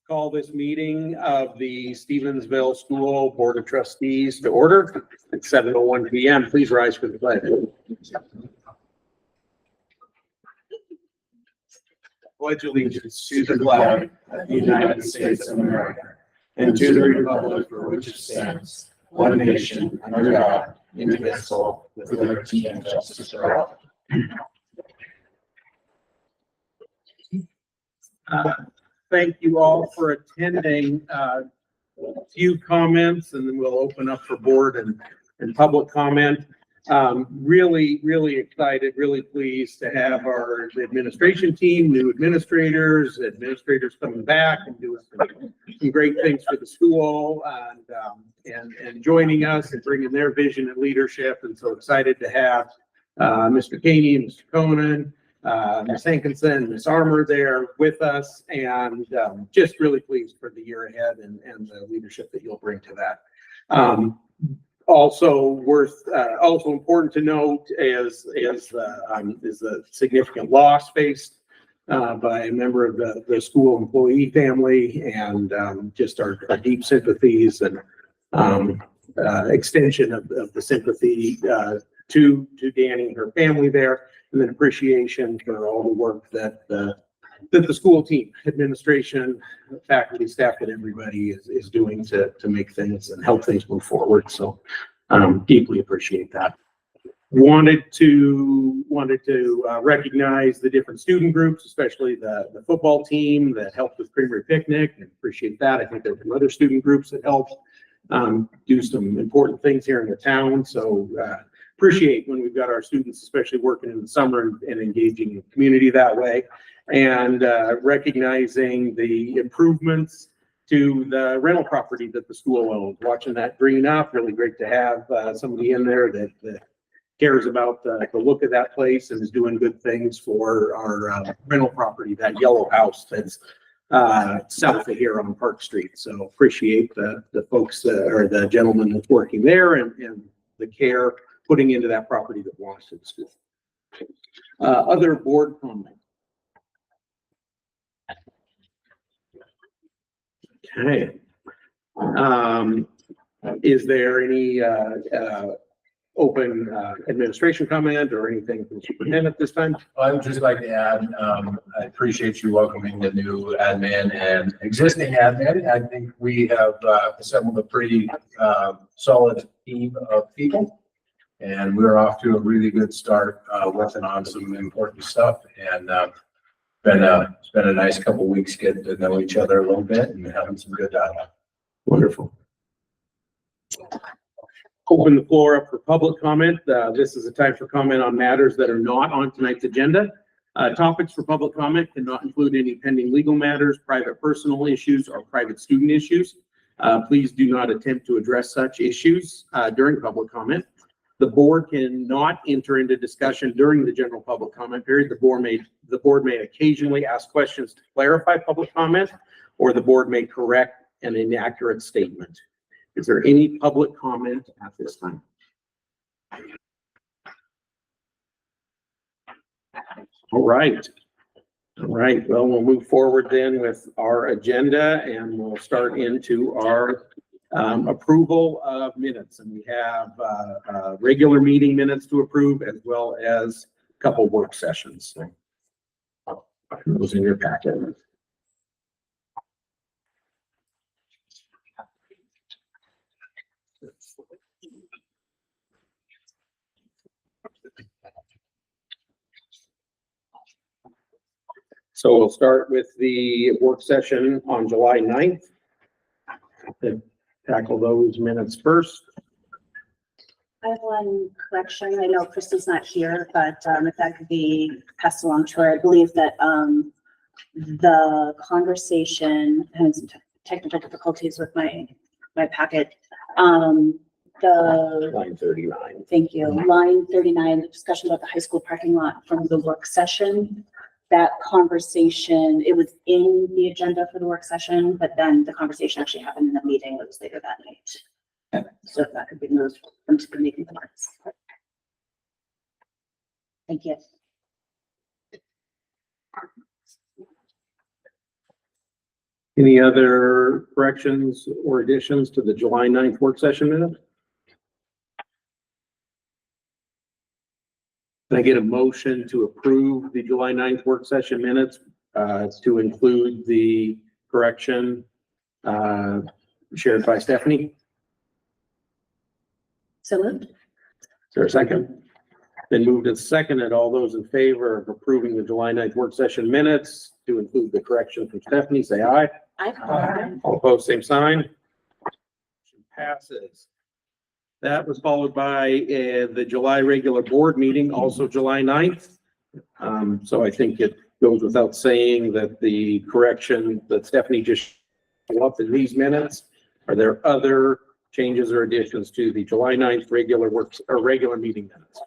Call this meeting of the Stevensville School Board of Trustees to order at 7:01 p.m. Please rise for the pledge. Pledge allegiance to the flag of the United States of America and to the republic for which it stands, one nation under God, indivisible, with liberty and justice for all. Thank you all for attending. A few comments and then we'll open up for board and public comment. Really excited, really pleased to have our administration team, new administrators coming back and doing some great things for the school and joining us and bringing their vision and leadership. And so excited to have Mr. Caney and Mr. Conan, Ms. Hankinson, Ms. Armour there with us, and just really pleased for the year ahead and the leadership that you'll bring to that. Also important to note is a significant loss faced by a member of the school employee family, and just our deep sympathies and extension of the sympathy to Danny and her family there, and then appreciation for all the work that the school team, administration, faculty, staff, and everybody is doing to make things and help things move forward. So deeply appreciate that. Wanted to recognize the different student groups, especially the football team that helped with Creamery Picnic, and appreciate that. I think there were some other student groups that helped do some important things here in the town. So appreciate when we've got our students, especially working in the summer and engaging the community that way, and recognizing the improvements to the rental property that the school owns. Watching that green up, really great to have somebody in there that cares about the look of that place and is doing good things for our rental property, that yellow house that's south of here on Park Street. So appreciate the folks or the gentleman that's working there and the care putting into that property that belongs to the school. Other board comment. Okay. Is there any open administration comment or anything from the superintendent at this time? I would just like to add, I appreciate you welcoming the new admin and existing admin. I think we have assembled a pretty solid team of people, and we're off to a really good start working on some important stuff. And it's been a nice couple of weeks getting to know each other a little bit and having some good dialogue. Wonderful. Open the floor up for public comment. This is a time for comment on matters that are not on tonight's agenda. Topics for public comment cannot include any pending legal matters, private personal issues, or private student issues. Please do not attempt to address such issues during public comment. The board cannot enter into discussion during the general public comment period. The board may occasionally ask questions to clarify public comment, or the board may correct an inaccurate statement. Is there any public comment at this time? All right. Well, we'll move forward then with our agenda, and we'll start into our approval of minutes. And we have regular meeting minutes to approve, as well as a couple work sessions. So, those in your packet. So we'll start with the work session on July 9th. To tackle those minutes first. I have one correction. I know Krista's not here, but if that could be passed along to her. I believe that the conversation has some technical difficulties with my packet. Line 39. Thank you. Line 39, the discussion about the high school parking lot from the work session. That conversation, it was in the agenda for the work session, but then the conversation actually happened in a meeting that was later that night. So if that could be moved into the meeting minutes. Thank you. Any other corrections or additions to the July 9th work session minute? Can I get a motion to approve the July 9th work session minutes, to include the correction, shared by Stephanie? So moved. Is there a second? Then moved and seconded. All those in favor of approving the July 9th work session minutes to include the correction from Stephanie, say aye. Aye. All opposed, same sign. Motion passes. That was followed by the July regular board meeting, also July 9th. So I think it goes without saying that the correction that Stephanie just up in these minutes, are there other changes or additions to the July 9th regular works or regular meeting minutes?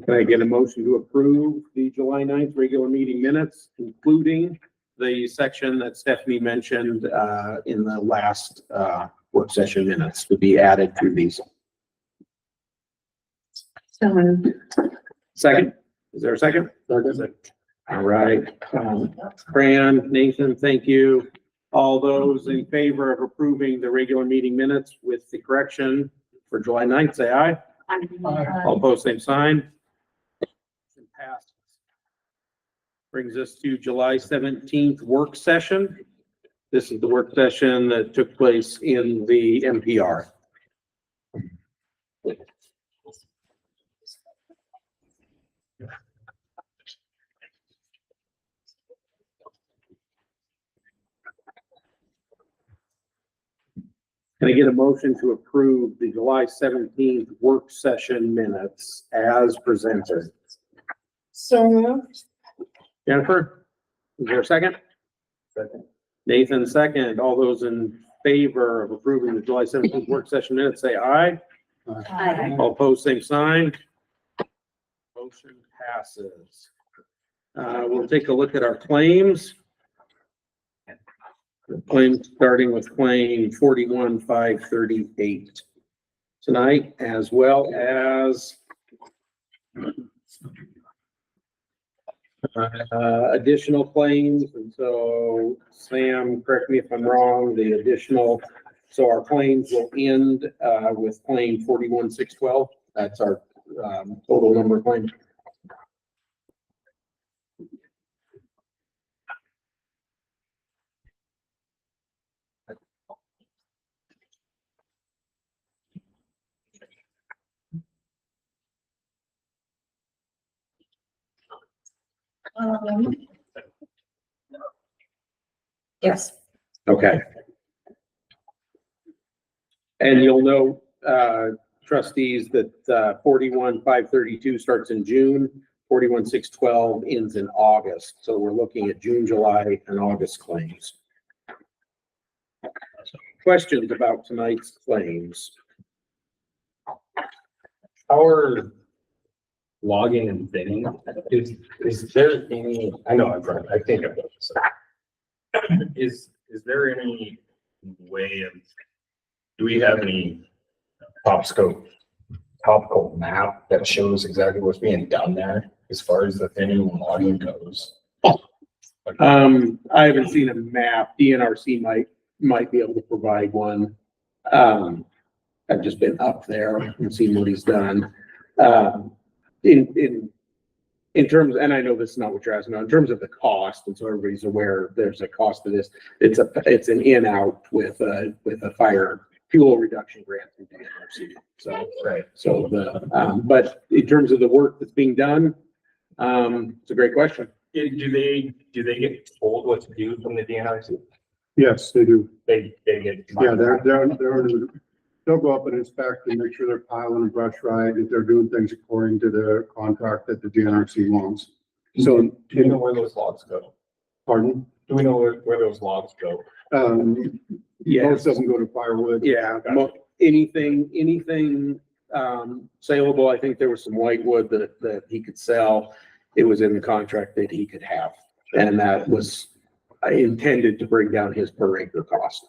Can I get a motion to approve the July 9th regular meeting minutes, including the section that Stephanie mentioned in the last work session minutes to be added to these? So moved. Second, is there a second? All right, Fran, Nathan, thank you. All those in favor of approving the regular meeting minutes with the correction for July 9th, say aye. All opposed, same sign. Motion passes. Brings us to July 17th work session. This is the work session that took place in the MPR. Can I get a motion to approve the July 17th work session minutes as presented? So moved. Jennifer, is there a second? Second. Nathan, second. All those in favor of approving the July 17th work session minutes, say aye. Aye. All opposed, same sign. Motion passes. We'll take a look at our claims. Claims starting with claim 41,538 tonight, as well as additional claims. And so Sam, correct me if I'm wrong, the additional, so our claims will end with claim 41,612. That's our total number of claims. Yes. Okay. And you'll know, trustees, that 41,532 starts in June, 41,612 ends in August. So we're looking at June, July, and August claims. Questions about tonight's claims? Our logging and bidding, is there any, I know I think I've done this. Is there any way of, do we have any topical map that shows exactly what's being done there as far as the thinning and logging goes? I haven't seen a map. DNRC might be able to provide one. I've just been up there and seen what he's done. In terms, and I know this is not what you're asking about, in terms of the cost, and so everybody's aware there's a cost to this. It's an in-out with a fire fuel reduction grant through DNRC. So, Right. so but in terms of the work that's being done, it's a great question. Do they get told what to do from the DNRC? Yes, they do. They get. Yeah, they'll go up and inspect and make sure they're piling and brush right, if they're doing things according to the contract that the DNRC wants. So, Do we know where those logs go? pardon? Do we know where those logs go? Yeah. Most of them go to firewood. Yeah, anything saleable. I think there was some white wood that he could sell. It was in the contract that he could have. And that was intended to bring down his per acre cost.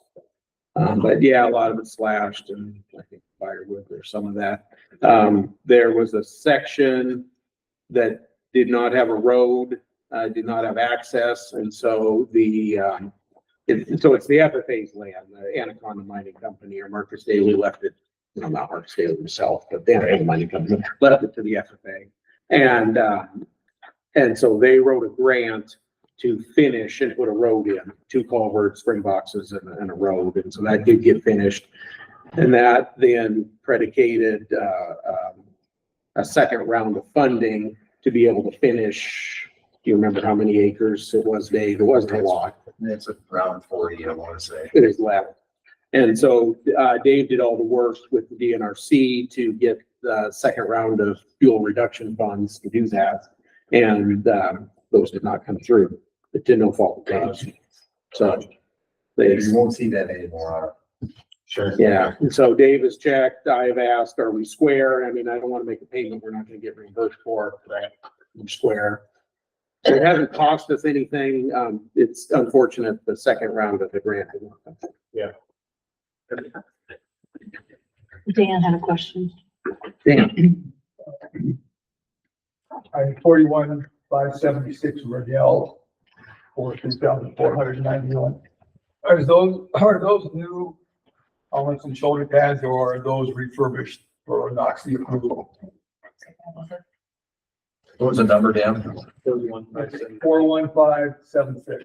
But yeah, a lot of it slashed and I think firewood or some of that. There was a section that did not have a road, did not have access. And so so it's the FFA's land, the Anaconda Mining Company, or Marcus Daly left it, well, not Marcus Daly himself, but the Anaconda Mining Company left it to the FFA. And so they wrote a grant to finish and put a road in, 2 culverts, spring boxes and a road. And so that did get finished. And that then predicated, a second round of funding to be able to finish. Do you remember how many acres it was, Dave? It wasn't a lot. It's around 40, I want to say. It is left. And so, Dave did all the work with the DNRC to get the second round of fuel reduction funds to do that. And, those did not come through. It did no fault of Dave's. So You won't see that anymore. Sure. yeah. And so Dave has checked. I've asked, are we square? I mean, I don't want to make a payment we're not going to get reimbursed for. We're square. So it hasn't cost us anything. It's unfortunate the second round of the grant did not come through. Dan had a question. Dan. I 41,576 Riddell for 2,491. Are those new helmets and shoulder pads, or are those refurbished for NOxie approval? What was the number, Dan? 41576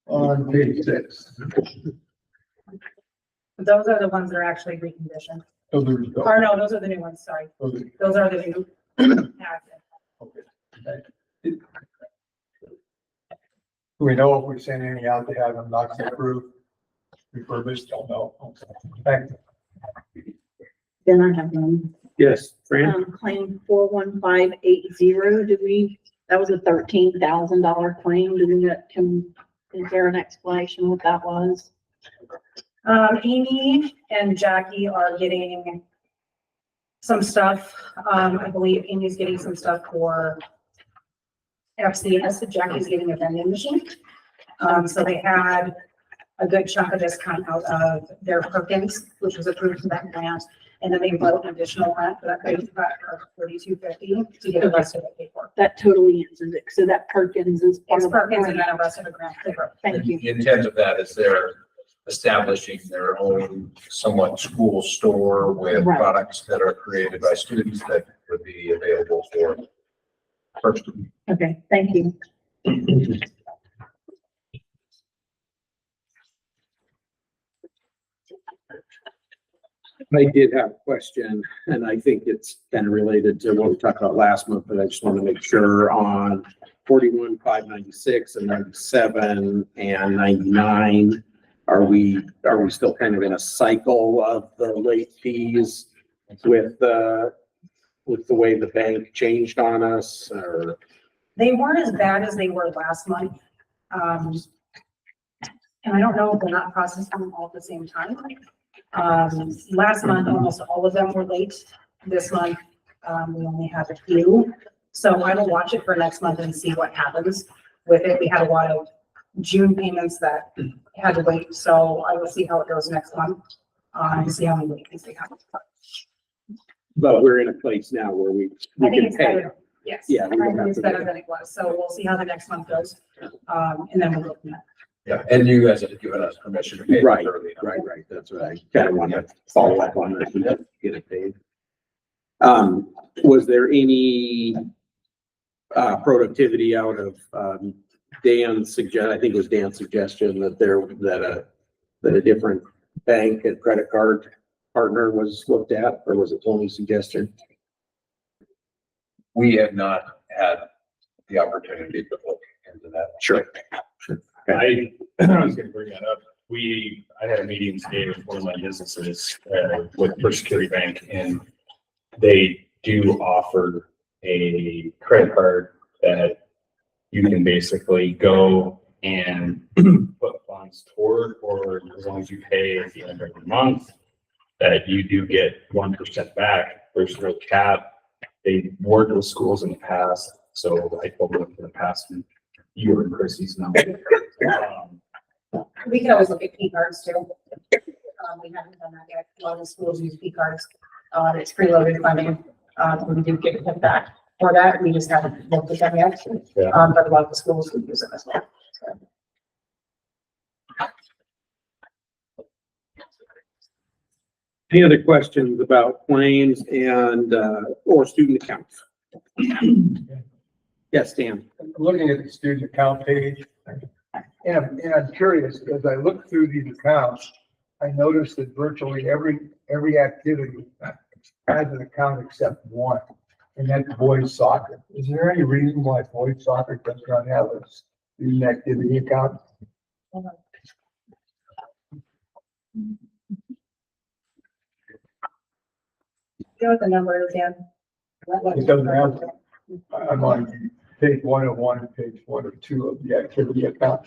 on page 6. Those are the ones that are actually reconditioned. Those are those. Or no, those are the new ones, sorry. Those are- Those are the new. okay. Do we know if we've sent any out to have them NOxie approved, refurbished? Don't know. Okay. Thank you. Then I have one. Yes, Fran? Claim 41580, that was a $13,000 claim. Is there an explanation what that was? Amy and Jackie are getting some stuff. I believe Amy's getting some stuff for FCS, Jackie's getting a vending machine. So they had a good chunk of this come out of their Perkins, which was approved for that grant. And then they wrote an additional grant for that page for $4,250 to get the rest of it paid for. That totally answers it. So that Perkins is part It's of the Perkins and grant. then the rest of the grant. they wrote. Thank you. The intent of that is they're establishing their own somewhat school store with Right. products that are created by students that would be available for purchase. Okay, thank you. I did have a question, and I think it's kind of related to what we talked about last month, but I just want to make sure on 41,596 and 97 and 99. Are we still kind of in a cycle of the late fees with the way the bank changed on us, or? They weren't as bad as they were last month. And I don't know if they're not processing them all at the same time. Last month, almost all of them were late. This month, we only had a few. So I will watch it for next month and see what happens with it. We had a lot of June payments that had to wait, so I will see how it goes next month. And see how many late fees they have. But we're in a place now where we I think can it's pay. better. Yes. Yeah, I we don't think have it's to better do it. than it was. So we'll see how the next month goes. And then we'll look at that. Yeah, and you guys have given us permission to pay. Right, early. right. That's what I kind of want to follow up on this and get it paid. Was there any productivity out of Dan's I think it was Dan's suggestion that a different bank and credit card partner was looked at, or was it Tony's suggestion? We have not had the opportunity to look into that. Sure. I was gonna bring that up. I had a meeting today with one of my businesses, with First Security Bank, and they do offer a credit card that you can basically go and put funds toward, or as long as you pay at the end of the month, that you do get 1% back. There's no cap. They worked with schools in the past, so I told them in the past, you and Chrissy's number. We can always look at P cards too. We haven't done that yet. A lot of schools use P cards. It's preloaded funding. We do get it back for that. We just haven't looked at them yet. Yeah. But a lot of the schools would use it as well. So. Any other questions about claims and, or student accounts? Yes, Dan. Looking at the student account page, and I'm curious, as I look through these accounts, I noticed that virtually every activity has an account except one, and that's boys soccer. Is there any reason why boys soccer does not have a student activity account? You know what the number is, Dan? It doesn't have, I'm on page 101 and page 102 of the activity account.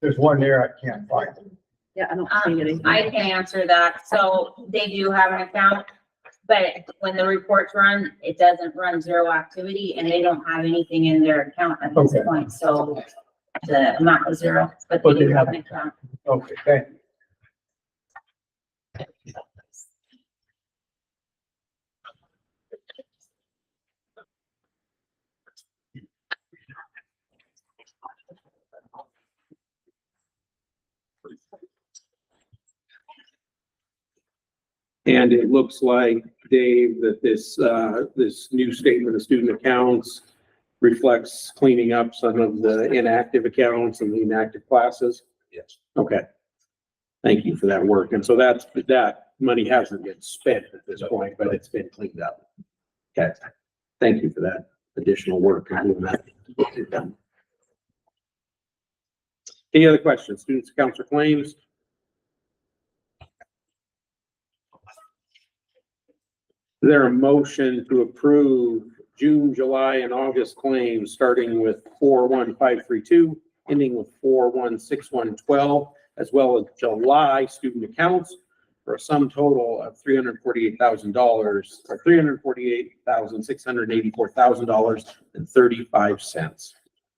There's one there I can't find. Yeah, I don't see anything. I can answer that. So they do have an account, but when the reports run, it doesn't run zero activity and they don't have anything in their account at this Okay. point. So the amount was zero, but they do have an account. Okay, thank you. And it looks like, Dave, that this new statement of student accounts reflects cleaning up some of the inactive accounts and the inactive classes. Yes. Okay. Thank you for that work. And so that money hasn't been spent at this point, but it's been cleaned up. Okay. Thank you for that additional work and doing that. What you've done. Any other questions? Students, accounts, or claims? Is there a motion to approve June, July, and August claims, starting with 41532, ending with 416112, as well as July student accounts for a sum total of $348,000, or $348,684,000.35.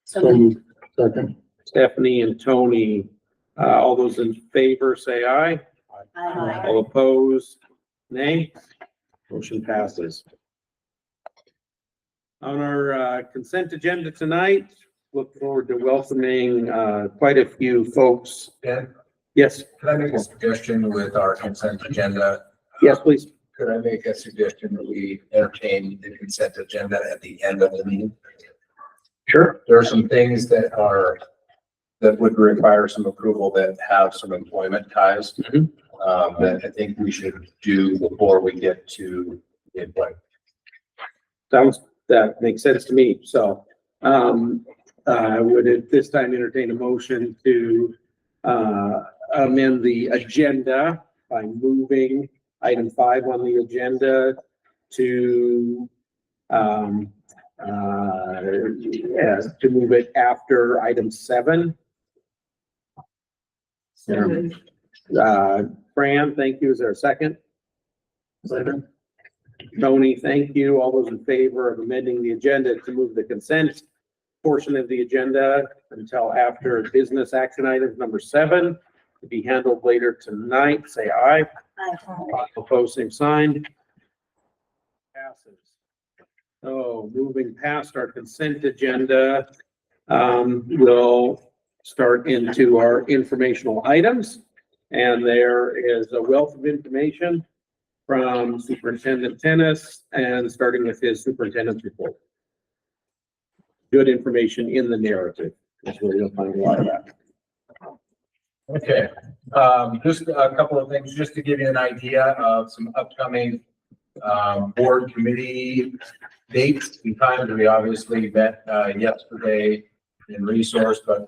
So Second. Stephanie and Tony, all those in favor say aye. I All opposed, nay. Motion passes. On our consent agenda tonight, look forward to welcoming quite a few folks. Dan, Yes, could I make a suggestion with our consent agenda? yes, please. Could I make a suggestion that we entertain the consent agenda at the end of the meeting? Sure. There are some things that would require some approval that have some employment ties. Mhm. That I think we should do before we get to the employment. That makes sense to me. So, I would at this time entertain a motion to, amend the agenda by moving item 5 on the agenda to, to move it after item 7. Fran, thank you. Is there a second? Second. Tony, thank you. All those in favor of amending the agenda to move the consent portion of the agenda until after business action items number 7 to be handled later tonight, say aye. Opposed, same sign. Passes. So moving past our consent agenda, we'll start into our informational items. And there is a wealth of information from Superintendent Tennis, and starting with his superintendent's report. Good information in the narrative. That's where you'll find a lot of that. Okay, just a couple of things, just to give you an idea of some upcoming board committee dates and times. We obviously met yesterday in resource, but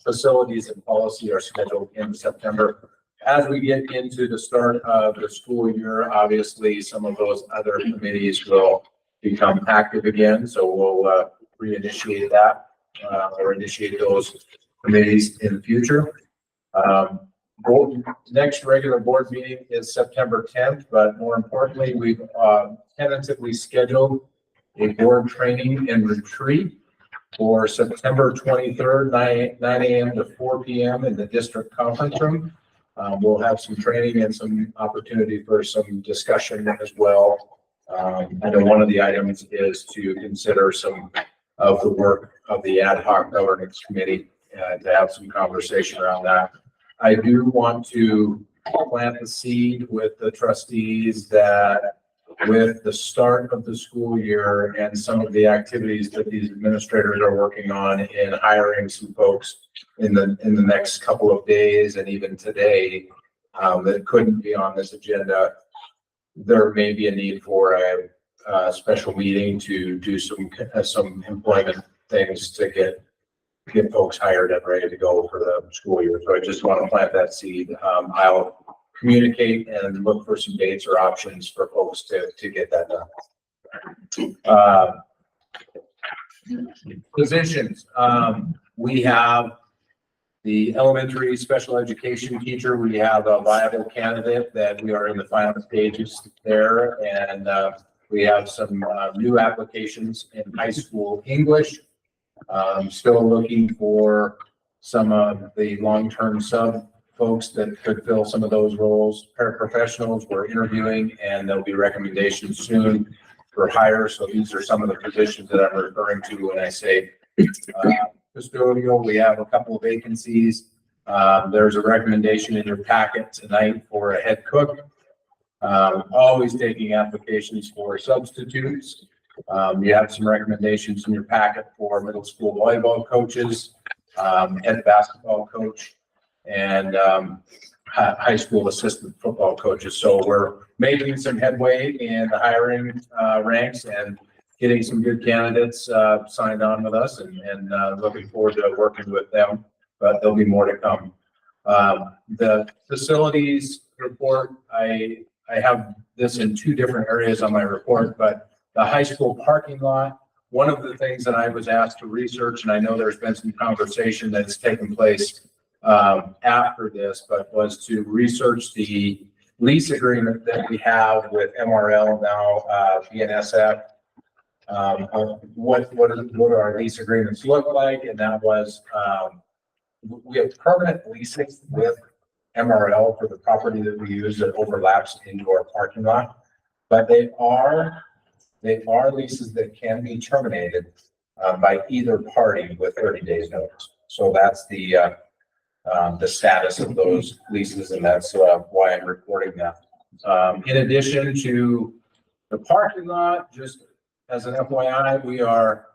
facilities and policy are scheduled in September. As we get into the start of the school year, obviously some of those other committees will become active again, so we'll reinitiate that or initiate those committees in the future. Next regular board meeting is September 10th, but more importantly, we've tentatively scheduled a board training and retreat for September 23rd, 9 a.m. to 4 p.m. in the district conference room. We'll have some training and some opportunity for some discussion as well. I know one of the items is to consider some of the work of the ad hoc governance committee, to have some conversation around that. I do want to plant the seed with the trustees that with the start of the school year and some of the activities that these administrators are working on in hiring some folks in the next couple of days and even today, that couldn't be on this agenda, there may be a need for a special meeting to do some employment things to get folks hired and ready to go for the school year. So I just want to plant that seed. I'll communicate and look for some dates or options for folks to get that done. Positions. We have the elementary special education teacher. We have a viable candidate that we are in the final stages there. And we have some new applications in high school English. Still looking for some of the long-term sub folks that could fill some of those roles. Paraprofessionals we're interviewing, and there'll be recommendations soon for hire. So these are some of the positions that I'm referring to when I say custodial. We have a couple of vacancies. There's a recommendation in your packet tonight for a head cook. Always taking applications for substitutes. You have some recommendations in your packet for middle school volleyball coaches, head basketball coach, and high school assistant football coaches. So we're making some headway in the hiring ranks and getting some good candidates signed on with us, and looking forward to working with them, but there'll be more to come. The facilities report, I have this in two different areas on my report, but the high school parking lot, one of the things that I was asked to research, and I know there's been some conversation that's taken place after this, but was to research the lease agreement that we have with MRL now, BNSF. What do our lease agreements look like? And that was, we have permanent leases with MRL for the property that we use that overlaps into our parking lot, but they are leases that can be terminated by either party with 30 days notice. So that's the status of those leases, and that's why I'm reporting that. In addition to the parking lot, just as an FYI, we are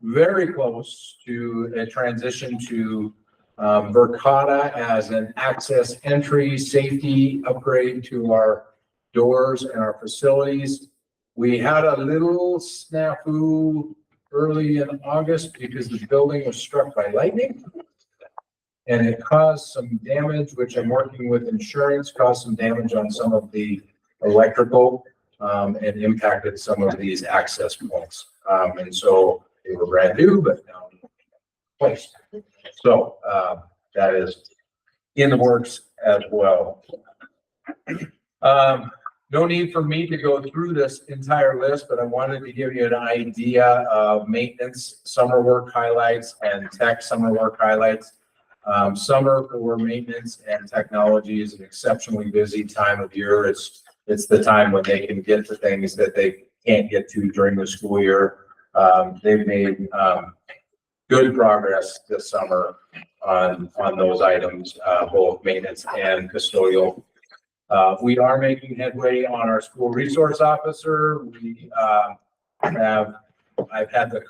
very close to a transition to Verkada as an access entry safety upgrade to our doors and our facilities. We had a little snafu early in August because the building was struck by lightning. And it caused some damage, which I'm working with insurance, caused some damage on some of the electrical and impacted some of these access points. And so they were brand new, but now placed. So that is in the works as well. No need for me to go through this entire list, but I wanted to give you an idea of maintenance, summer work highlights, and tech summer work highlights. Summer for maintenance and technology is an exceptionally busy time of year. It's the time when they can get to things that they can't get to during the school year. They've made good progress this summer on those items, both maintenance and custodial. We are making headway on our school resource officer. I've had the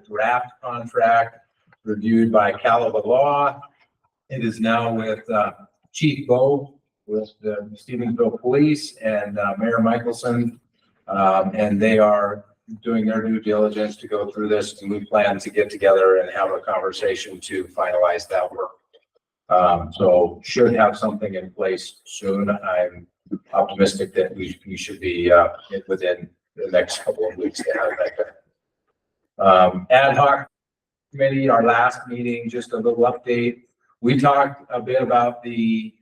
draft contract reviewed by Caliber Law. It is now with Chief Bo with the Stevensville Police and Mayor Michelson. And they are doing their due diligence to go through this, and we plan to get together and have a conversation to finalize that work. So should have something in place soon. I'm optimistic that we should be within the next couple of weeks to have that. Ad hoc committee, our last meeting, just a little update. We talked a bit about the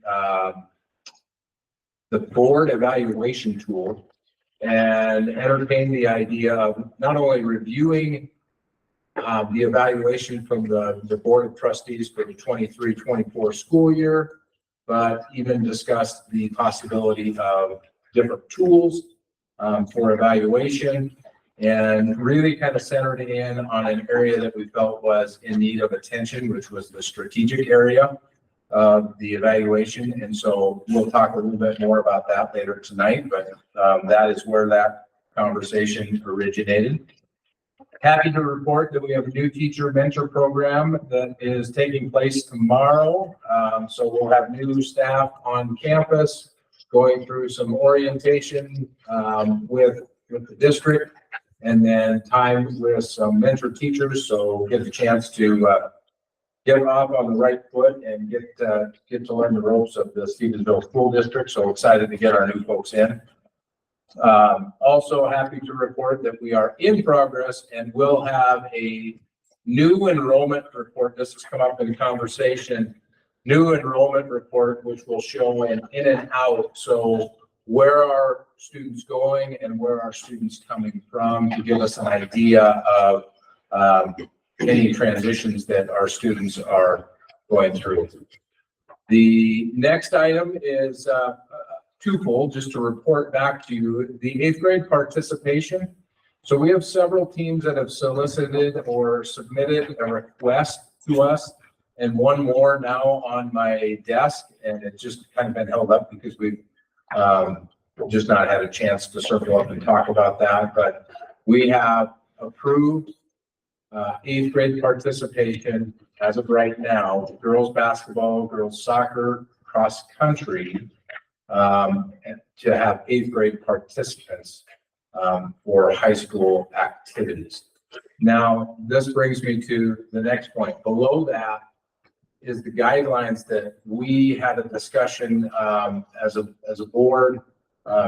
board evaluation tool and entertained the idea of not only reviewing the evaluation from the Board of Trustees for the 23-24 school year, but even discussed the possibility of different tools for evaluation, and really kind of centered in on an area that we felt was in need of attention, which was the strategic area of the evaluation. And so we'll talk a little bit more about that later tonight, but that is where that conversation originated. Happy to report that we have a new teacher mentor program that is taking place tomorrow. So we'll have new staff on campus going through some orientation with the district, and then time with some mentor teachers. So get the chance to get off on the right foot and get to learn the ropes of the Stevensville School District. So excited to get our new folks in. Also happy to report that we are in progress and will have a new enrollment report. This has come up in conversation. New enrollment report, which will show an in and out. So where are students going and where are students coming from, to give us an idea of any transitions that our students are going through. The next item is twofold, just to report back to you, the 8th grade participation. So we have several teams that have solicited or submitted a request to us, and one more now on my desk, and it's just kind of been held up because we've just not had a chance to circle up and talk about that. But we have approved 8th grade participation as of right now: girls basketball, girls soccer, cross country, and to have 8th grade participants for high school activities. Now, this brings me to the next point. Below that is the guidelines that we had a discussion as a board.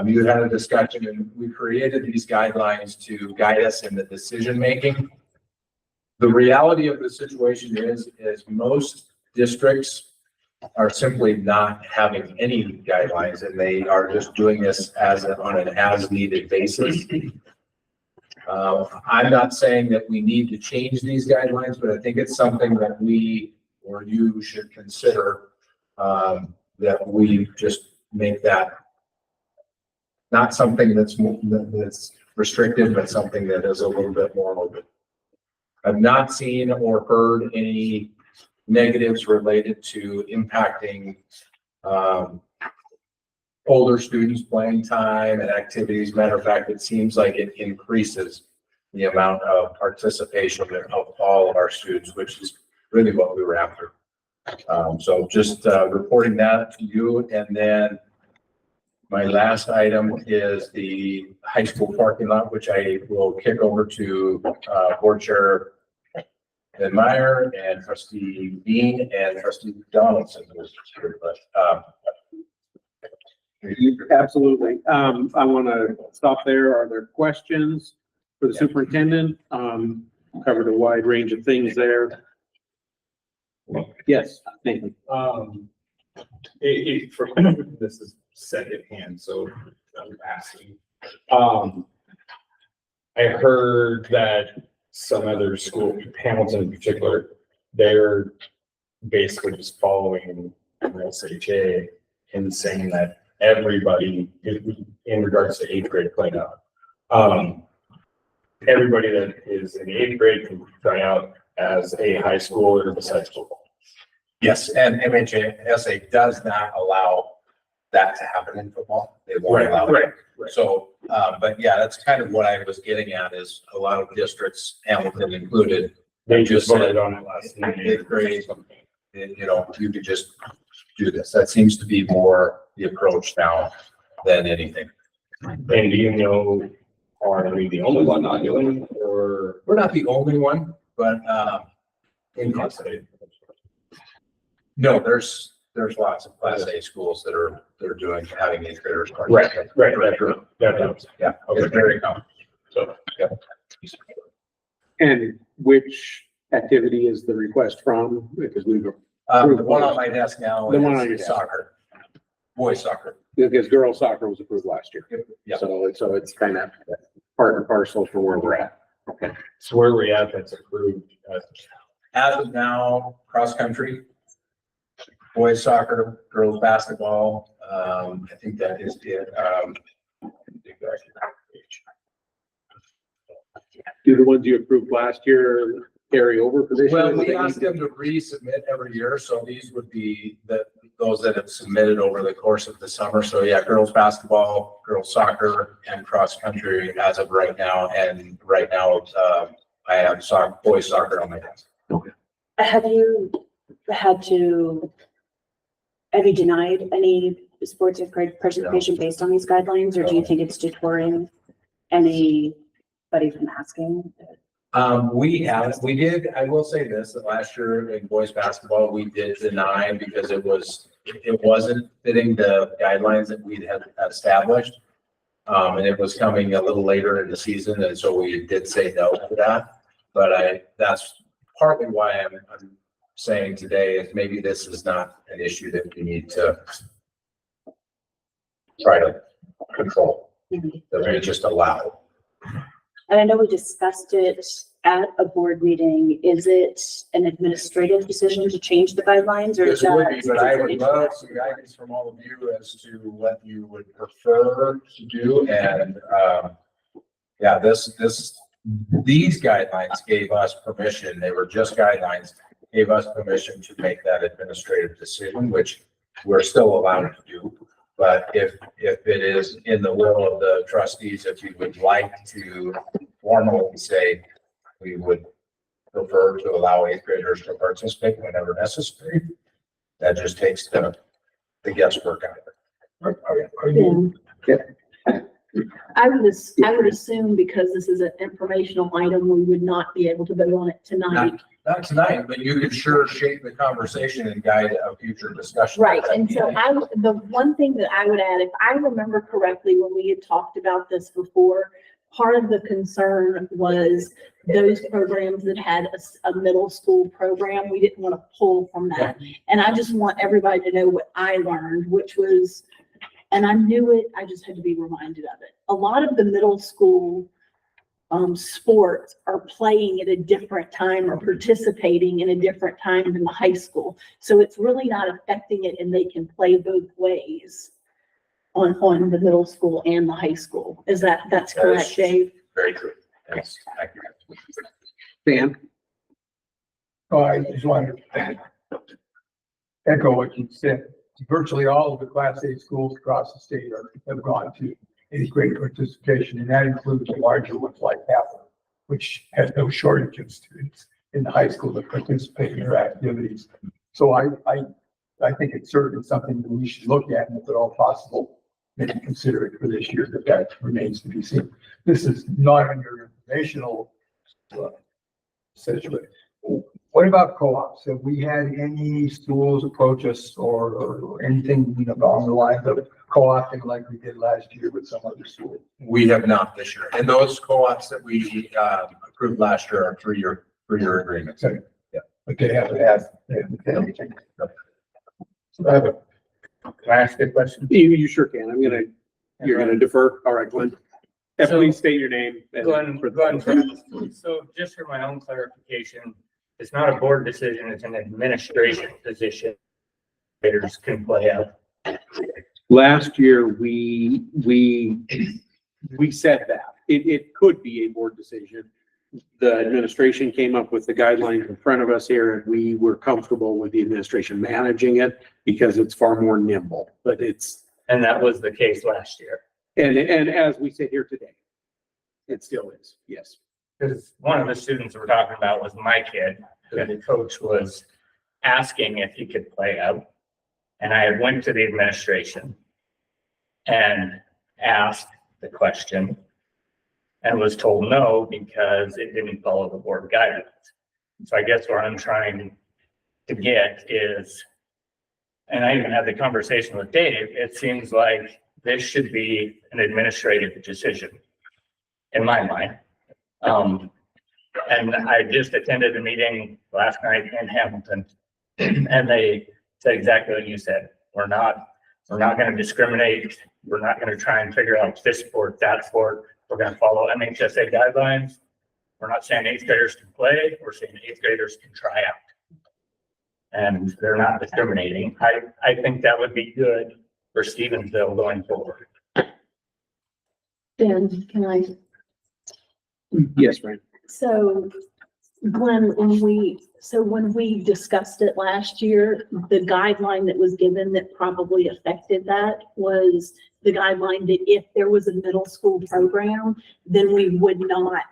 You had a discussion, and we created these guidelines to guide us in the decision making. The reality of the situation is most districts are simply not having any guidelines, and they are just doing this on an as-needed basis. I'm not saying that we need to change these guidelines, but I think it's something that we or you should consider, that we just make that not something that's restricted, but something that is a little bit more open. I've not seen or heard any negatives related to impacting older students' playing time and activities. Matter of fact, it seems like it increases the amount of participation of all of our students, which is really what we were after. So just reporting that to you. And then my last item is the high school parking lot, which I will kick over to Board Chair Van Meyer and Trustee Bean and Trustee Donaldson. Absolutely. I want to stop there. Are there questions for the superintendent? Covered a wide range of things there. Yes, Nathan. This is secondhand, so I'm asking. I heard that some other school, Hamilton in particular, they're basically just following SHA and saying that everybody, in regards to 8th grade play now, everybody that is in 8th grade can try out as a high schooler besides football. Yes, and MHSA does not allow that to happen in football. They won't allow it. Right. So, but yeah, that's kind of what I was getting at, is a lot of districts, Hamilton included, They just voted on it last night. 8th grade, you know, you could just do this. That seems to be more the approach now than anything. And do you know, are we the only one not doing it, or? We're not the only one, but, in Class A? no, there's lots of Class A schools that are doing, having 8th graders. Right. Yeah, it's very common. So, And which activity is the request from? Because we've, The one on my desk now The one on your is desk. soccer, boys soccer. because girls soccer was approved last year. Yeah. So it's kind of part and parcel for where we're at. So where we at that's approved, As of now, cross country, boys soccer, girls basketball, I think that is it. Do the ones you approved last year carry over for this year? Well, we asked them to resubmit every year, so these would be those that have submitted over the course of the summer. So yeah, girls basketball, girls soccer, and cross country as of right now. And right now, I have boys soccer on my desk. Have you denied any sports or participation based on these guidelines, or do you think it's deterring anybody from asking? We did, I will say this, that last year in boys basketball, we did deny because it wasn't fitting the guidelines that we had established. And it was coming a little later in the season, and so we did say no to that. But that's partly why I'm saying today is maybe this is not an issue that we need to try to control, that we just allow. And I know we discussed it at a board meeting. Is it an administrative decision to change the guidelines, or is This would be, that? but I would love some guidance from all of you as to what you would prefer to do. And, yeah, these guidelines gave us permission. They were just guidelines, gave us permission to make that administrative decision, which we're still allowed to do. But if it is in the will of the trustees, if you would like to formally say, we would prefer to allow eighth graders to participate whenever necessary, that just takes the guesswork out of it. Are you, I would assume because this is an informational item, we would not be able to vote on it tonight. Not tonight, but you could sure shape the conversation and guide a future discussion. Right, and so the one thing that I would add, if I remember correctly, when we had talked about this before, part of the concern was those programs that had a middle school program, we didn't want to pull from that. And I just want everybody to know what I learned, which was, and I knew it, I just had to be reminded of it. A lot of the middle school sports are playing at a different time or participating in a different time than the high school. So it's really not affecting it, and they can play both ways on the middle school and the high school. That's correct, Dave? Very true. That's accurate. Dan? oh, I just wanted to echo what you said. Virtually all of the Class A schools across the state have gone to eighth grade participation, and that includes the larger ones like Catholic, which has no shortage of students in the high school that participate in their activities. So I think it's certainly something that we should look at, and if at all possible, maybe consider it for this year, but that remains to be seen. This is not under informational situation. What about co-ops? Have we had any schools approach us or anything along the lines of co-opting like we did last year with some other schools? We have not this year. And those co-ops that we approved last year are three-year agreements. Okay. Yeah, but they haven't had anything. So I have a, can I ask a question? You sure can. You're gonna defer. All right, Glenn. Please state your name. So just for my own clarification, it's not a board decision, it's an administration position. Graders can play out. Last year, we said that it could be a board decision. The administration came up with the guidelines in front of us here, and we were comfortable with the administration managing it because it's far more nimble, but And that was the case last year. and as we sit here today, it still is, yes. Because one of the students we're talking about was my kid, who the coach was asking if he could play out. And I went to the administration and asked the question and was told no, because it didn't follow the board guidance. So I guess what I'm trying to get is, and I even had the conversation with Dave, it seems like this should be an administrative decision in my mind. And I just attended a meeting last night in Hamilton, and they said exactly what you said. We're not gonna discriminate. We're not gonna try and figure out this sport, that sport. We're gonna follow MHSA guidelines. We're not saying 8th graders can play, we're saying 8th graders can try out. And they're not discriminating. I think that would be good for Stevensville going forward. Ben, can I? Yes, Frank. So when we discussed it last year, the guideline that was given that probably affected that was the guideline that if there was a middle school program, then we would not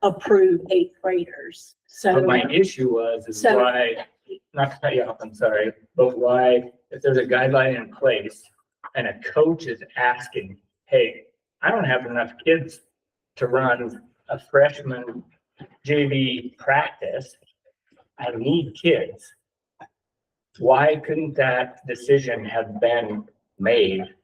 approve 8th graders. So. But my issue is So- why, not to cut you off, I'm sorry, but why, if there's a guideline in place and a coach is asking, hey, I don't have enough kids to run a freshman JV practice, I need kids. Why couldn't that decision have been made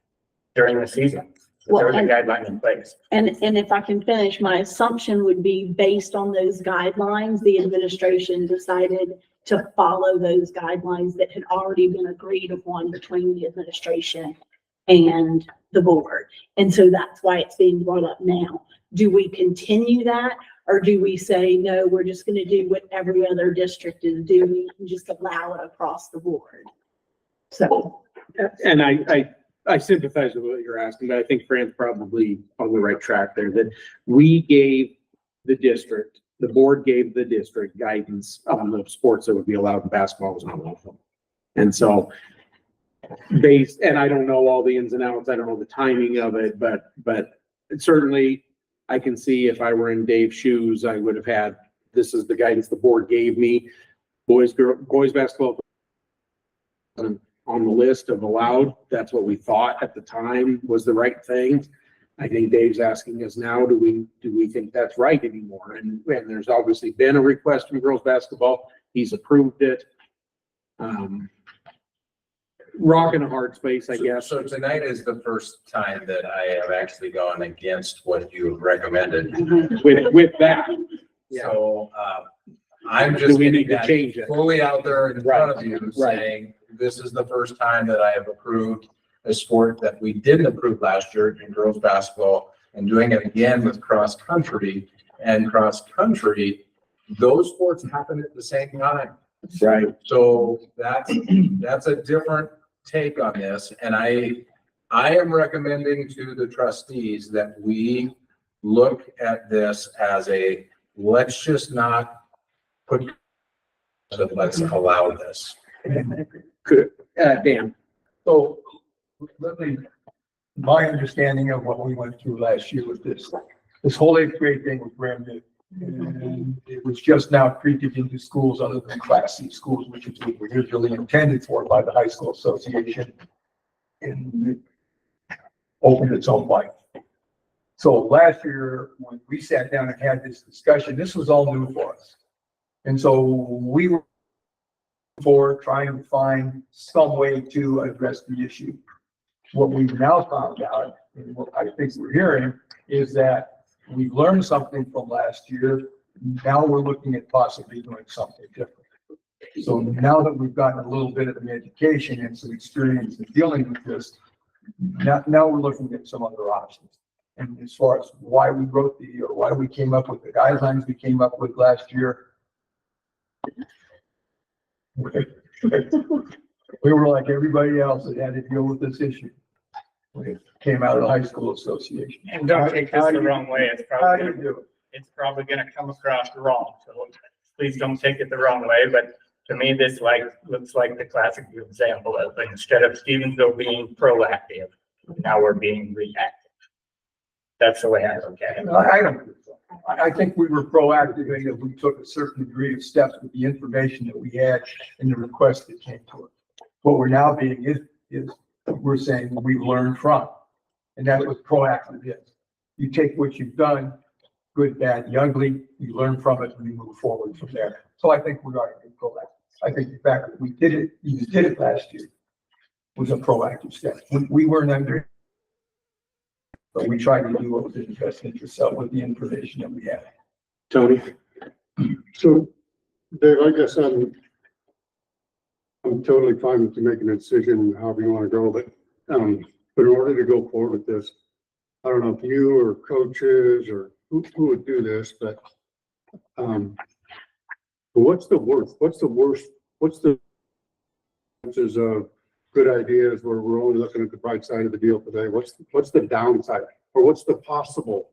during the season? If there was a Well, guideline in place. And if I can finish, my assumption would be based on those guidelines, the administration decided to follow those guidelines that had already been agreed upon between the administration and the board. And so that's why it's being brought up now. Do we continue that? Or do we say, no, we're just gonna do what every other district is doing and just allow it across the board? So, And I sympathize with what you're asking, but I think Fran's probably on the right track there, that we gave the district, the board gave the district guidance on the sports that would be allowed, and basketball was not one of them. And so and I don't know all the ins and outs, I don't know the timing of it, but certainly I can see if I were in Dave's shoes, I would have had, this is the guidance the board gave me. Boys basketball on the list of allowed. That's what we thought at the time was the right thing. I think Dave's asking us now, do we think that's right anymore? And there's obviously been a request from girls basketball. He's approved it. Rock in a hard space, I guess. So tonight is the first time that I have actually gone against what you have recommended. With that, yeah. So, I'm Do just we getting need to that change it? fully out there in front of you, Right. saying, this is the first time that I have approved a sport that we didn't approve last year in girls basketball, and doing it again with cross country. And cross country, those sports happen at the same time. Right. So that's a different take on this, and I am recommending to the trustees that we look at this as let's just not put, let's allow this. Good. Dan. So let me, my understanding of what we went through last year with this whole 8th grade thing was brand new. And it was just now creeping into schools other than Class C schools, which is what we're usually intended for by the high school association. And it opened its own life. So last year, when we sat down and had this discussion, this was all new for us. And so we were trying to find some way to address the issue. What we've now found out, and what I think we're hearing, is that we've learned something from last year. Now we're looking at possibly doing something different. So now that we've gotten a little bit of an education and some experience in dealing with this, now we're looking at some other options. And as far as why we wrote or why we came up with the guidelines we came up with last year, we were like everybody else that had to deal with this issue when it came out of the high school association. And don't take this the wrong way, How do you do it? it's probably gonna come across wrong, so please don't take it the wrong way, but to me, this looks like the classic example of, instead of Stevensville being proactive, now we're being reactive. That's the way I look at it. I don't think so. I think we were proactive in that we took a certain degree of steps with the information that we had and the requests that came to us. What we're now being is we're saying we've learned from, and that's what proactive is. You take what you've done, good, bad, the ugly, you learn from it, and you move forward from there. So I think we are being proactive. I think the fact that we did it last year was a proactive step. We weren't under, but we tried to do what was in the best interest of with the information that we had. Tony. So, Dave, I guess I'm totally fine with you making a decision however you want to go, but in order to go forward with this, I don't know if you or coaches or who would do this, but what's the worst? What's the chances of good ideas where we're only looking at the bright side of the deal today? What's the downside, or what's the possible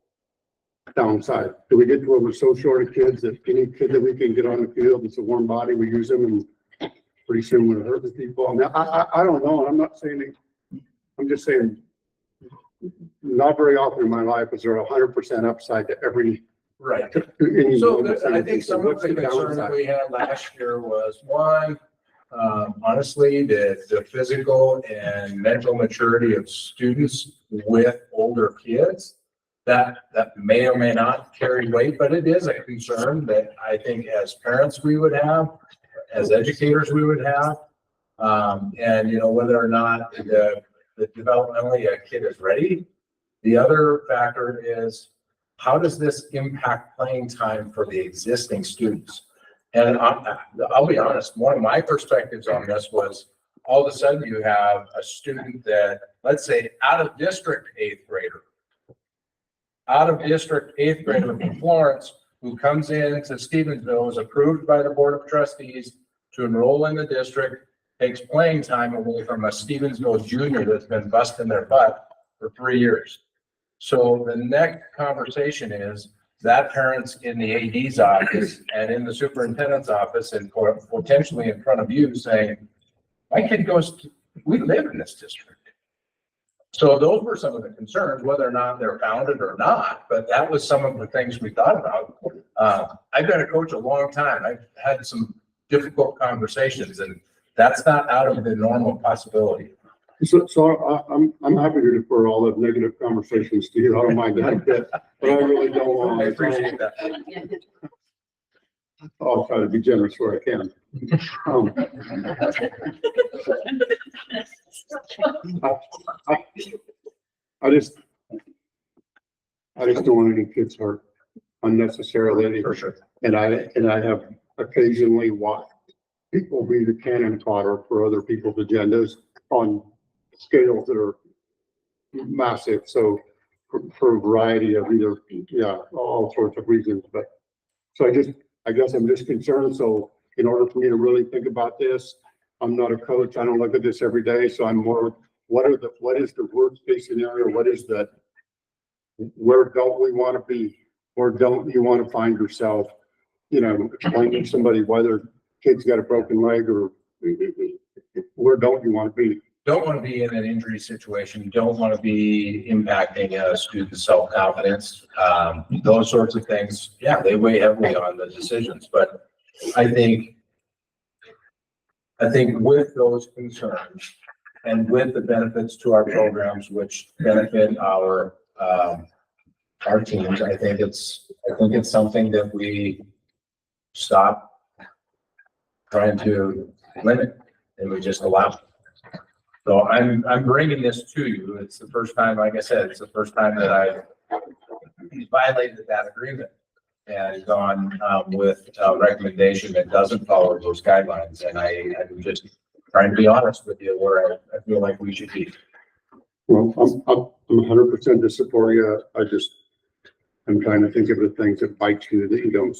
downside? Do we get to where we're so short of kids that any kid that we can get on the field, it's a warm body, we use them, and pretty soon we're hurting people? I mean, I don't know. I'm not saying, I'm just saying, not very often in my life is there 100% upside to every. Right. any So moment. I think some of What's the concern that downside? we had last year was, one, honestly, the physical and mental maturity of students with older kids. That may or may not carry weight, but it is a concern that I think as parents we would have, as educators we would have. And whether or not the developmentally a kid is ready. The other factor is, how does this impact playing time for the existing students? And I'll be honest, one of my perspectives on this was, all of a sudden you have a student that, let's say, out of district eighth grader from Florence, who comes in to Stevensville, is approved by the Board of Trustees to enroll in the district, takes playing time away from a Stevensville junior that's been busting their butt for 3 years. So the next conversation is that parents in the AD's office and in the superintendent's office and potentially in front of you saying, my kid we live in this district. So those were some of the concerns, whether or not they're founded or not, but that was some of the things we thought about. I've been a coach a long time. I've had some difficult conversations, and that's not out of the normal possibility. So I'm happy to defer all the negative conversations to you. I don't mind that bit, but I really don't want. I appreciate that. I'll try to be generous where I can. I just don't want any kids hurt unnecessarily. For sure. And I have occasionally watched people be the cannon fodder for other people's agendas on scales that are massive. So for a variety of all sorts of reasons, but so I guess I'm just concerned. So in order for me to really think about this, I'm not a coach. I don't look at this every day. So I'm more, what is the worst case scenario? Where don't we want to be? Or don't you want to find yourself, explaining to somebody why their kid's got a broken leg, or where don't you want to be? Don't want to be in an injury situation. You don't want to be impacting a student's self-confidence. Those sorts of things, yeah, they weigh heavily on the decisions. But I think with those concerns and with the benefits to our programs, which benefit our teams, I think it's something that we stop trying to limit and we just allow. So I'm bringing this to you. It's the first time, like I said, it's the first time that I've violated that agreement and gone with a recommendation that doesn't follow those guidelines. And I'm just trying to be honest with you where I feel like we should be. Well, I'm 100% to support you. I'm trying to think of the things that bite you that you don't,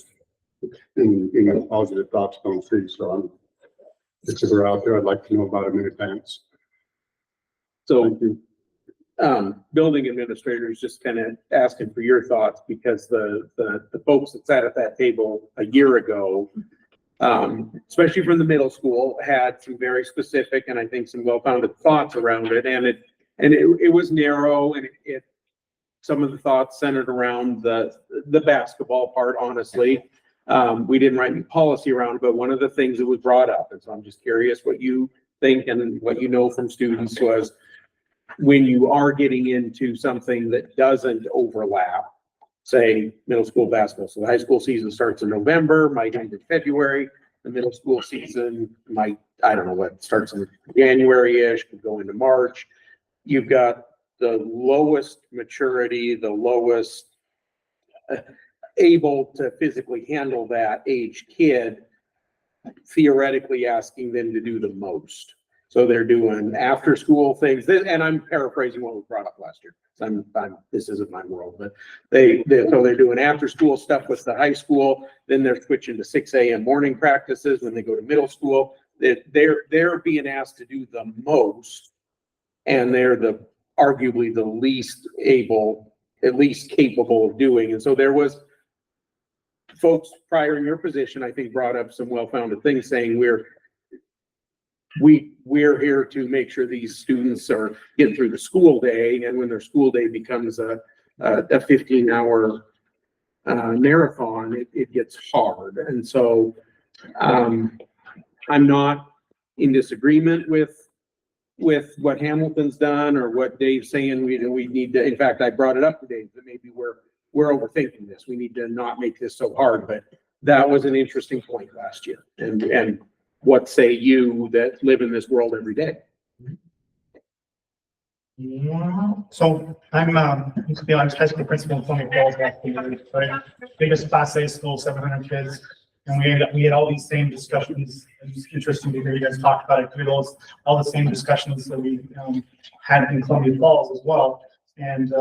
and positive thoughts don't see. So if they're out there, I'd like to know about them in advance. So, building administrators, just kind of asking for your thoughts, because the folks that sat at that table a year ago, especially from the middle school, had some very specific and I think some well-founded thoughts around it. And it was narrow, and some of the thoughts centered around the basketball part, honestly. We didn't write any policy around it, but one of the things that was brought up, and so I'm just curious what you think and what you know from students, was when you are getting into something that doesn't overlap, say middle school basketball. So the high school season starts in November, might end in February. The middle school season might, I don't know what, starts in January-ish, could go into March. You've got the lowest maturity, the lowest, able to physically handle that age kid, theoretically asking them to do the most. So they're doing after-school things, and I'm paraphrasing what was brought up last year. So this isn't my world, but so they're doing after-school stuff with the high school, then they're switching to 6 a.m. morning practices when they go to middle school. They're being asked to do the most, and they're arguably the least able, at least capable of doing. And so there was folks prior in your position, I think, brought up some well-founded things saying we're here to make sure these students are getting through the school day, and when their school day becomes a 15-hour marathon, it gets hard. And so I'm not in disagreement with what Hamilton's done or what Dave's saying. We need to, in fact, I brought it up to Dave that maybe we're overthinking this. We need to not make this so hard, but that was an interesting point last year. And what say you that live in this world every day? So I'm the high school principal in Columbia Falls, right? Biggest Class A school, 700 kids. And we had all these same discussions. It's interesting to hear you guys talk about it. All the same discussions that we had in Columbia Falls as well. And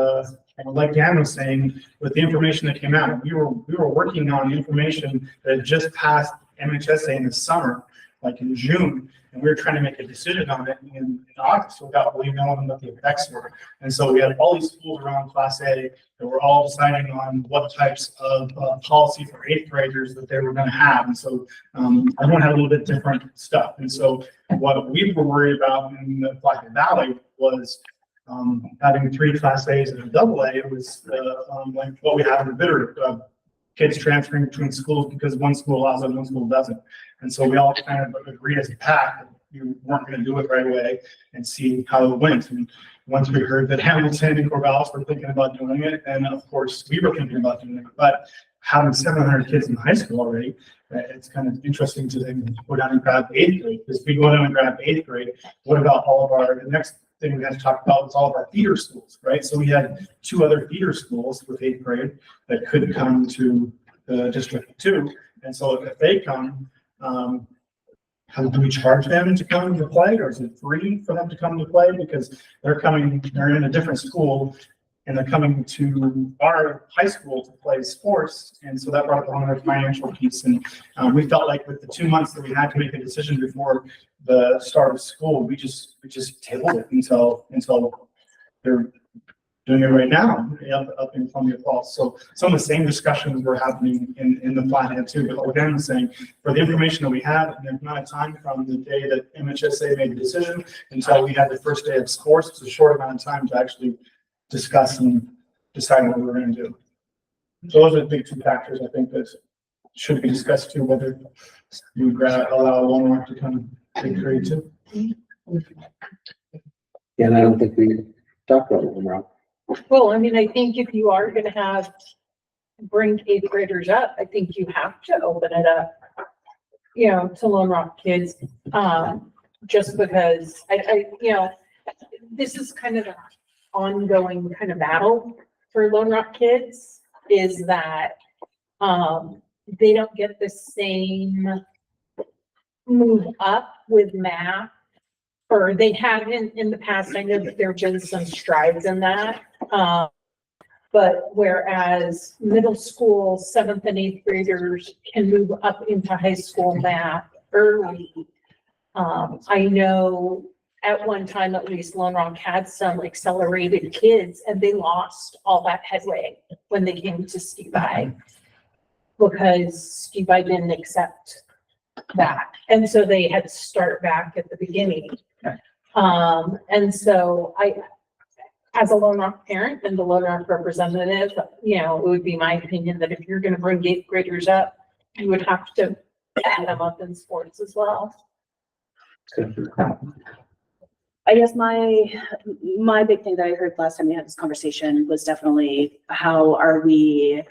like Dan was saying, with the information that came out, we were working on information that had just passed MHSA in the summer, like in June, and we were trying to make a decision on it in August without really knowing what the effects were. And so we had all these schools around Class A that were all deciding on what types of policy for 8th graders that they were going to have. And so everyone had a little bit different stuff. And so what we were worried about in the Black Valley was having 3 Class A's and a double A. It was like what we have in the Bitter, kids transferring between schools because one school allows it, one school doesn't. And so we all kind of agreed as a pack that we weren't going to do it right away and see how it went. And once we heard that Hamilton and Corvallis were thinking about doing it, and of course we were thinking about doing it, but having 700 kids in high school already, it's kind of interesting to then go down and grab 8th grade. Because if we go down and grab 8th grade, what about all of the next thing we had to talk about was all of our feeder schools, right? So we had 2 other feeder schools with 8th grade that could come to the District 2. And so if they come, how do we charge them to come to play, or is it free for them to come to play? Because they're in a different school and they're coming to our high school to play sports. And so that brought up another financial piece. And we felt like with the 2 months that we had to make a decision before the start of school, we just tabled it until they're doing it right now up in Columbia Falls. So some of the same discussions were happening in the Flathead too. But what Dan was saying, for the information that we had and the amount of time from the day that MHSA made the decision until we had the first day of sports, it's a short amount of time to actually discuss and decide what we were going to do. So those are the big 2 factors I think that should be discussed too, whether you allow Lone Rock to come take grade 2. And I don't think we talked about Lone Rock. Well, I mean, I think if you are gonna bring 8th graders up, I think you have to open it up, to Lone Rock kids. Just because this is kind of an ongoing kind of battle for Lone Rock kids, is that they don't get the same move up with math, or they haven't in the past. I know that there have been some strides in that. But whereas middle school 7th and 8th graders can move up into high school math early. I know at one time, at least, Lone Rock had some accelerated kids, and they lost all that headway when they came to Stevi, because Stevi didn't accept that. And so they had to start back at the beginning. And so as a Lone Rock parent and the Lone Rock representative, it would be my opinion that if you're going to bring 8th graders up, you would have to add them up in sports as well. I guess my big thing that I heard last time we had this conversation was definitely how are we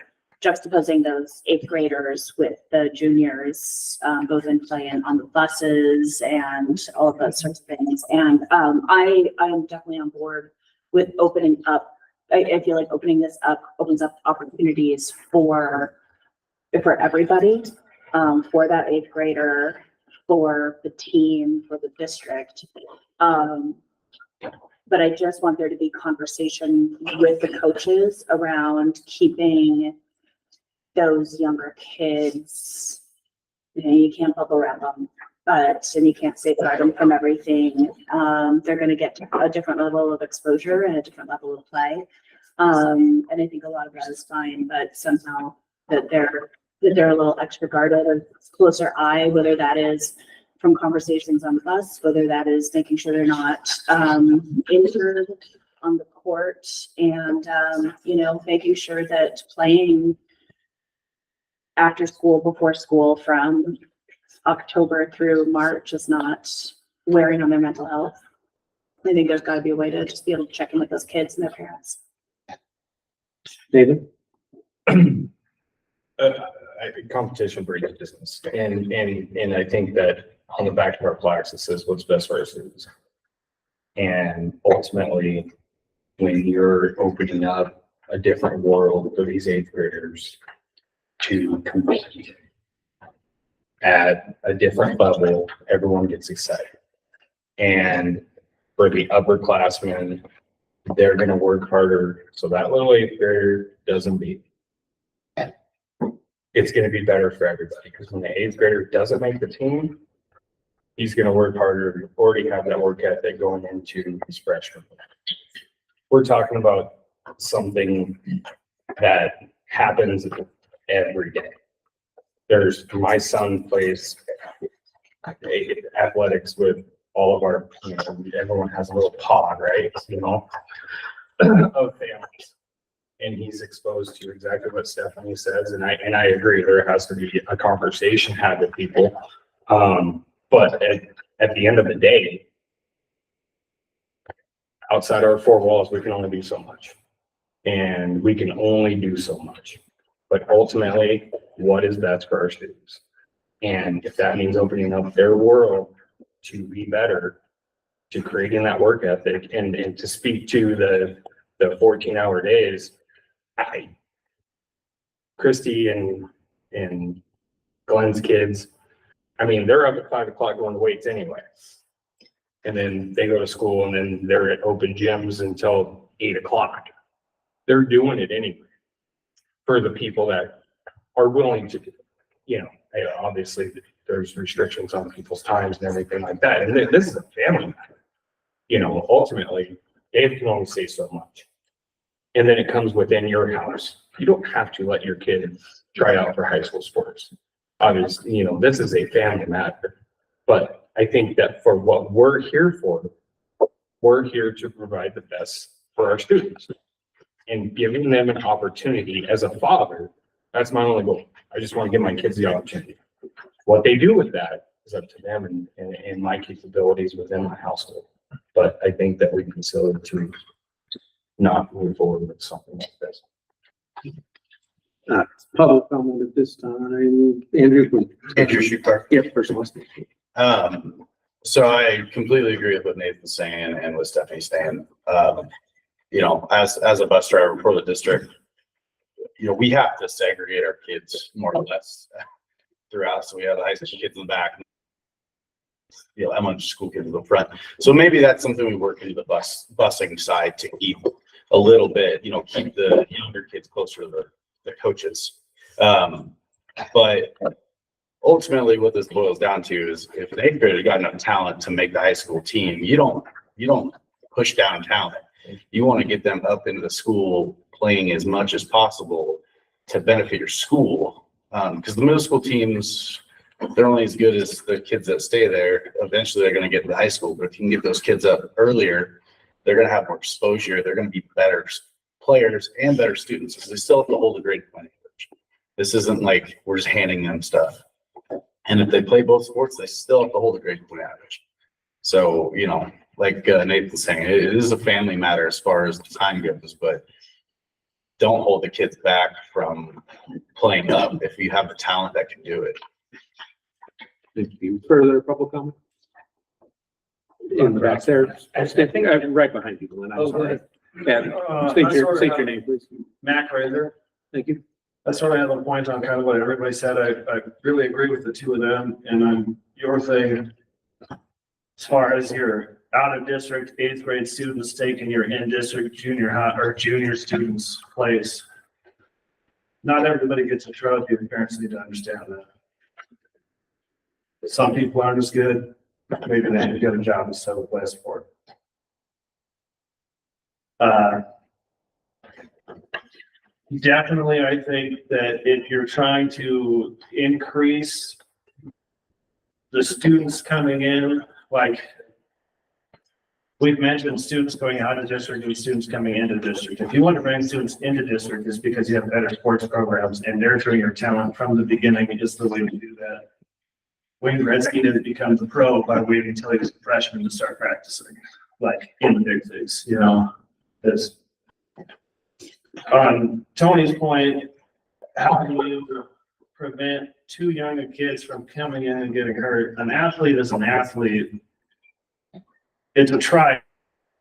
juxtaposing those 8th graders with the juniors, both in play and on the buses and all of those sorts of things. And I'm definitely on board with opening up I feel like opening this up opens up opportunities for everybody, for that eighth grader, for the team, for the district. But I just want there to be conversation with the coaches around keeping those younger kids. You know, you can't bubble wrap them, and you can't safeguard them from everything. They're gonna get a different level of exposure and a different level of play. And I think a lot of that is fine, but somehow that they're a little extra guarded or closer eye, whether that is from conversations on the bus, whether that is making sure they're not injured on the court, and you know, making sure that playing after school, before school, from October through March is not wearing on their mental health. I think there's gotta be a way to just be able to check in with those kids and their parents. David? Competition breeds business, and I think that on the back of our plaques, it says what's best for our students. And ultimately, when you're opening up a different world for these eighth graders to compete at a different level, everyone gets excited. And for the upperclassmen, they're gonna work harder, so that little eighth grader doesn't beat. It's gonna be better for everybody, because when the eighth grader doesn't make the team, he's gonna work harder, already have that work ethic going into his freshman. We're talking about something that happens every day. My son plays athletics with all of our, you know, everyone has a little pod, right? You know, of families. And he's exposed to exactly what Stephanie says, and I agree, there has to be a conversation had with people. But at the end of the day, outside our four walls, we can only do so much. And we can only do so much. But ultimately, what is best for our students? And if that means opening up their world to be better, to creating that work ethic, and to speak to the 14-hour days, Christy and Glenn's kids, I mean, they're up at 5 o'clock going to weights anyway. And then they go to school, and then they're at open gyms until 8 o'clock. They're doing it anyway for the people that are willing to, you know, obviously there's restrictions on people's times and everything like that. And this is a family matter. You know, ultimately, Dave can only say so much. And then it comes within your house. You don't have to let your kid try out for high school sports. Obviously, you know, this is a family matter. But I think that for what we're here for, we're here to provide the best for our students. And giving them an opportunity as a father, that's my only goal. I just want to give my kids the opportunity. What they do with that is up to them and my capabilities within my household. But I think that we can still to not move forward with something like this. Public comment at this time. Andrew. Andrew Schuchart. Yep, first one. So I completely agree with what Nathan's saying and what Stephanie's saying. You know, as a bus driver for the district, you know, we have to segregate our kids more or less throughout. So we have the high school kids in the back, you know, elementary school kids in the front. So maybe that's something we work into the busing side to keep a little bit, you know, keep the younger kids closer to the coaches. But ultimately what this boils down to is if an eighth grader got enough talent to make the high school team, you don't push down talent. You want to get them up into the school playing as much as possible to benefit your school. Because the middle school teams, they're only as good as the kids that stay there. Eventually they're going to get to high school, but if you can get those kids up earlier, they're going to have more exposure. They're going to be better players and better students because they still have to hold a grade point average. This isn't like we're just handing them stuff. And if they play both sports, they still have to hold a grade point average. So, you know, like Nathan's saying, it is a family matter as far as the time goes, but don't hold the kids back from playing up if you have the talent that can do it. Thank you. Further public comment? In the back there. I think I'm right behind you, Glenn. I'm sorry. And I state your, sort of state have- your name, please. Mac Razor. Thank you. I sort of have a point on kind of what everybody said. I really agree with the two of them and your thing. As far as your out of district eighth grade students taking your in district junior high or junior students' place. Not everybody gets a trophy. The parents need to understand that. Some people aren't as good. Maybe they have to get a job and settle place for it. Definitely, I think that if you're trying to increase the students coming in, like we've mentioned students going out of district and students coming into district. If you want to bring students into district, it's because you have better sports programs and nurturing your talent from the beginning is the way to do that. Wayne Gretzky didn't become the pro by waiting until he was a freshman to start practicing, like in the big things, you know, this. On Tony's point, how do you prevent too young of kids from coming in and getting hurt? An athlete is an athlete. It's a try.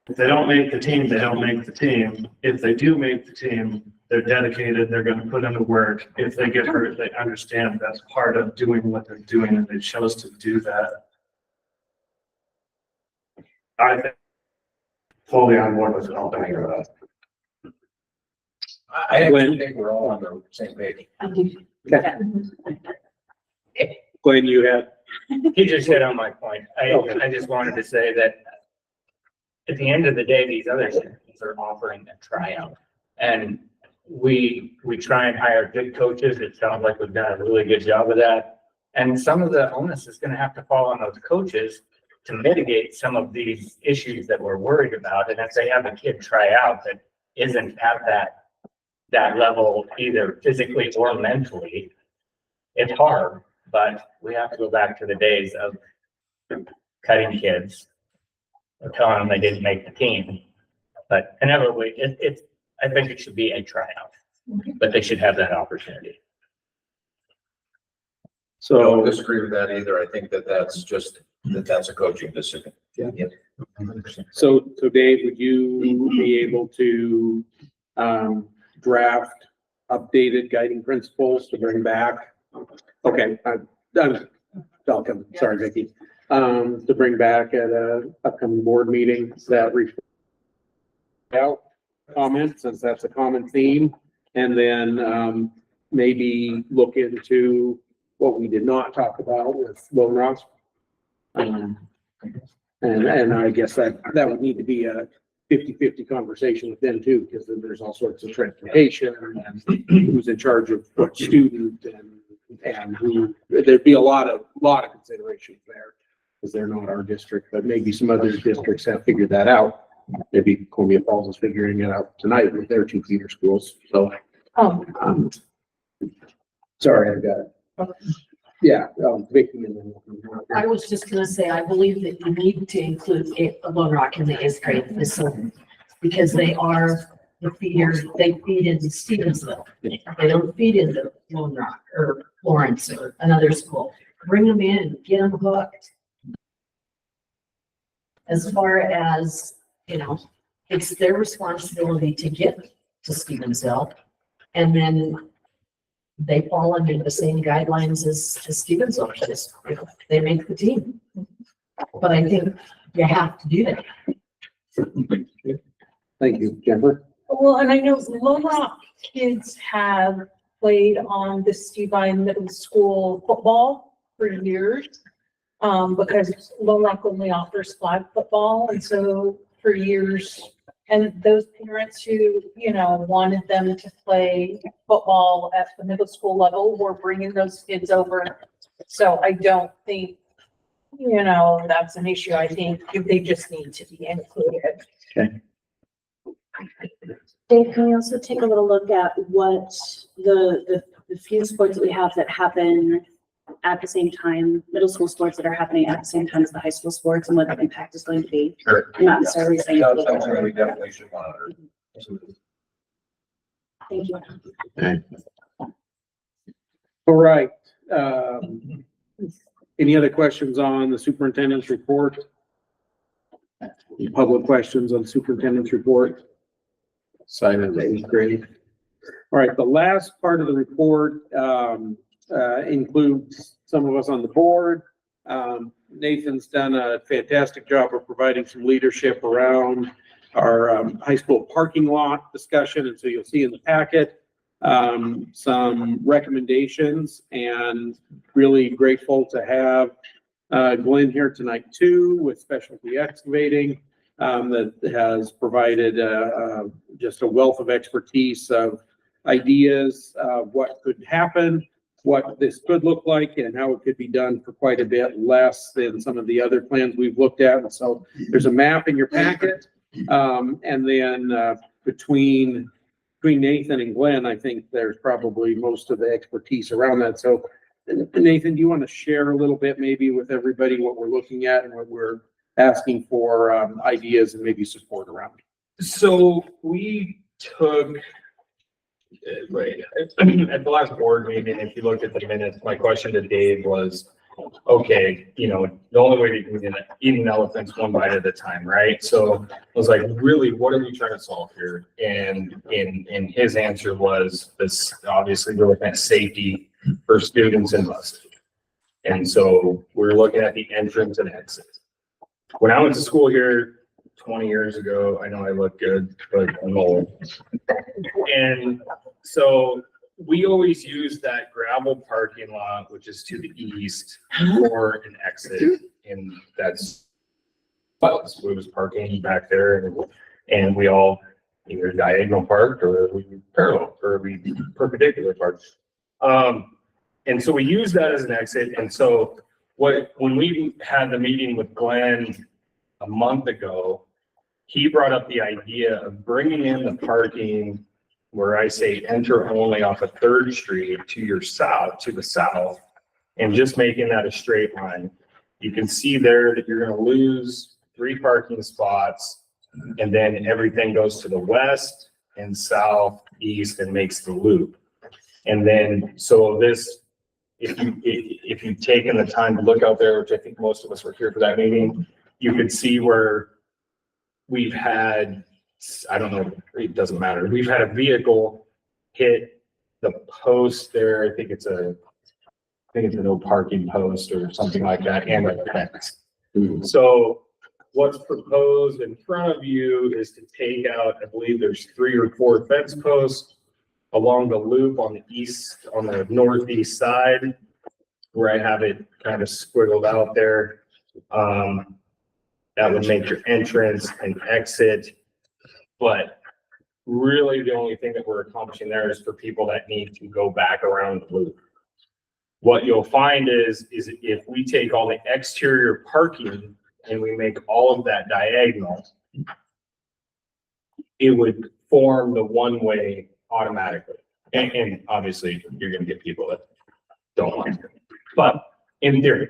If they don't make the team, they don't make the team. If they do make the team, they're dedicated, they're gonna put in the work. If they get hurt, they understand that's part of doing what they're doing and they chose to do that. I think fully on board with all that. I actually think we're all on the same page. Glenn, you had, He just hit on my point. I just wanted to say that at the end of the day, these other schools are offering a tryout. And we try and hire good coaches. It sounds like we've done a really good job of that. And some of the onus is gonna have to fall on those coaches to mitigate some of these issues that we're worried about. And if they have a kid try out that isn't at that level, either physically or mentally, it's hard, but we have to go back to the days of cutting kids or telling them they didn't make the team. But inevitably, I think it should be a tryout, but they should have that opportunity. So I don't so, disagree with that either. I think that's a coaching decision. Yeah. so Dave, would you be able to, draft updated guiding principles to bring back? Okay, I'm welcome. Sorry, Vicky. To bring back at a upcoming board meeting that out comments, since that's a common theme, and then, maybe look into what we did not talk about with Lone Rock. And I guess that would need to be a 50-50 conversation with them too, because then there's all sorts of transportation and who's in charge of what student and who, there'd be a lot of considerations there, because they're not our district, but maybe some other districts have figured that out. Maybe Columbia Falls is figuring it out tonight with their two feeder schools, so. Sorry, I got it. Yeah, Vicky and then. I was just gonna say, I believe that you need to include Lone Rock in the eighth grade facility, because they are the feeders, they feed into Stevensville. They don't feed into Lone Rock or Lawrence or another school. Bring them in, get them hooked. As far as, it's their responsibility to get to Stevensville, and then they fall under the same guidelines as Stevensville does. They make the team. But I think you have to do that. Thank you, Jennifer. Well, and I know Lone Rock kids have played on the Stevine Middle School football for years. Because Lone Rock only offers flag football, and so for years, and those parents who, wanted them to play football at the middle school level were bringing those kids over. So I don't think, that's an issue. I think they just need to be included. Okay. Dave, can we also take a little look at what the few sports that we have that happen at the same time, middle school sports that are happening at the same time as the high school sports, and what the impact is going to be? Sure. I'm not necessarily saying. That's something we definitely should monitor. Thank you. All right. Any other questions on the superintendent's report? Any public questions on the superintendent's report? side of the eighth grade. All right, the last part of the report includes some of us on the board. Nathan's done a fantastic job of providing some leadership around our high school parking lot discussion, and so you'll see in the packet some recommendations, and really grateful to have Glenn here tonight too with Specialty Excavating that has provided just a wealth of expertise of ideas of what could happen, what this could look like, and how it could be done for quite a bit less than some of the other plans we've looked at. And so there's a map in your packet. And then between Nathan and Glenn, I think there's probably most of the expertise around that. So Nathan, do you want to share a little bit maybe with everybody what we're looking at and what we're asking for ideas and maybe support around? So we took, at the last board meeting, if you look at the minutes, my question to Dave was, okay, you know, the only way to eat an elephant's one bite at a time, right? So I was like, really, what are we trying to solve here? And his answer was this, obviously we're looking at safety for students and buses. And so we're looking at the entrance and exit. When I went to school here 20 years ago, I know I look good, but I'm old. And so we always use that gravel parking lot, which is to the east, for an exit. And that's, we was parking back there, and we all either diagonal parked or we parallel or we perpendicular parked. And so we use that as an exit. And so when we had the meeting with Glenn a month ago, he brought up the idea of bringing in the parking where I say enter only off of 3rd Street to your south, to the south, and just making that a straight line. You can see there that you're going to lose 3 parking spots, and then everything goes to the west and south, east, and makes the loop. And then, so this, if you've taken the time to look out there, which I think most of us were here for that meeting, you could see where we've had, I don't know, it doesn't matter. We've had a vehicle hit the post there. I think it's a no parking post or something like that, and a fence. So what's proposed in front of you is to take out, I believe there's 3 or 4 fence posts along the loop on the east, on the northeast side, where I have it kind of squiggled out there. That would make your entrance and exit. But really the only thing that we're accomplishing there is for people that need to go back around the loop. What you'll find is if we take all the exterior parking and we make all of that diagonal, it would form the one-way automatically. And obviously you're going to get people that don't want it. But in theory,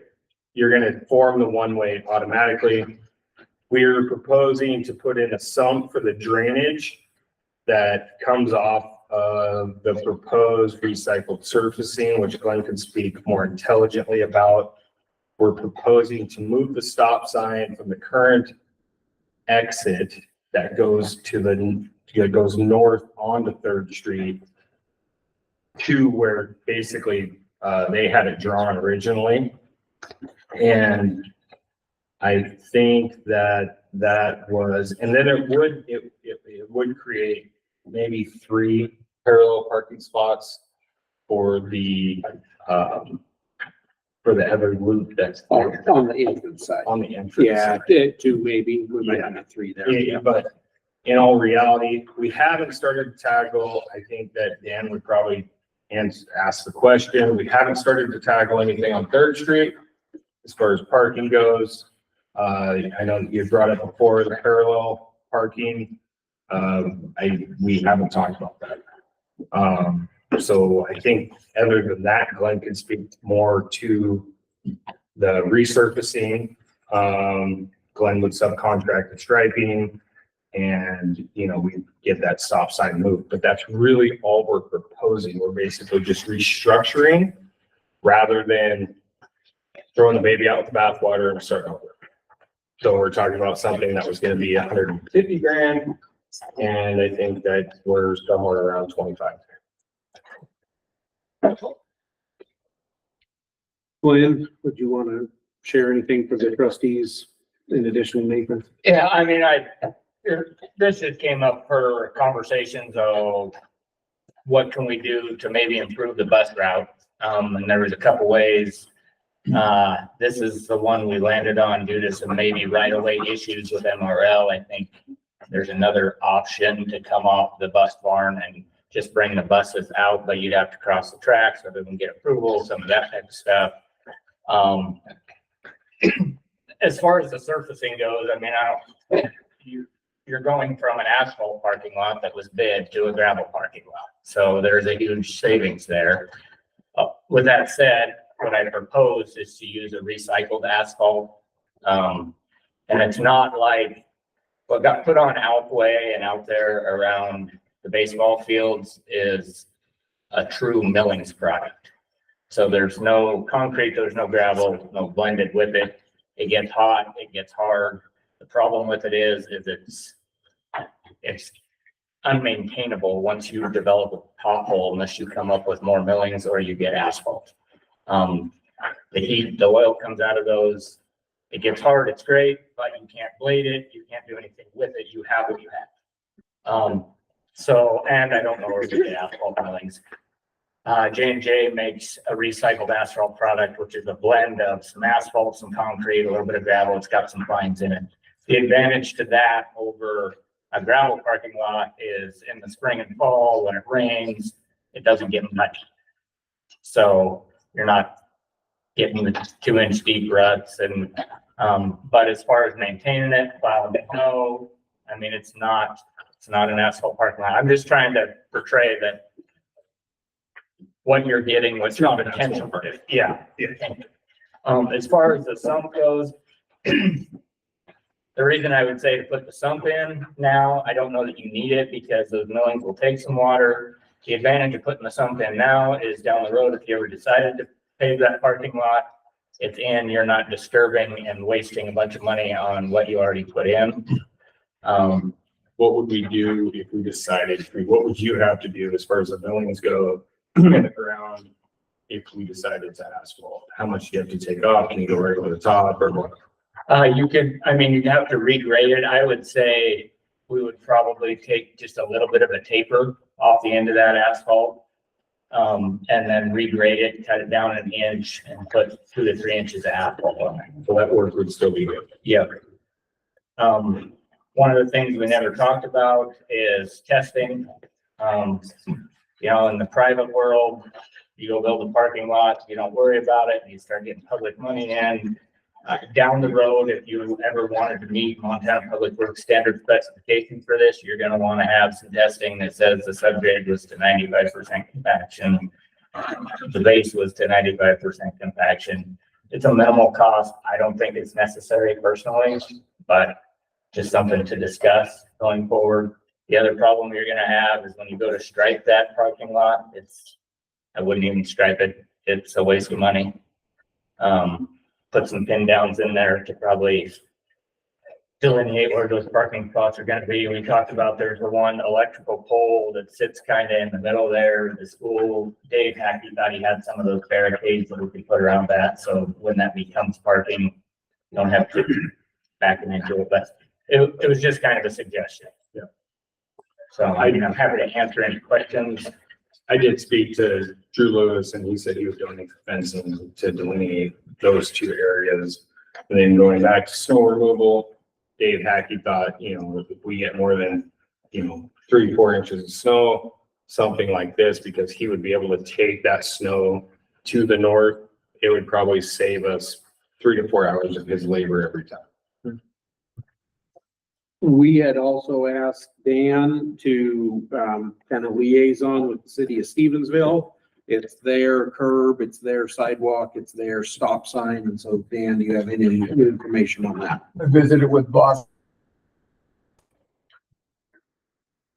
you're going to form the one-way automatically. We're proposing to put in a sump for the drainage that comes off of the proposed recycled surfacing, which Glenn can speak more intelligently about. We're proposing to move the stop sign from the current exit that goes goes north onto 3rd Street to where basically they had it drawn originally. And I think that was, and then it would create maybe 3 parallel parking spots for the other loop that's On the entrance side. on the entrance. Yeah, side. 2 maybe, we might have 3 there. Yeah, but in all reality, we haven't started to tackle, I think that Dan would probably ask the question. We haven't started to tackle anything on 3rd Street as far as parking goes. I know you brought up before the parallel parking. We haven't talked about that. So I think other than that, Glenn can speak more to the resurfacing. Glenn would subcontract the striping, and we get that stop sign moved. But that's really all we're proposing. We're basically just restructuring rather than throwing the baby out with the bathwater and starting over. So we're talking about something that was going to be $150,000 And I think that we're somewhere around 25. Glenn, would you want to share anything for the trustees in addition to Nathan? Yeah, I mean, this just came up for conversations of what can we do to maybe improve the bus route? And there was a couple ways. This is the one we landed on due to some maybe right-of-way issues with MRL. I think there's another option to come off the bus barn and just bring the buses out, but you'd have to cross the tracks so they can get approval, some of that type of stuff. As far as the surfacing goes, I mean, you're going from an asphalt parking lot that was bid to a gravel parking lot. So there's a huge savings there. With that said, what I propose is to use a recycled asphalt. And it's not like what got put on Alpway and out there around the baseball fields is a true millings product. So there's no concrete, there's no gravel, no blended with it. It gets hot, it gets hard. The problem with it is it's unmaintainable once you develop a pothole unless you come up with more millings or you get asphalt. The oil comes out of those. It gets hard, it's great, but you can't blade it, you can't do anything with it. You have what you have. And I don't know where to get asphalt millings. J&J makes a recycled asphalt product, which is a blend of some asphalt, some concrete, a little bit of gravel. It's got some fines in it. The advantage to that over a gravel parking lot is in the spring and fall, when it rains, it doesn't get muddy. So you're not getting the 2-inch deep ruts and, but as far as maintaining it, plowing the snow, I mean, it's not an asphalt parking lot. I'm just trying to portray that what you're getting, what's your potential. Yeah. As far as the sump goes, the reason I would say to put the sump in now, I don't know that you need it because those millings will take some water. The advantage of putting the sump in now is down the road, if you ever decided to pave that parking lot, it's in, you're not disturbing and wasting a bunch of money on what you already put in. What would we do if we decided, what would you have to do as far as the millings go in the ground if we decided to asphalt? How much do you have to take off? Can you go right over the top or what? You'd have to regrade it. I would say we would probably take just a little bit of a taper off the end of that asphalt. And then regrade it, cut it down an inch and put 2 to 3 inches of asphalt on it. So that work would still be good. Yeah. One of the things we never talked about is testing. In the private world, you go build a parking lot, you don't worry about it, you start getting public money in. Down the road, if you ever wanted to meet Montana Public Works standard specifications for this, you're gonna wanna have some testing that says the subgrade was to 95% compaction. The base was to 95% compaction. It's a minimal cost. I don't think it's necessary personally, but just something to discuss going forward. The other problem you're gonna have is when you go to stripe that parking lot, I wouldn't even stripe it. It's a waste of money. Put some pin downs in there to probably delineate where those parking spots are gonna be. We talked about there's the one electrical pole that sits kind of in the middle there. The school, Dave Hackey thought he had some of those barricades that we could put around that. So when that becomes parking, you don't have to back it into it, but it was just kind of a suggestion. Yeah. So I'm happy to answer any questions. I did speak to Drew Lewis and he said he was doing fencing to delineate those two areas. And then going back to snow removal, Dave Hackey thought, if we get more than, 3-4 inches of snow, something like this, because he would be able to take that snow to the north, it would probably save us 3 to 4 hours of his labor every time. We had also asked Dan to kind of liaison with the city of Stevensville. It's their curb, it's their sidewalk, it's their stop sign. And so Dan, do you have any new information on that? I visited with Boss.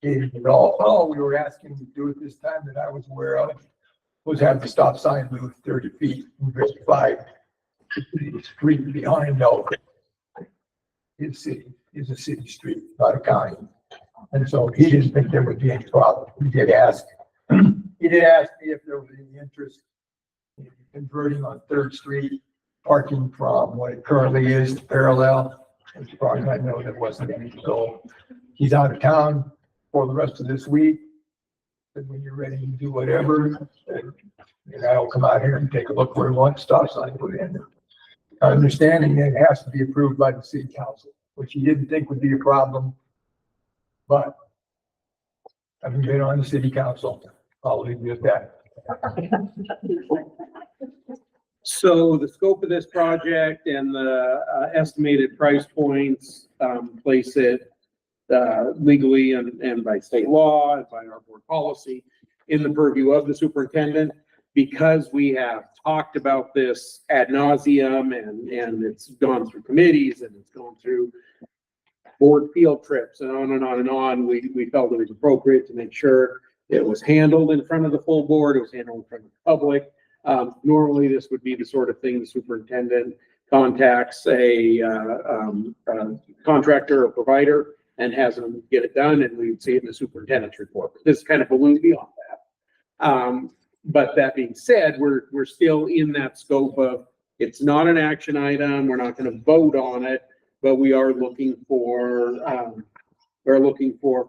And all we were asking to do at this time that I was aware of was have the stop sign moved 30 feet from 55. The street behind though is a city street, not a county. And so he didn't think there would be any problem. He did ask me if there was any interest in converting on Third Street, parking from what it currently is to parallel. As far as I know, there wasn't any. So he's out of town for the rest of this week. And when you're ready to do whatever, then I'll come out here and take a look where we want stop sign put in. Understanding that it has to be approved by the city council, which he didn't think would be a problem. But having been on the city council, I'll leave you at that. So the scope of this project and the estimated price points place it legally and by state law and by our board policy in the purview of the superintendent. Because we have talked about this ad nauseum and it's gone through committees and it's gone through board field trips and on and on and on, we felt it was appropriate to make sure it was handled in front of the full board, it was handled in front of the public. Normally, this would be the sort of thing the superintendent contacts a contractor or provider and has them get it done, and we would see it in the superintendent's report. This kind of balloons beyond that. But that being said, we're still in that scope of, it's not an action item, we're not gonna vote on it, but we are looking for,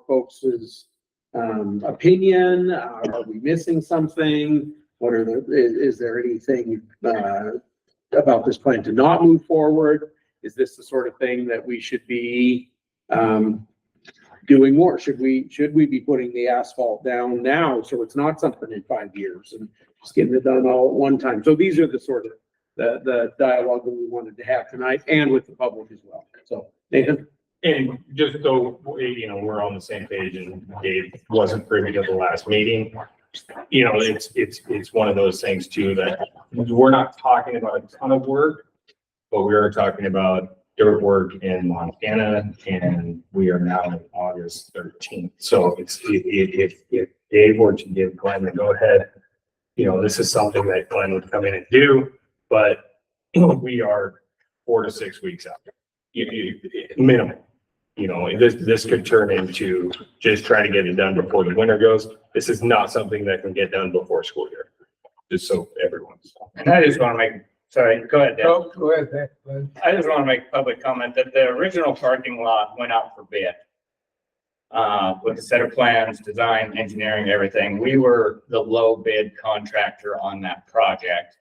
folks' opinion. Are we missing something? What are is there anything about this plan to not move forward? Is this the sort of thing that we should be doing more? Should we be putting the asphalt down now so it's not something in 5 years and just getting it done all at one time? So these are the sort of the dialogue that we wanted to have tonight and with the public as well. So Nathan? And just so, you know, we're on the same page and Dave wasn't privy to the last meeting. You know, it's one of those things too, that we're not talking about a ton of work, but we are talking about dirt work in Montana, and we are now in August 13th. So if Dave were to give Glenn the go ahead, you know, this is something that Glenn would come in and do, but we are 4 to 6 weeks out. Minimum. You know, this could turn into just trying to get it done before the winter goes. This is not something that can get done before school year, just so everyone's. And I just want to make, sorry, go ahead, Deb. Oh, go ahead, Glenn. I just want to make a public comment that the original parking lot went out for bid. With a set of plans, design, engineering, everything. We were the low bid contractor on that project.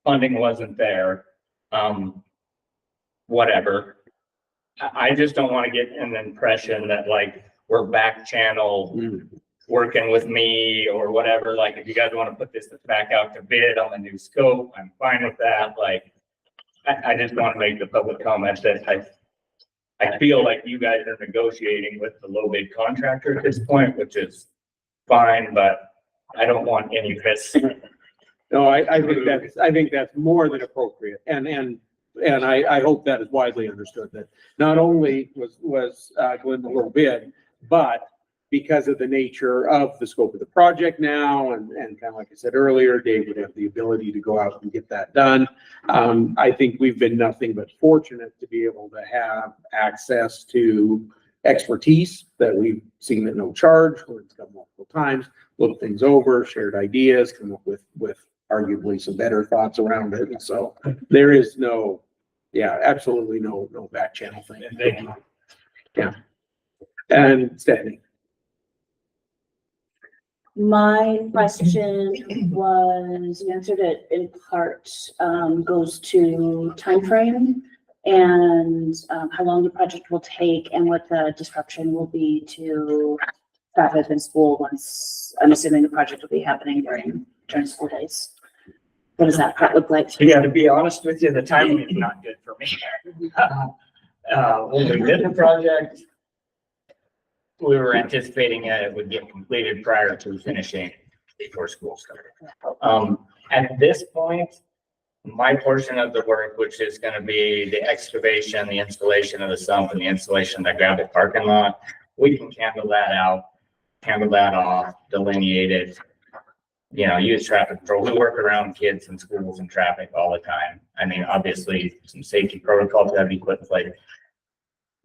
Funding wasn't there. Whatever. I just don't want to get an impression that like we're back channel working with me or whatever. Like if you guys want to put this back out to bid on the new scope, I'm fine with that. Like I just want to make the public comment that I feel like you guys are negotiating with the low bid contractor at this point, which is fine, but I don't want any fists. No, I think that's more than appropriate. And I hope that is widely understood, that not only was Glenn a little bit, but because of the nature of the scope of the project now, and kind of like I said earlier, Dave would have the ability to go out and get that done. I think we've been nothing but fortunate to be able to have access to expertise that we've seen at no charge, where it's come multiple times, look things over, shared ideas, come up with arguably some better thoughts around it. And so there is absolutely no back channel thing. Thank you. Yeah. And Stephanie. My question was, you answered it in part, goes to timeframe and how long the project will take and what the disruption will be to traffic in school once, I'm assuming the project will be happening during school days. What does that look like? Yeah, to be honest with you, the timing is not good for me. When we did the project, we were anticipating that it would get completed prior to finishing before school started. At this point, my portion of the work, which is going to be the excavation, the installation of the sump, and the installation of the gravel parking lot, we can handle that out, handle that off, delineate it. You know, use traffic control. We work around kids and schools and traffic all the time. I mean, obviously, some safety protocols have to be put in place.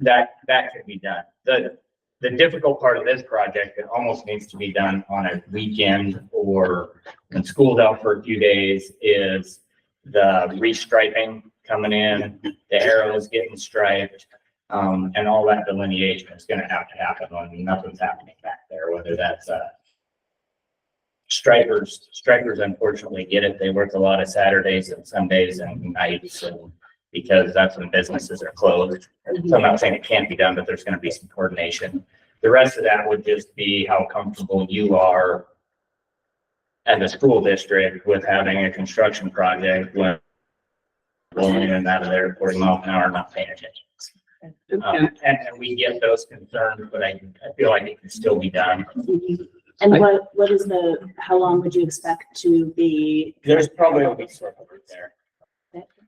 That can be done. The the difficult part of this project, it almost needs to be done on a weekend or when school's out for a few days, is the restriping coming in, the arrows getting striped, and all that delineation is gonna have to happen when nothing's happening back there, whether that's, stripers unfortunately get it. They work a lot of Saturdays and Sundays and nights, and because that's when businesses are closed. So I'm not saying it can't be done, but there's gonna be some coordination. The rest of that would just be how comfortable you are as a school district with having a construction project when rolling in and out of there 40 miles an hour, not paying attention. And we get those concerns, but I feel like it can still be done. And what is how long would you expect to be? There's probably a week's worth of work there.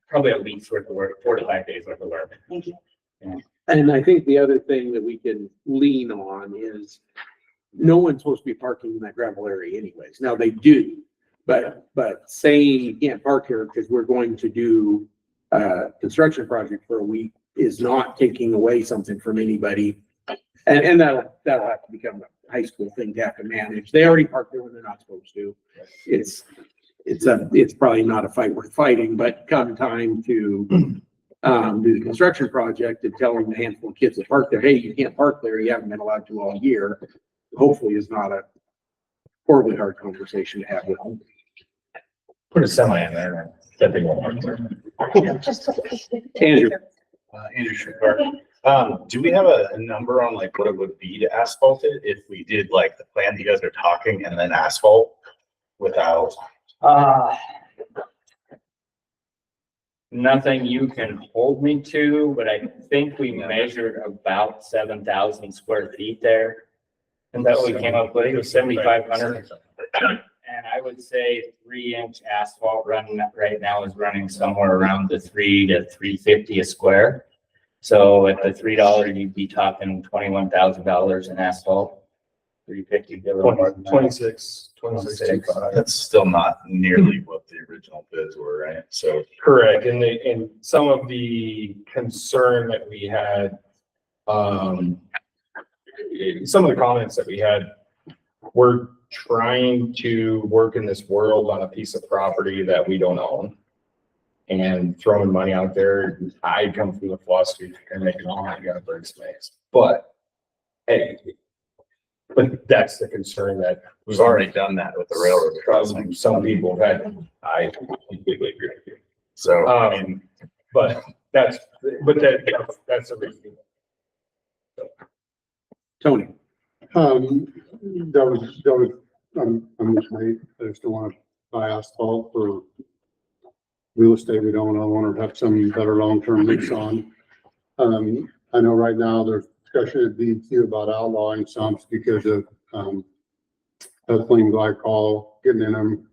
Probably a week's worth of work, 4 to 5 days worth of work. Thank you. And I think the other thing that we can lean on is no one's supposed to be parking in that gravel area anyways. Now they do, but saying you can't park here because we're going to do a construction project for a week is not taking away something from anybody. And that'll have to become a high school thing to have to manage. They already park there when they're not supposed to. It's probably not a fight worth fighting, but come time to do the construction project and telling the handful of kids that park there, hey, you can't park there, you haven't been allowed to all year, hopefully is not a horribly hard conversation to have with them. Put a semi in there and that thing won't work there. Andrew, Andrew Schuckart. Do we have a number on like what it would be to asphalt it if we did like the plan you guys are talking and then asphalt without? Nothing you can hold me to, but I think we measured about 7,000 square feet there. And that we came up with, it was 7,500. And I would say 3-inch asphalt running right now is running somewhere around the 3 to 350 a square. So at the $3, you'd be talking $21,000 in asphalt. 350, be a little more than that. 26. That's still not nearly what the original bids were, right? So. Correct, and some of the concern that we had, some of the comments that we had, we're trying to work in this world on a piece of property that we don't own. And throwing money out there, I come from the philosophy and make it all, you gotta burn space. But, hey, but that's the concern that We've already done that with the railroad crossing. some people have had. I completely agree with you. So, I mean, But that's a reason. Tony. I'm with Nate. I just don't want to buy asphalt for real estate we don't own or have some better long-term lease on. I know right now there's discussion at DEQ about outlawing some because of, ethylene glycol getting in them.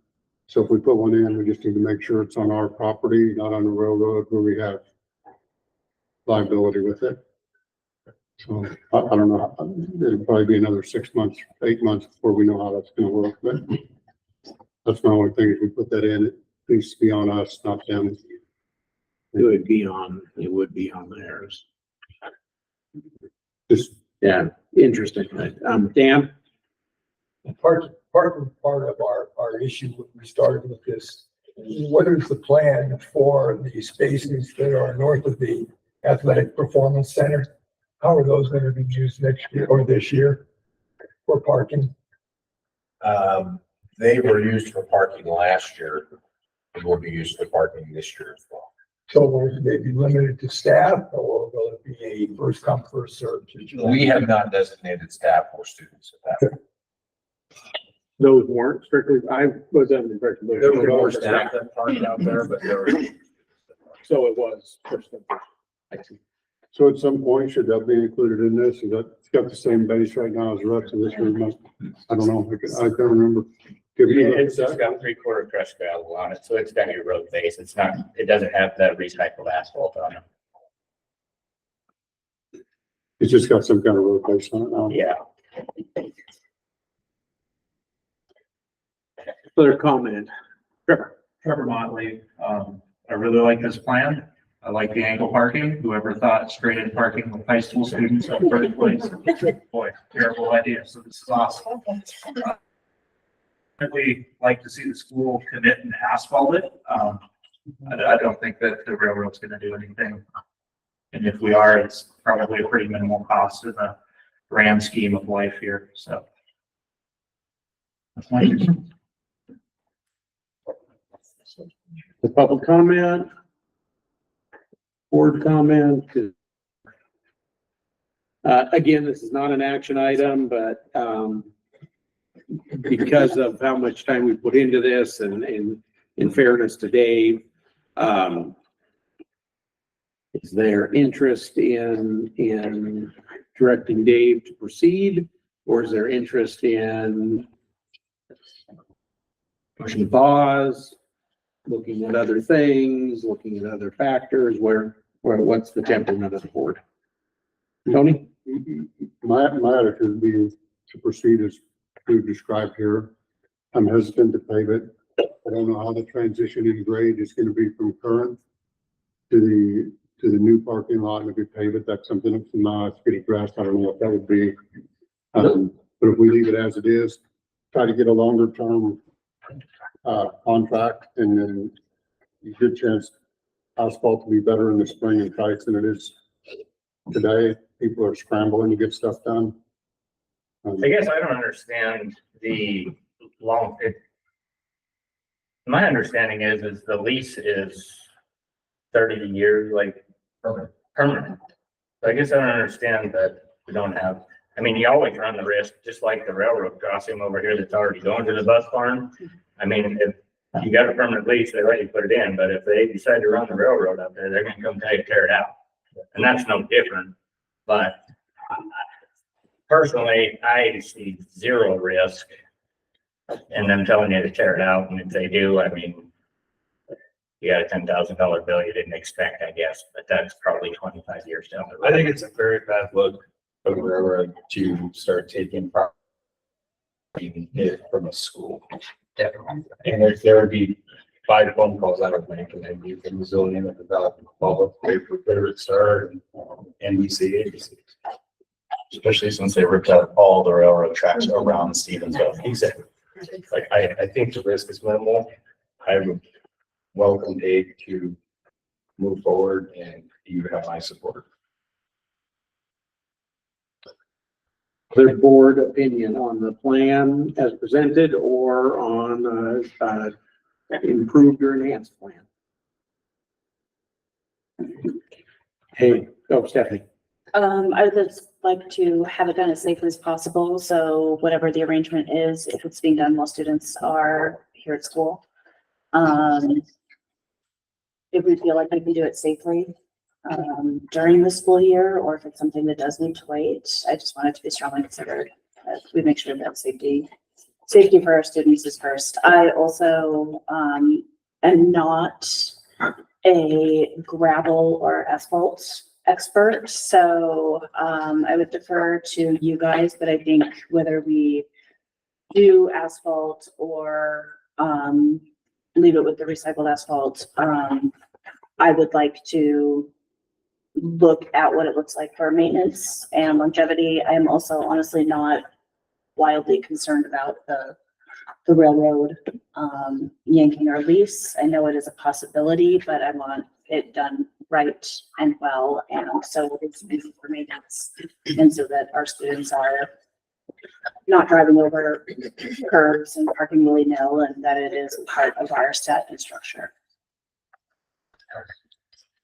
So if we put one in, we just need to make sure it's on our property, not on the railroad where we have liability with it. So I don't know, it'll probably be another 6 months, 8 months before we know how that's gonna work, but that's my only thing. If we put that in, it needs to be on us, not them. It would be on theirs. Just, Yeah, interesting. Dan? Part of our issue when we started with this, what is the plan for the spaces that are north of the Athletic Performance Center? How are those going to be used next year or this year for parking? They were used for parking last year and will be used for parking this year as well. So will they be limited to staff or will it be a first come, first served? We have not designated staff or students at that. Those weren't strictly, I was under the impression. those There were were more for staff that parked out there, but there were. So it was. I see. so at some point, should that be included in this? Is that, it's got the same base right now as the rest of this room? I don't know. I can't remember. It's just got 3/4 crushed gravel on it, so it's got your road base. It's not, it doesn't have that recycled asphalt on it. It's just got some kind of road base on it now. Yeah. Further comment. Trevor. Trevor Motley. I really like this plan. I like the angle parking. Whoever thought straight in parking with high school students in the first place, boy, terrible idea. So this is awesome. We like to see the school commit and asphalt it. I don't think that the railroad's gonna do anything. And if we are, it's probably a pretty minimal cost in the grand scheme of life here, so. That's my issue. The public comment. Board comment. Again, this is not an action item, but, because of how much time we put into this and in fairness to Dave, is there interest in directing Dave to proceed? Or is there interest in pushing pause, looking at other things, looking at other factors? What's the temperament of the board? Tony? My attitude would be to proceed as we've described here. I'm hesitant to pave it. I don't know how the transition in grade is gonna be from current to the new parking lot, and if we pave it, that's something that's not getting grass. I don't know what that would be. But if we leave it as it is, try to get a longer term contract, and then a good chance asphalt will be better in the spring and price than it is today. People are scrambling to get stuff done. I guess I don't understand the my understanding is the lease is 30 years, like permanent. So I guess I don't understand that we don't have, I mean, you always run the risk, just like the railroad crossing over here that's already going to the bus barn. I mean, if you got a permanent lease, they let you put it in, but if they decide to run the railroad up there, they're gonna come tear it out. And that's no different, but personally, I see zero risk in them telling you to tear it out, and if they do, I mean, you got a $10,000 bill you didn't expect, I guess, but that's probably 25 years down the road. I think it's a very bad look of the railroad to start taking property from a school. Definitely. And there would be 5 phone calls I would make, and then you can zone in at the development, follow up for Favorite Star and NBC, ABC. Especially since they ripped out all the railroad tracks around Stevensville. Exactly. Like, I think the risk is minimal. I would welcome Dave to move forward, and you have my support. Their board opinion on the plan as presented or on improved or enhanced plan? Hey, Stephanie. I would just like to have it done as safely as possible. So whatever the arrangement is, if it's being done while students are here at school. If we feel like we can do it safely during the school year, or if it's something that does need to wait, I just want it to be strongly considered. We make sure that safety for our students is first. I also am not a gravel or asphalt expert, so I would defer to you guys, but I think whether we do asphalt or leave it with the recycled asphalt, I would like to look at what it looks like for maintenance and longevity. I am also honestly not wildly concerned about the railroad yanking our lease. I know it is a possibility, but I want it done right and well, and so it's easy for maintenance, and so that our students are not driving over curbs and parking willy-nilly, and that it is part of our set and structure.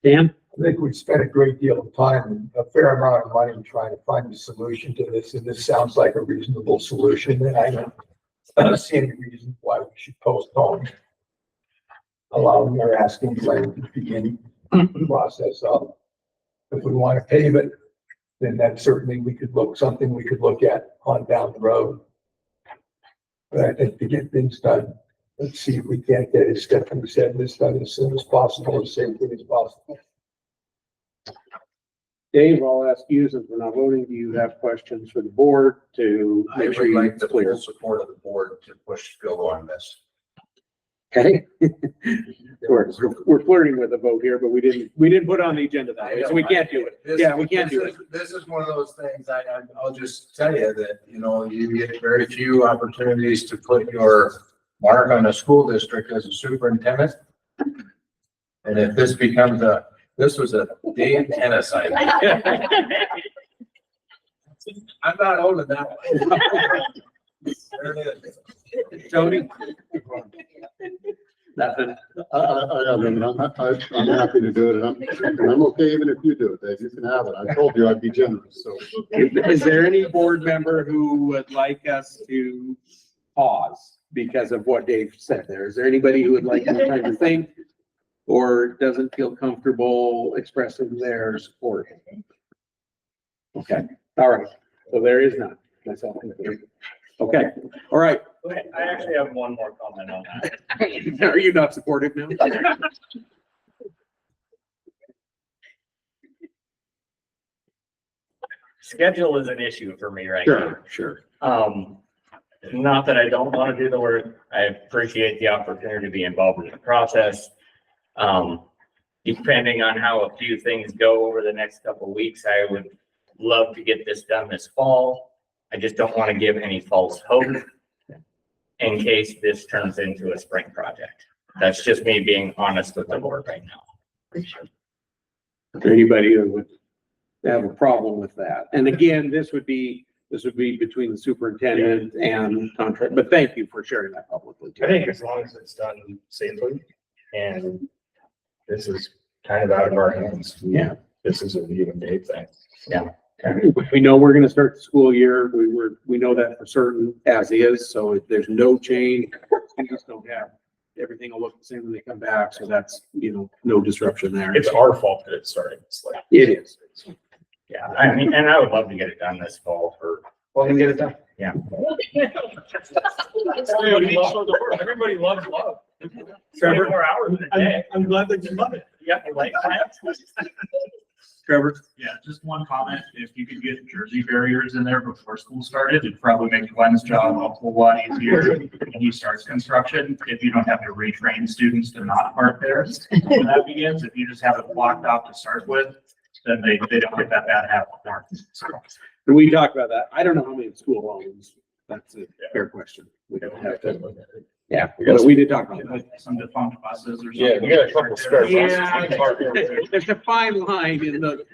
Dan? I think we've spent a great deal of time and a fair amount of money trying to find a solution to this, and this sounds like a reasonable solution, and I don't see any reason why we should postpone allowing or asking Glenn to begin the process of. If we want to pave it, then that's certainly we could look at on down the road. But I think to get things done, let's see if we can't get, as Stephanie said, this done as soon as possible, as safely as possible. Dave, I'll ask you, since we're not voting, do you have questions for the board to I make would sure like the it's clear? full support of the board to push Phil on this. Okay. We're flirting with a vote here, but we didn't put it on the agenda that way, so we can't do it. Yeah, we can't do it. This is one of those things, I'll just tell you that, you know, you get very few opportunities to put your mark on a school district as a superintendent. And if this becomes this was a day tennis item. I'm not owning that one. There it is. Tony? Nothing. I'm happy to do it, and I'm okay even if you do it, Dave, you can have it. I told you I'd be generous, so. Is there any board member who would like us to pause because of what Dave said there? Is there anybody who would like any time to think or doesn't feel comfortable expressing their support? Okay, all right. So there is none. That's all. Okay, all right. I actually have one more comment on that. Are you not supportive now? Schedule is an issue for me right now. Sure. Not that I don't want to do the work. I appreciate the opportunity to be involved in the process. Depending on how a few things go over the next couple of weeks, I would love to get this done this fall. I just don't want to give any false hope in case this turns into a spring project. That's just me being honest with the board right now. Is there anybody who would have a problem with that? And again, this would be between the superintendent and contract, but thank you for sharing that publicly too. I think as long as it's done safely, and this is kind of out of our hands. Yeah. This is a even Dave thing. Yeah. We know we're gonna start the school year. We know that for certain as is, so if there's no change, we just don't have, everything will look the same when they come back, so that's, no disruption there. It's our fault that it started this late. It is. Yeah, I mean, and I would love to get it done this fall for, Well, then get it done. yeah. Everybody loves love. Trevor? 24 hours in a day. I'm glad that you love it. Yeah, like that. Trevor? Yeah, just one comment. If you could get jersey barriers in there before school started, it'd probably make Glenn's job a whole lot easier when he starts construction. If you don't have to retrain students to not park there when that begins, if you just have it blocked off to start with, then they don't get that bad habit. So, And we talked about that. I don't know how many school owns. That's a fair question. We don't have to. Yeah, but we did talk about that. like some defunct buses or something. Yeah, we got a couple spare buses. Yeah, there's a fine line in the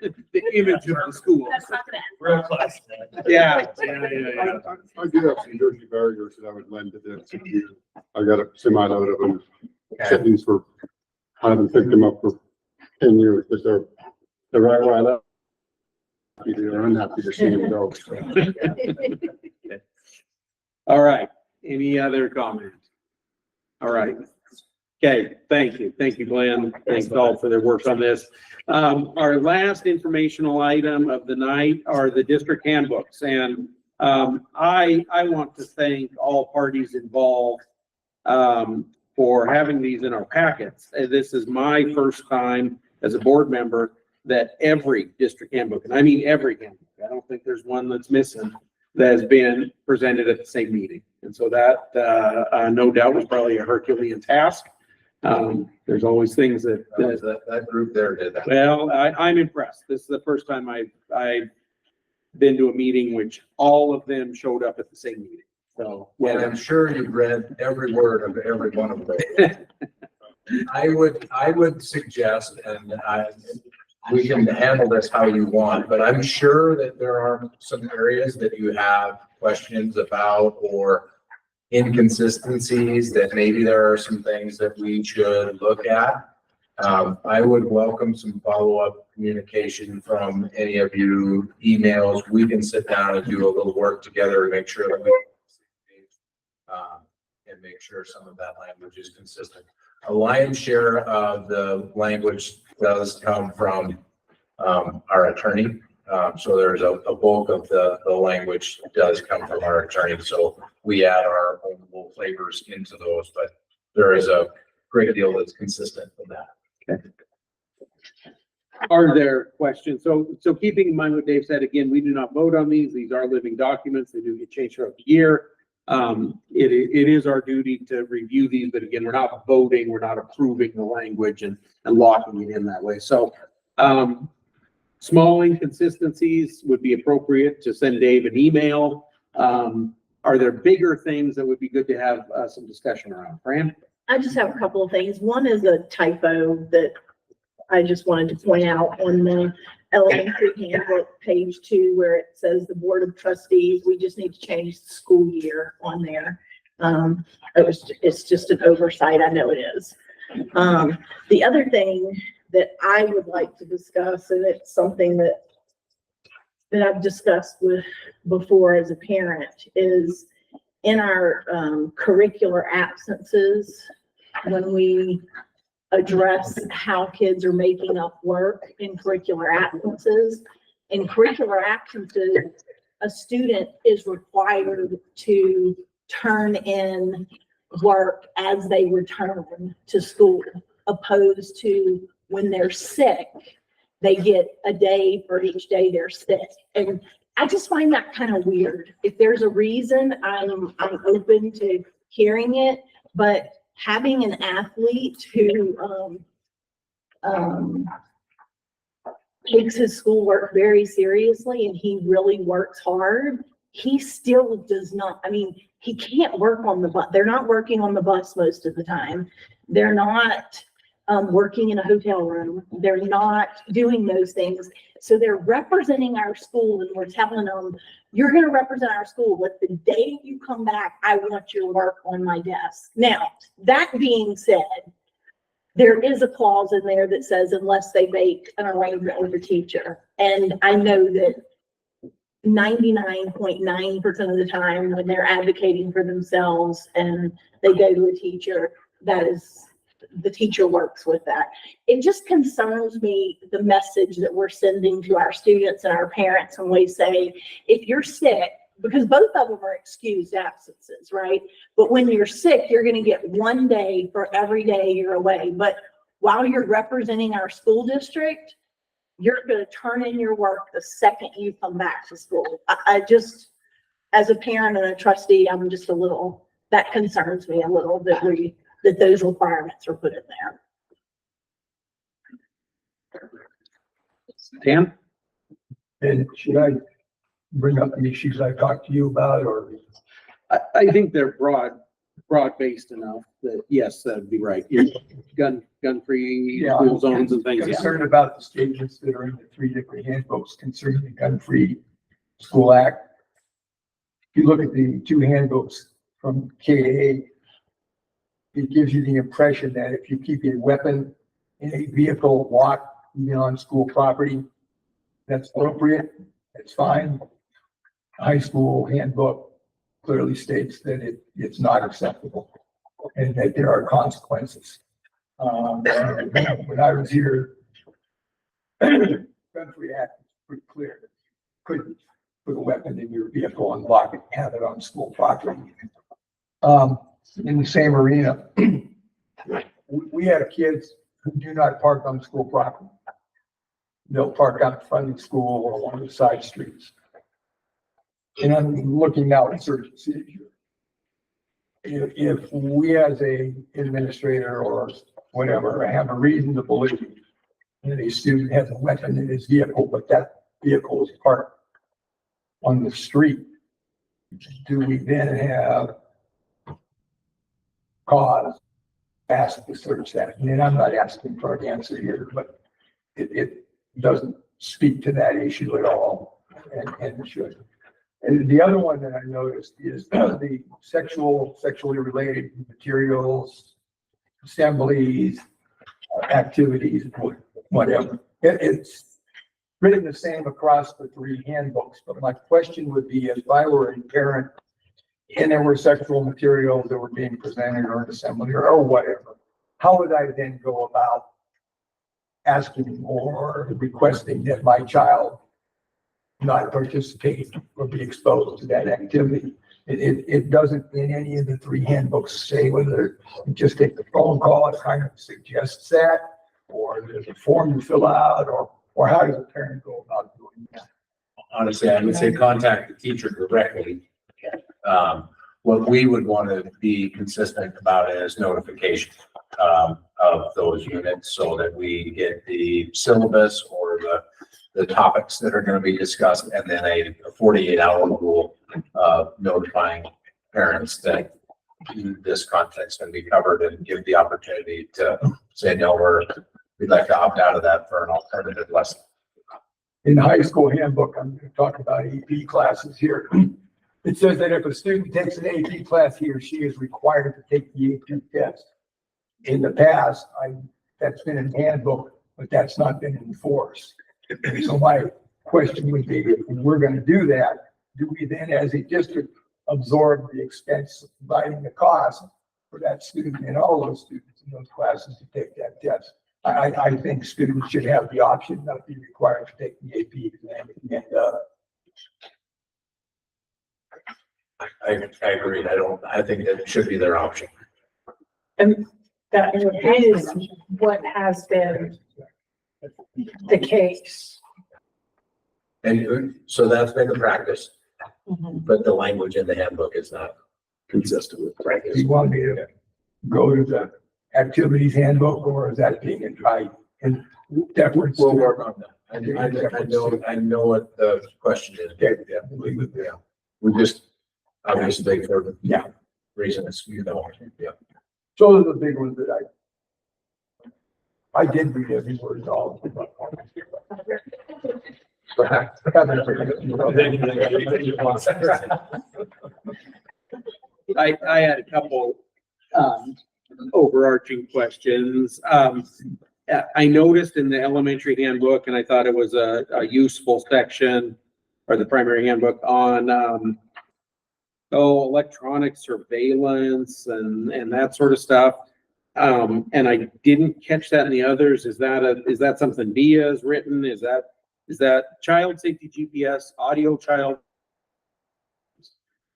image of the school. That's not gonna end. Real close. Yeah. I do have some jersey barriers that I would lend to this. I got a semi-load of them sitting for, I haven't picked them up for 10 years, but they're right where I left. They're unhappy to see them go. All right. Any other comments? All right. Okay, thank you. Thank you, Glenn. Thanks all for their work on this. Our last informational item of the night are the district handbooks. And I want to thank all parties involved for having these in our packets. This is my first time as a board member that every district handbook, and I mean every handbook, I don't think there's one that's missing, that has been presented at the same meeting. And so that, no doubt, was probably a Herculean task. There's always things That group there did that. well, I'm impressed. This is the first time I've been to a meeting which all of them showed up at the same meeting. So, And I'm sure you've read every word of every one of them. I would suggest, and we can handle this how you want, but I'm sure that there are some areas that you have questions about or inconsistencies, that maybe there are some things that we should look at. I would welcome some follow-up communication from any of you, emails. We can sit down and do a little work together and make sure that we and make sure some of that language is consistent. A lion's share of the language does come from our attorney. So there's a bulk of the language does come from our attorney. So we add our own little flavors into those, but there is a great deal that's consistent with that. okay. Are there questions? So keeping in mind what Dave said, again, we do not vote on these. These are living documents. They do get changed throughout the year. it is our duty to review these, but again, we're not voting, we're not approving the language and locking it in that way. So, small inconsistencies would be appropriate to send Dave an email. Are there bigger things that would be good to have some discussion around? Fran? I just have a couple of things. One is a typo that I just wanted to point out on the elementary handbook, page 2, where it says the Board of Trustees. We just need to change the school year on there. It's just an oversight. I know it is. The other thing that I would like to discuss, and it's something that I've discussed with before as a parent, is in our curricular absences, when we address how kids are making up work in curricular absences. In curricular absences, a student is required to turn in work as they return to school, opposed to when they're sick, they get a day for each day they're sick. And I just find that kind of weird. If there's a reason, I'm open to hearing it, but having an athlete who takes his schoolwork very seriously and he really works hard, he still does not, I mean, he can't work on the bus. They're not working on the bus most of the time. They're not working in a hotel room. They're not doing those things. So they're representing our school, and we're telling them, you're going to represent our school, but the day you come back, I want your work on my desk. Now, that being said, there is a clause in there that says unless they make an arrangement with the teacher. And I know that 99.9% of the time when they're advocating for themselves and they go to a teacher, that is, the teacher works with that. It just concerns me, the message that we're sending to our students and our parents when we say, if you're sick, because both of them are excused absences, right? But when you're sick, you're going to get 1 day for every day you're away. But while you're representing our school district, you're going to turn in your work the second you come back to school. I just, as a parent and a trustee, I'm just a little, that concerns me a little that those requirements are put in there. Dan? And should I bring up the issues I talked to you about, or? I think they're broad-based enough that, yes, that'd be right. You're gun-free Yeah, school zones and things. Yeah. Concerned about the statements that are in the 3 different handbooks concerning the Gun-Free School Act. If you look at the 2 handbooks from KA, it gives you the impression that if you keep a weapon in a vehicle locked beyond school property, that's appropriate, that's fine. The high school handbook clearly states that it's not acceptable and that there are consequences. When I was here, Gun-Free Act was pretty clear. Couldn't put a weapon in your vehicle and lock it, have it on school property. In the same arena, we have kids who do not park on school property. They'll park out in front of the school or one of the side streets. And I'm looking now at Surgeon City. If we as a administrator or whatever have a reason to believe that a student has a weapon in his vehicle, but that vehicle is parked on the street, do we then have cause ask to search that? And I'm not asking for an answer here, but it doesn't speak to that issue at all, and it should. And the other one that I noticed is the sexually related materials, assemblies, activities, whatever. It's written the same across the 3 handbooks, but my question would be, if I were a parent and there were sexual materials that were being presented or an assembly or whatever, how would I then go about asking or requesting that my child not participate or be exposed to that activity? It doesn't in any of the 3 handbooks say whether you just take the phone call, it kind of suggests that, or there's a form you fill out, or how does a parent go about doing that? Honestly, I would say contact the teacher directly. what we would want to be consistent about is notification of those units so that we get the syllabus or the topics that are going to be discussed, and then a 48-hour rule of notifying parents that this content's going to be covered and give the opportunity to say, no, we'd like to opt out of that for an alternative lesson. In the high school handbook, I'm going to talk about AP classes here. It says that if a student takes an AP class, he or she is required to take the AP test. In the past, that's been in handbook, but that's not been enforced. So my question would be, if we're going to do that, do we then as a district absorb the expense of providing the cost for that student and all those students in those classes to take that test? I think students should have the option, not be required to take the AP exam. And, I agree. I think that it should be their option. And that is what has been the case. And so that's been the practice, but the language in the handbook is not consistent with practice. do you want me to go to the activities handbook, or is that being tried in deference? We'll to- work on that. I know what the question is. Okay. Yeah. We just, obviously, for Yeah. reasons, yeah. So those are the big ones that I did read every word all. I had a couple, overarching questions. I noticed in the elementary handbook, and I thought it was a useful section, or the primary handbook on, electronic surveillance and that sort of stuff. And I didn't catch that in the others. Is that something Via has written? Is that child safety GPS, audio child?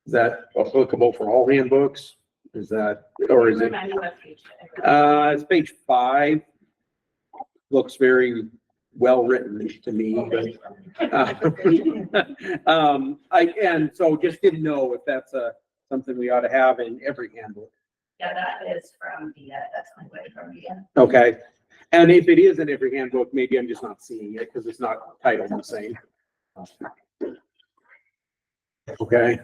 Is that applicable for all handbooks? Is that, or is it? It's page 5. Looks very well written to me, but, and so just didn't know if that's something we ought to have in every handbook. Yeah, that is from that's my way from Okay. And if it is in every handbook, maybe I'm just not seeing it because it's not titled the same. Okay.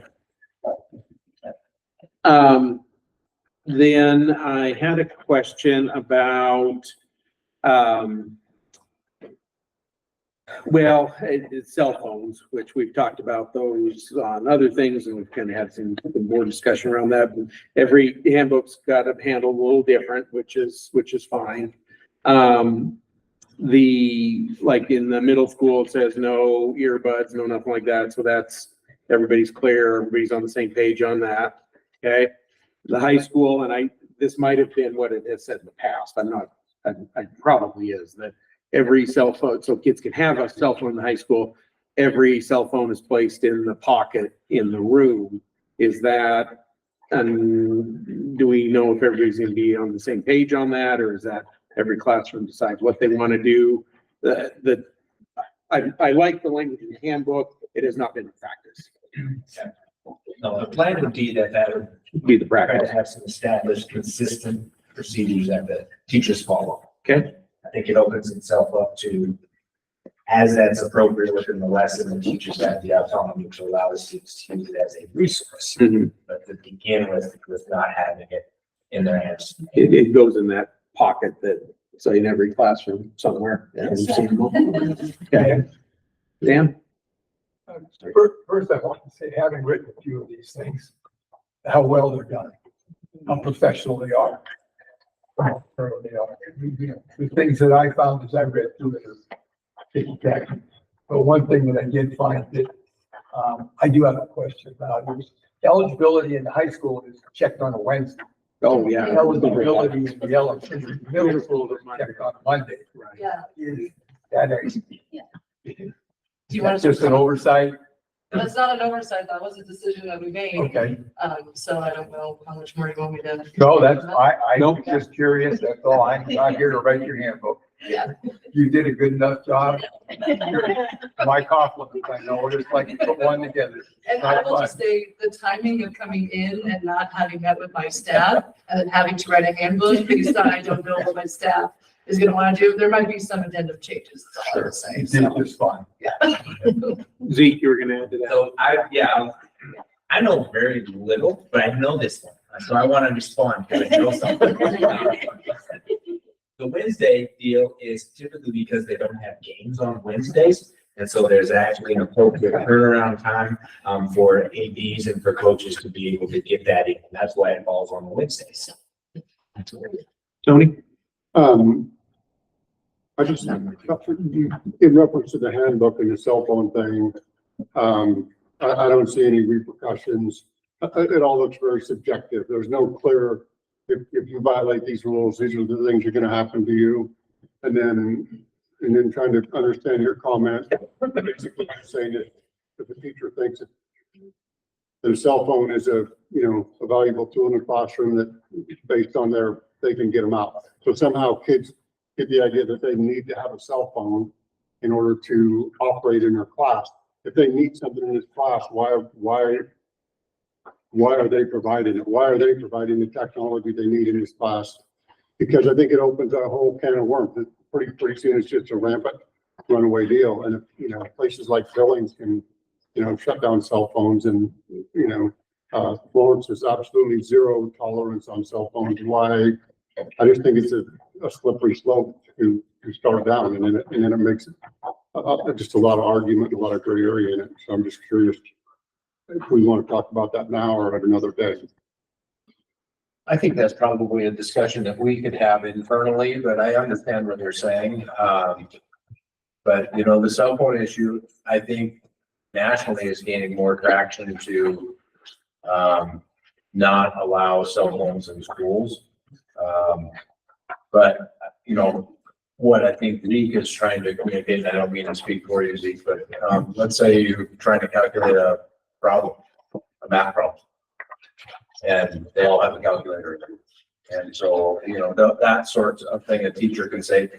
Then I had a question about, it's cell phones, which we've talked about those on other things, and we've kind of had some more discussion around that. But every handbook's got it handled a little different, which is fine. Like in the middle school, it says no earbuds, no nothing like that. So that's, everybody's clear, everybody's on the same page on that. Okay. The high school, and this might have been what it has said in the past. I probably is that every cell phone, so kids can have a cell phone in the high school. Every cell phone is placed in the pocket in the room. Is that, do we know if everybody's gonna be on the same page on that, or is that every classroom decides what they want to do? I like the language in the handbook. It has not been in practice. No, the plan would be that would Be the try to practice. have some established, consistent procedures that the teachers follow. Okay. I think it opens itself up to, as that's appropriate within the lesson, the teachers have the autonomy to allow the students to use it as a resource. Mhm. But to begin with not having it in their hands. It goes in that pocket that, so in every classroom somewhere. Yeah, we've seen them all. Okay. Dan? First, I want to say, having written a few of these things, how well they're done, how professional they are. How thorough they are. The things that I found as I read through it is tic-tac. But one thing that I did find that, I do have a question about is eligibility in the high school is checked on a Wednesday. Oh, yeah. Eligibility in the middle school is checked on Monday. Yeah. Is that Do you want to? just an oversight? That's not an oversight. That was a decision that we made. Okay. So I don't know how much more you want me to. No, I'm just curious. That's all. I'm not here to write your handbook. Yeah. you did a good enough job. My compliments, I know, just like you put one together. And I will just say, the timing of coming in and not having met with my staff and then having to write a handbook based on I don't know what my staff is gonna wanna do, there might be some addendum changes, that's all I would say. You did So, just fine. Zeke, you were gonna add to that? So I know very little, but I know this one, so I want to respond because I know something. The Wednesday deal is typically because they don't have games on Wednesdays. And so there's actually an appropriate turnaround time for ADs and for coaches to be able to get that in. And that's why it falls on the Wednesdays. Tony? I just, in reference to the handbook and the cell phone thing, I don't see any repercussions. It all looks very subjective. There's no clear, if you violate these rules, these are the things that are gonna happen to you. And then trying to understand your comment, basically you're saying that if the teacher thinks that their cell phone is a valuable tool in the classroom, that based on they can get them out. So somehow kids get the idea that they need to have a cell phone in order to operate in their class. If they need something in this class, why are they providing it? Why are they providing the technology they need in this class? Because I think it opens a whole can of worms. Pretty soon it's just a rampant runaway deal. And if, places like Billings can, shut down cell phones, and, Florence is absolutely zero tolerance on cell phones. Why? I just think it's a slippery slope to start down, and then it makes it just a lot of argument, a lot of gray area in it. So I'm just curious if we want to talk about that now or at another day. I think that's probably a discussion that we could have internally, but I understand what you're saying. But the cell phone issue, I think nationally is gaining more traction to not allow cell phones in schools. But what I think Zeke is trying to communicate, and I don't mean to speak for you, Zeke, but let's say you're trying to calculate a problem, a math problem, and they all have a calculator. And so, that sort of thing, a teacher can say,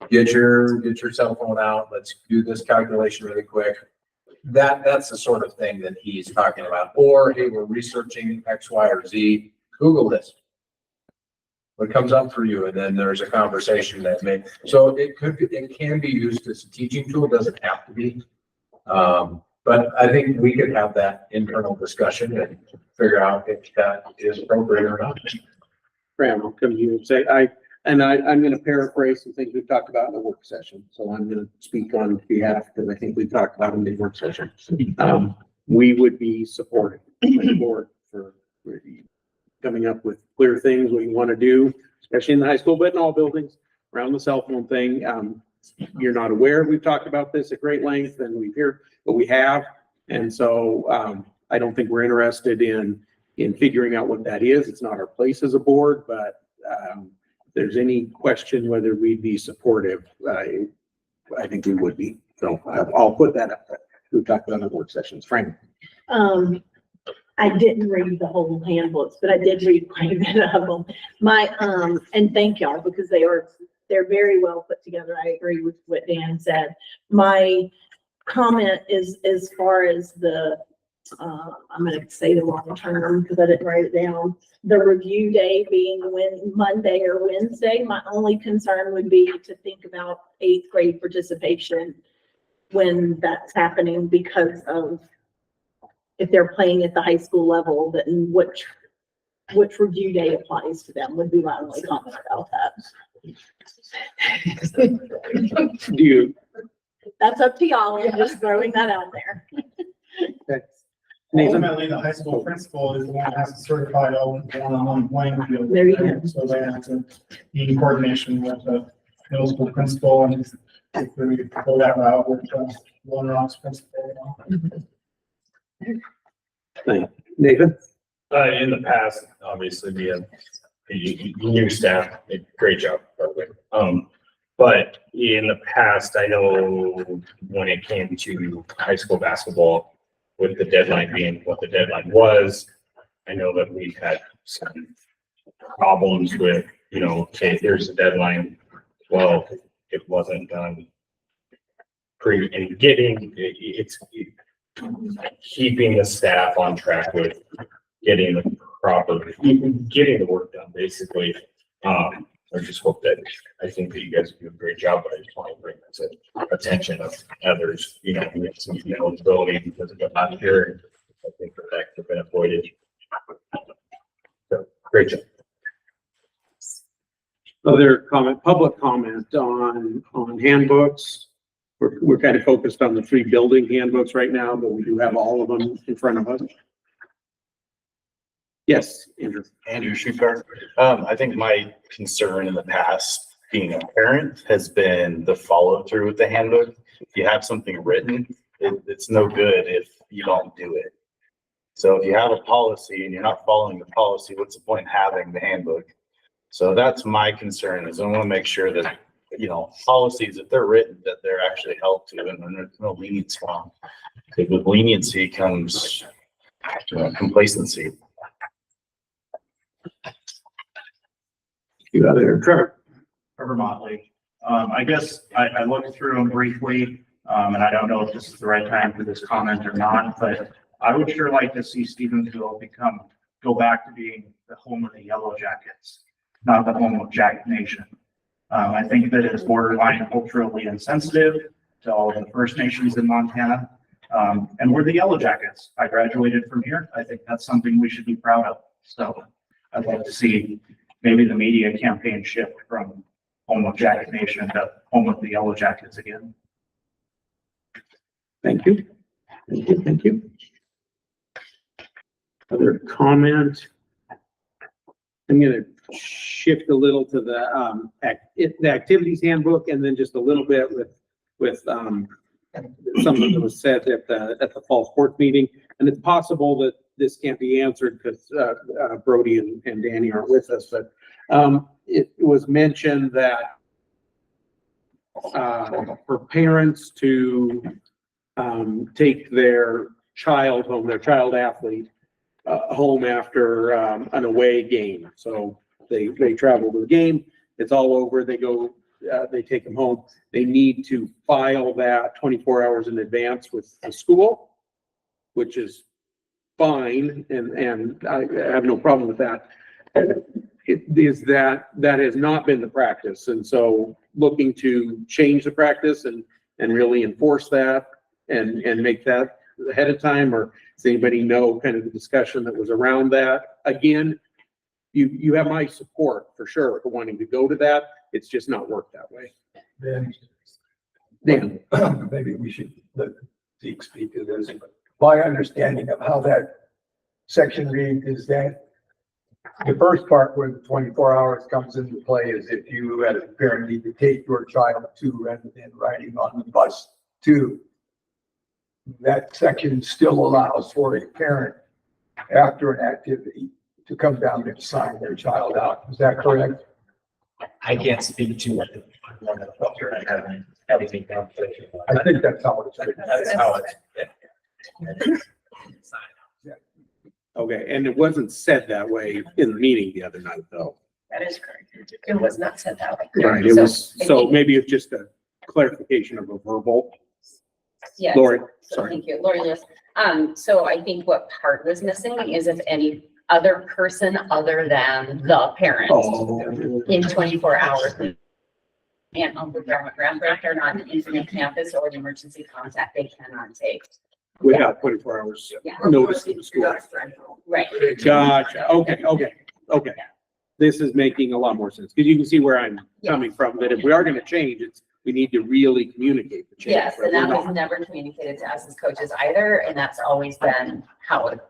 get your cell phone out, let's do this calculation really quick. That's the sort of thing that he's talking about. Or, hey, we're researching X, Y, or Z, Google this. What comes up for you, and then there's a conversation that so it can be used as a teaching tool, it doesn't have to be. But I think we could have that internal discussion and figure out if that is appropriate or not. Graham, I'll come to you and say, I'm going to paraphrase some things we've talked about in the work session. So I'm going to speak on behalf, because I think we talked about in the work session. We would be supportive of the board for coming up with clear things we want to do, especially in the high school, but in all buildings around the cell phone thing. You're not aware, we've talked about this at great length, and we've heard, but we have. And so I don't think we're interested in figuring out what that is. It's not our place as a board, but if there's any question whether we'd be supportive, I think we would be. So I'll put that up. We've talked about in the work sessions. Frank. I didn't read the whole handbooks, but I did read quite a bit of them. And thank y'all, because they're very well put together. I agree with what Dan said. My comment is as far as I'm going to say the wrong term because I didn't write it down. The review day being Monday or Wednesday. My only concern would be to think about 8th grade participation when that's happening, because of if they're playing at the high school level, then which review day applies to them would be my only comment about that. That's up to y'all. I'm just throwing that out there. Okay. Ultimately, the high school principal is the one that has to certify all one-on-one playing field. There you go. So they have to be in coordination with the middle school principal, and if we go that route with Lone Rock's principal. Nathan? In the past, obviously, we have new staff, did a great job, by the way. But in the past, I know when it came to high school basketball, with the deadline being what the deadline was, I know that we've had some problems with, okay, here's the deadline. Well, it wasn't done and getting, keeping the staff on track with getting the getting the work done, basically. I just hope that, I think that you guys do a great job, but I just want to bring this to attention of others, we have some eligibility because of it not here. I think that could have been avoided. So, great job. Other comment, public comment on handbooks. We're kind of focused on the 3 building handbooks right now, but we do have all of them in front of us. Yes, Andrew. Andrew Schugar. I think my concern in the past, being a parent, has been the follow through with the handbook. If you have something written, it's no good if you don't do it. So if you have a policy and you're not following the policy, what's the point in having the handbook? So that's my concern, is I want to make sure that, policies, if they're written, that they're actually held to, and then there's no leniency on. Because with leniency comes complacency. You got it, Trevor. Trevor Motley. I guess I looked through them briefly, and I don't know if this is the right time for this comment or not, but I would sure like to see Stevensville go back to being the home of the Yellow Jackets, not the home of Jack Nation. I think that it's borderline culturally insensitive to all the First Nations in Montana. And we're the Yellow Jackets. I graduated from here. I think that's something we should be proud of. So I'd like to see maybe the media campaign shift from home of Jack Nation to home of the Yellow Jackets again. Thank you. Thank you. Thank you. Other comment? I'm going to shift a little to the activities handbook, and then just a little bit with something that was said at the fall sports meeting. And it's possible that this can't be answered because Brody and Danny aren't with us, but it was mentioned that for parents to take their child home, their child athlete home after an away game. So they travel to the game, it's all over, they go, they take them home. They need to file that 24 hours in advance with the school, which is fine, and I have no problem with that. It is that has not been the practice, and so looking to change the practice and really enforce that and make that ahead of time, or does anybody know kind of the discussion that was around that? Again, you have my support for sure for wanting to go to that. It's just not worked that way. Dan. Maybe we should let Zeke speak to this. My understanding of how that section reads is that the first part where the 24 hours comes into play is if you as a parent need to take your child to rather than riding on the bus to. That section still allows for a parent after an activity to come down and sign their child out. Is that correct? I can't speak to it. Everything. I think that's how it's written. That's how it's. Okay, and it wasn't said that way in the meeting the other night, though. That is correct. It was not said that way. Right, it was, so maybe it's just a clarification of a verbal. Yes. Lori, So sorry. thank you, Lori Lewis. So I think what part was missing is if any other person other than the parent Oh, in 24 hours. And uncle, grandma, grandparent are not an infinite campus or an emergency contact, they cannot take. we have 24 hours Yeah. notice to the school. Right. Gotcha, okay. This is making a lot more sense, because you can see where I'm coming from, that if we are gonna change, we need to really communicate the change. Yes, right? and that We're was not- never communicated to us as coaches either, and that's always been how it's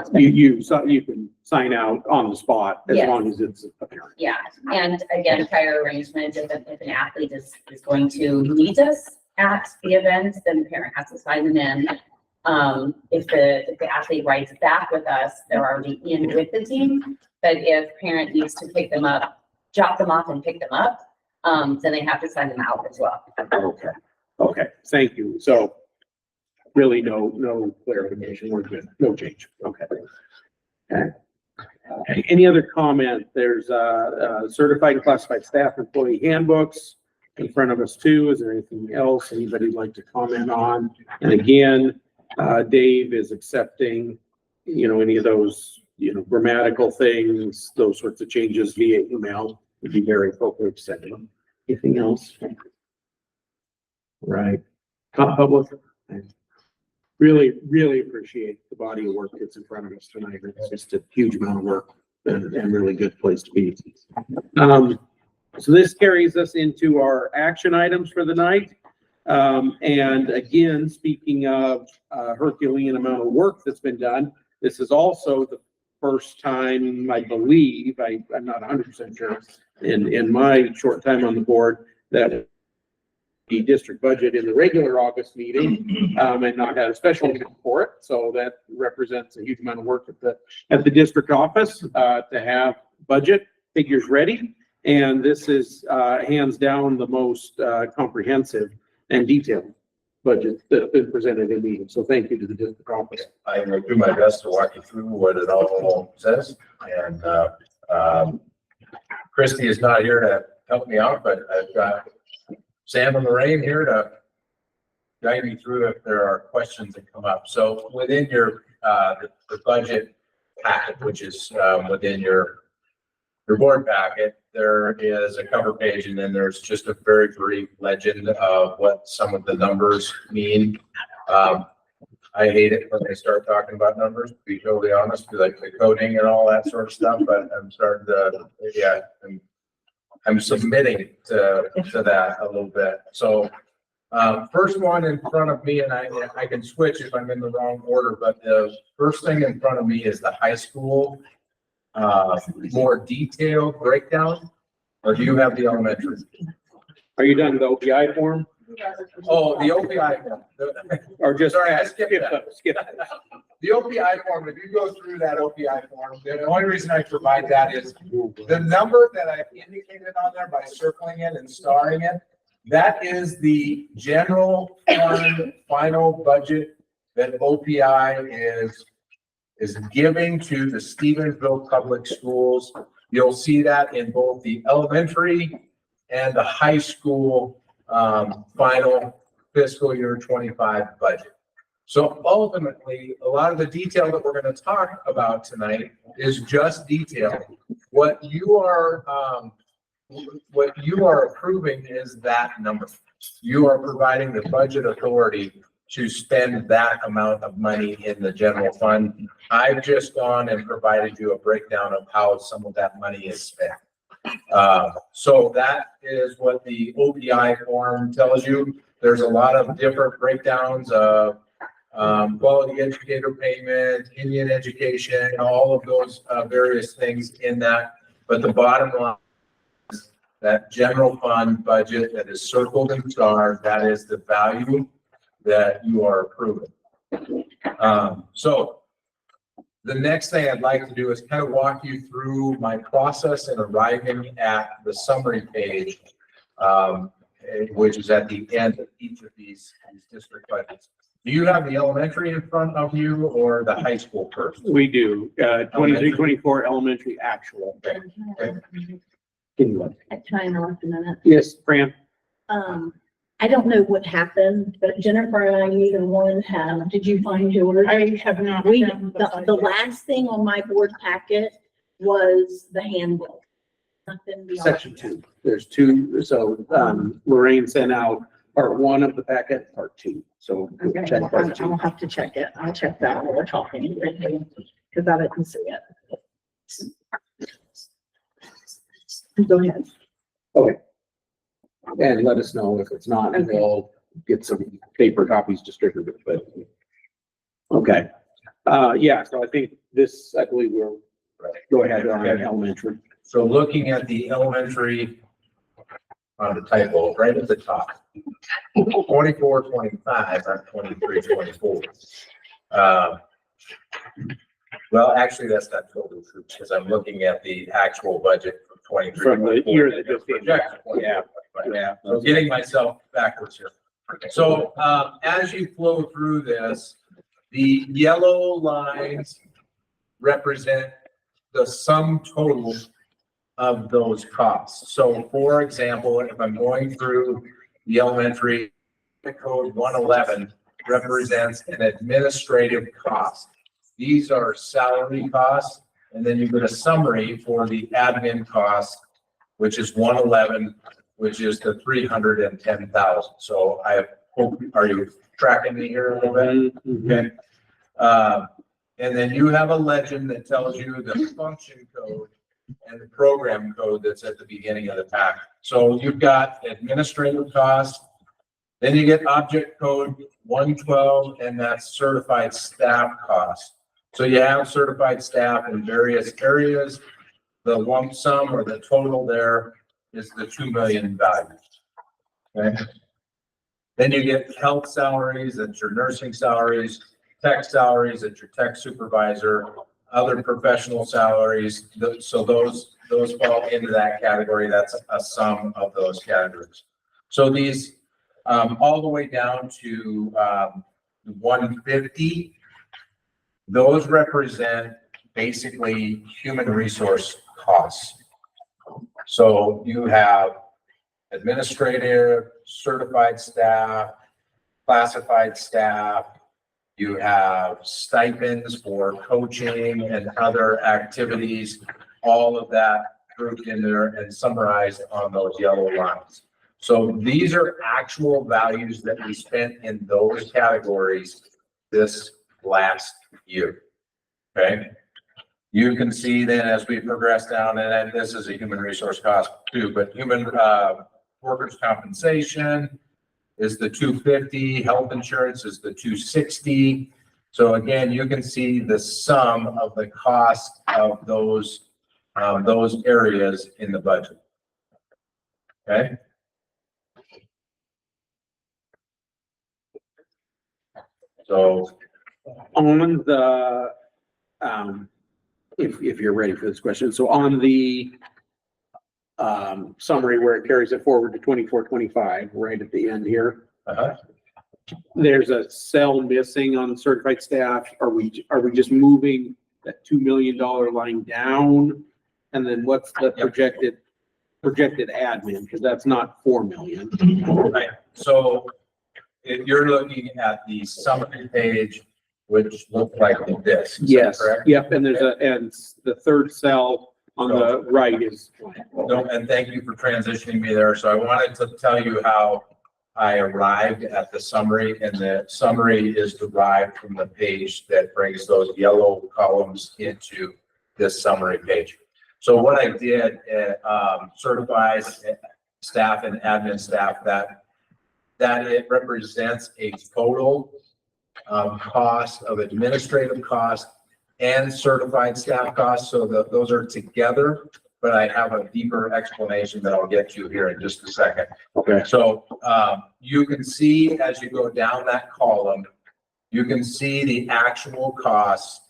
been. You can sign out on the spot as Yes. long as it's apparent. Yeah, and again, prior arrangement, if an athlete is going to meet us at the event, then the parent has to sign them in. If the athlete rides back with us, they're already in with the team. But if parent needs to pick them up, drop them off and pick them up, then they have to sign them out as well. Okay, thank you. So really no clarification, we're good, no change, okay. Okay. Any other comment? There's certified and classified staff employee handbooks in front of us too. Is there anything else anybody'd like to comment on? And again, Dave is accepting, any of those, grammatical things, those sorts of changes via email. Would be very appropriate to send them. Anything else? Right. Public. Really, really appreciate the body of work that's in front of us tonight. It's just a huge amount of work and really good place to be. So this carries us into our action items for the night. And again, speaking of Herculean amount of work that's been done, this is also the first time, I believe, I'm not 100% sure, in my short time on the board, that the district budget in the regular August meeting, and not had a special meeting for it. So that represents a huge amount of work at the district office, to have budget figures ready. And this is, hands down the most, comprehensive and detailed budget that's been presented in meetings. So thank you to the district office. I will do my best to walk you through what it all says. And Christy is not here to help me out, but I've got Sam and Lorraine here to guide me through if there are questions that come up. So within your the budget packet, which is within your board packet, there is a cover page, and then there's just a very brief legend of what some of the numbers mean. I hate it when they start talking about numbers, to be totally honest, like the coding and all that sort of stuff, but I'm starting to, yeah, I'm submitting to that a little bit. So first one in front of me, and I can switch if I'm in the wrong order, but the first thing in front of me is the high school more detailed breakdown, or do you have the elementary? Are you done with the OPI form? Oh, the OPI form. Or just? Sorry, I skipped that. Skip that. The OPI form, if you go through that OPI form, the only reason I provide that is the number that I've indicated on there by circling it and starring it, that is the general fund final budget that OPI is giving to the Stevensville Public Schools. You'll see that in both the elementary and the high school final fiscal year 25 budget. So ultimately, a lot of the detail that we're going to talk about tonight is just detail. What you are approving is that number. You are providing the budget authority to spend that amount of money in the general fund. I've just gone and provided you a breakdown of how some of that money is spent. So that is what the OPI form tells you. There's a lot of different breakdowns of quality educator payment, Indian education, all of those various things in that. But the bottom line is that general fund budget that is circled in stars, that is the value that you are approving. So the next thing I'd like to do is kind of walk you through my process in arriving at the summary page, which is at the end of each of these district budgets. Do you have the elementary in front of you or the high school first? We do, 23-24 elementary actual. Okay. Can you look? I try and look a minute. Yes, Fran. I don't know what happened, but Jennifer and I, neither one have. Did you find yours? I have not. The last thing on my board packet was the handbook. Nothing beyond Section that. 2. There's 2. So Lorraine sent out part 1 of the packet, part 2. So Okay, check part 2. I'll have to check it. I'll check that while we're talking, because I didn't see it. Go ahead. Okay. And let us know if it's not, and Okay. we'll get some paper copies distributed, but. Okay. Yeah, so I think this, I believe we'll go ahead on elementary. So looking at the elementary on the typo, right at the top, 24-25, not 23-24. Well, actually, that's not totally true, because I'm looking at the actual budget from 23. From the year that just ended. Projection, Yeah. Yeah. So getting myself backwards here. So, as you flow through this, the yellow lines represent the sum total of those costs. So for example, if I'm going through the elementary, code 111 represents an administrative cost. These are salary costs, and then you get a summary for the admin cost, which is 111, which is the 310,000. So I hope, are you tracking me here a little bit? Okay. And then you have a legend that tells you the function code and the program code that's at the beginning of the pack. So you've got administrative costs, then you get object code 112, and that's certified staff costs. So you have certified staff in various areas. The lump sum or the total there is the 2 million value. Okay. Then you get health salaries, that's your nursing salaries, tech salaries, that's your tech supervisor, other professional salaries. So those fall into that category. That's a sum of those categories. So these, all the way down to 150, those represent basically human resource costs. So you have administrative, certified staff, classified staff, you have stipends for coaching and other activities, all of that grouped in there and summarized on those yellow lines. So these are actual values that we spent in those categories this last year. Okay. You can see then as we progress down, and then this is a human resource cost too, but human workers' compensation is the 250, health insurance is the 260. So again, you can see the sum of the cost of those areas in the budget. Okay. So on the, if you're ready for this question, so on the summary where it carries it forward to 24-25, right at the end here, there's a cell missing on certified staff. Are we just moving that $2 million line down? And then what's the projected admin? Because that's not 4 million. Right. So if you're looking at the summary page, which looks like this. Yes. Correct? Yep. And and the third cell on the right is. No, and thank you for transitioning me there. So I wanted to tell you how I arrived at the summary, and the summary is derived from the page that brings those yellow columns into this summary page. So what I did, certifies staff and admin staff that it represents a total cost of administrative cost and certified staff costs. So those are together, but I have a deeper explanation that I'll get to here in just a second. Okay. So you can see as you go down that column, you can see the actual costs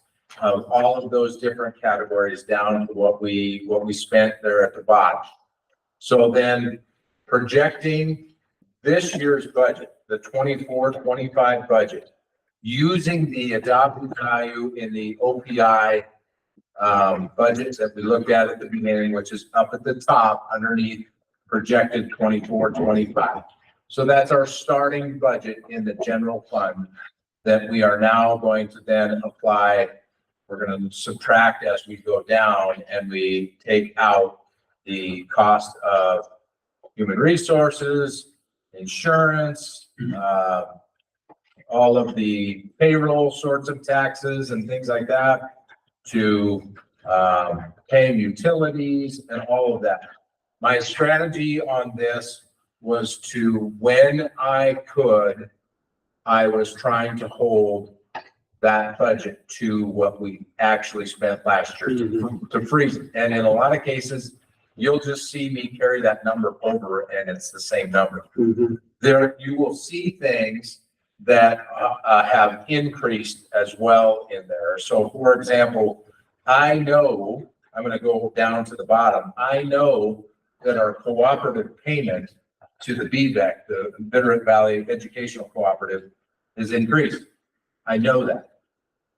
of all of those different categories down to what we spent there at the bottom. So then projecting this year's budget, the 24-25 budget, using the adopted value in the OPI budgets that we looked at the beginning, which is up at the top underneath projected 24-25. So that's our starting budget in the general fund that we are now going to then apply. We're going to subtract as we go down, and we take out the cost of human resources, insurance, all of the payroll sorts of taxes and things like that, to paying utilities and all of that. My strategy on this was to, when I could, I was trying to hold that budget to what we actually spent last year to freeze it. And in a lot of cases, you'll just see me carry that number over and it's the same number. There, you will see things that have increased as well in there. So for example, I know, I'm going to go down to the bottom. I know that our cooperative payment to the BVEC, the Bitterroot Valley Educational Cooperative, is increased. I know that.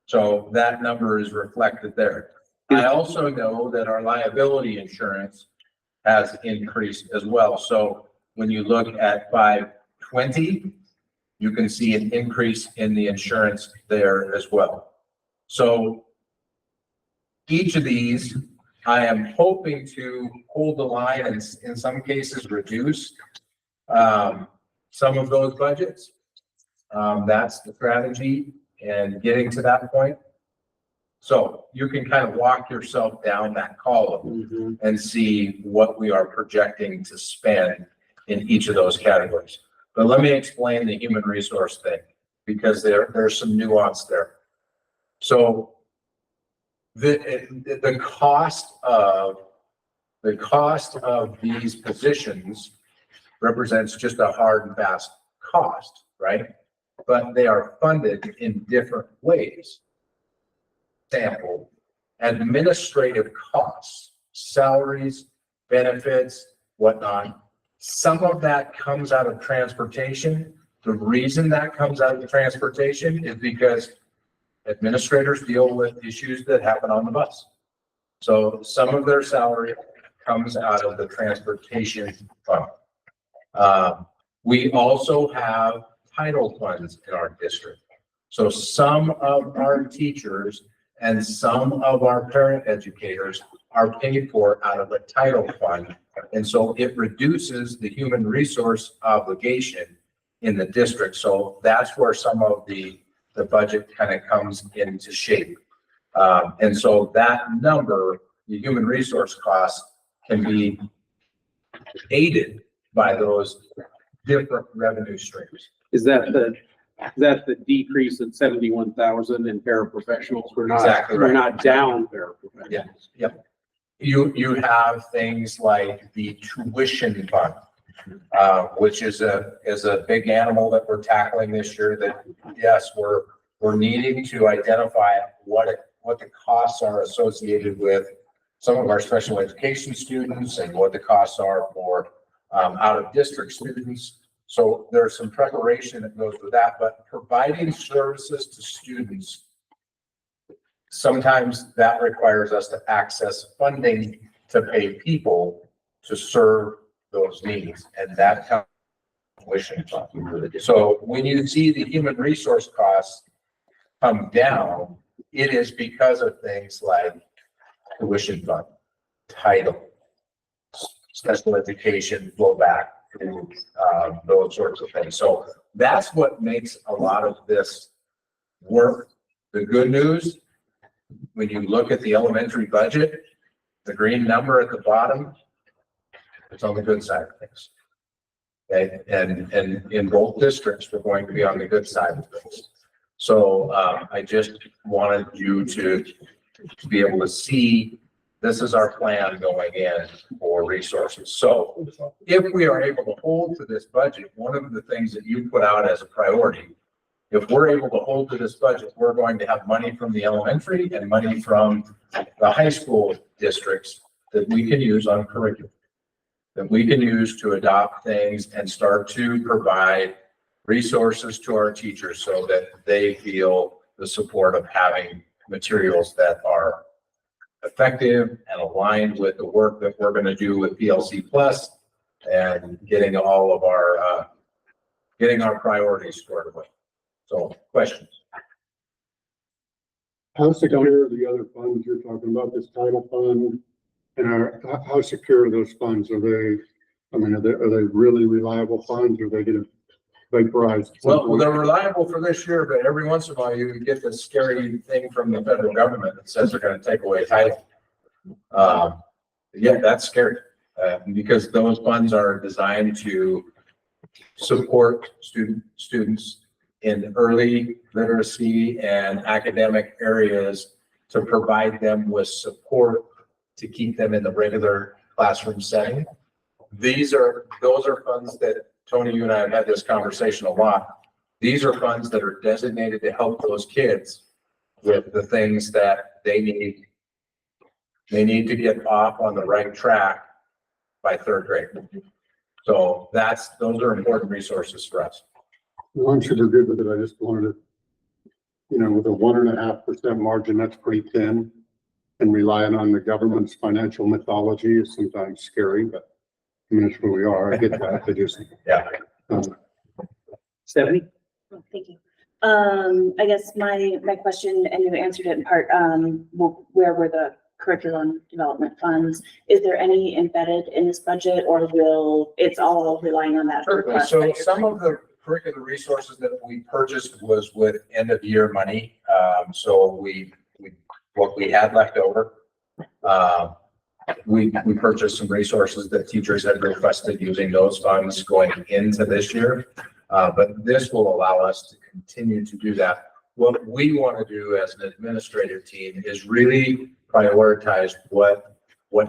So that number is reflected there. I also know that our liability insurance has increased as well. So when you look at 520, you can see an increase in the insurance there as well. So each of these, I am hoping to hold the line and in some cases reduce some of those budgets. That's the strategy and getting to that point. So you can kind of walk yourself down that column and see what we are projecting to spend in each of those categories. But let me explain the human resource thing, because there's some nuance there. So the cost of these positions represents just a hard and fast cost, right? But they are funded in different ways. Example, administrative costs, salaries, benefits, whatnot. Some of that comes out of transportation. The reason that comes out of transportation is because administrators deal with issues that happen on the bus. So some of their salary comes out of the transportation fund. We also have title funds in our district. So some of our teachers and some of our parent educators are paid for out of a title fund. And so it reduces the human resource obligation in the district. So that's where some of the budget kind of comes into shape. And so that number, the human resource costs, can be aided by those different revenue streams. Is that the decrease in 71,000 in paraprofessionals? We're not, Exactly right. we're not down paraprofessionals. Yeah, yep. You have things like the tuition fund, which is a big animal that we're tackling this year. That yes, we're needing to identify what the costs are associated with some of our special education students and what the costs are for out of district students. So there's some preparation that goes with that, but providing services to students, sometimes that requires us to access funding to pay people to serve those needs, and that comes from tuition fund. So when you see the human resource costs come down, it is because of things like tuition fund, title, special education, flow back, those sorts of things. So that's what makes a lot of this work. The good news, when you look at the elementary budget, the green number at the bottom, it's on the good side of things. Okay, and in both districts, we're going to be on the good side of things. So I just wanted you to be able to see this is our plan going in for resources. So if we are able to hold to this budget, one of the things that you put out as a priority, if we're able to hold to this budget, we're going to have money from the elementary and money from the high school districts that we can use on curriculum, that we can use to adopt things and start to provide resources to our teachers so that they feel the support of having materials that are effective and aligned with the work that we're going to do with PLC Plus and getting all of our priorities squared away. So questions? How secure are the other funds you're talking about, this title fund? And how secure are those funds? Are they really reliable funds, or are they gonna vaporize? Well, they're reliable for this year, but every once in a while you get this scary thing from the federal government that says they're going to take away title. Yeah, that's scary because those funds are designed to support students in early literacy and academic areas, to provide them with support to keep them in the regular classroom setting. Those are funds that, Tony, you and I have had this conversation a lot. These are funds that are designated to help those kids with the things that they need. They need to get off on the right track by third grade. So those are important resources for us. Well, I'm sure they're good with it. I just wanted to, with a 1.5% margin, that's pretty thin. and relying on the government's financial mythology is sometimes scary, but I mean, it's where we are. I get that. I just, Yeah. Stephanie? Oh, thank you. I guess my question, and you answered it in part, where were the curriculum development funds? Is there any embedded in this budget, or it's all relying on that? Certainly. request So that you're some doing? of the curricular resources that we purchased was with end of year money. So what we had left over, we purchased some resources that teachers had requested using those funds going into this year. But this will allow us to continue to do that. What we want to do as an administrative team is really prioritize what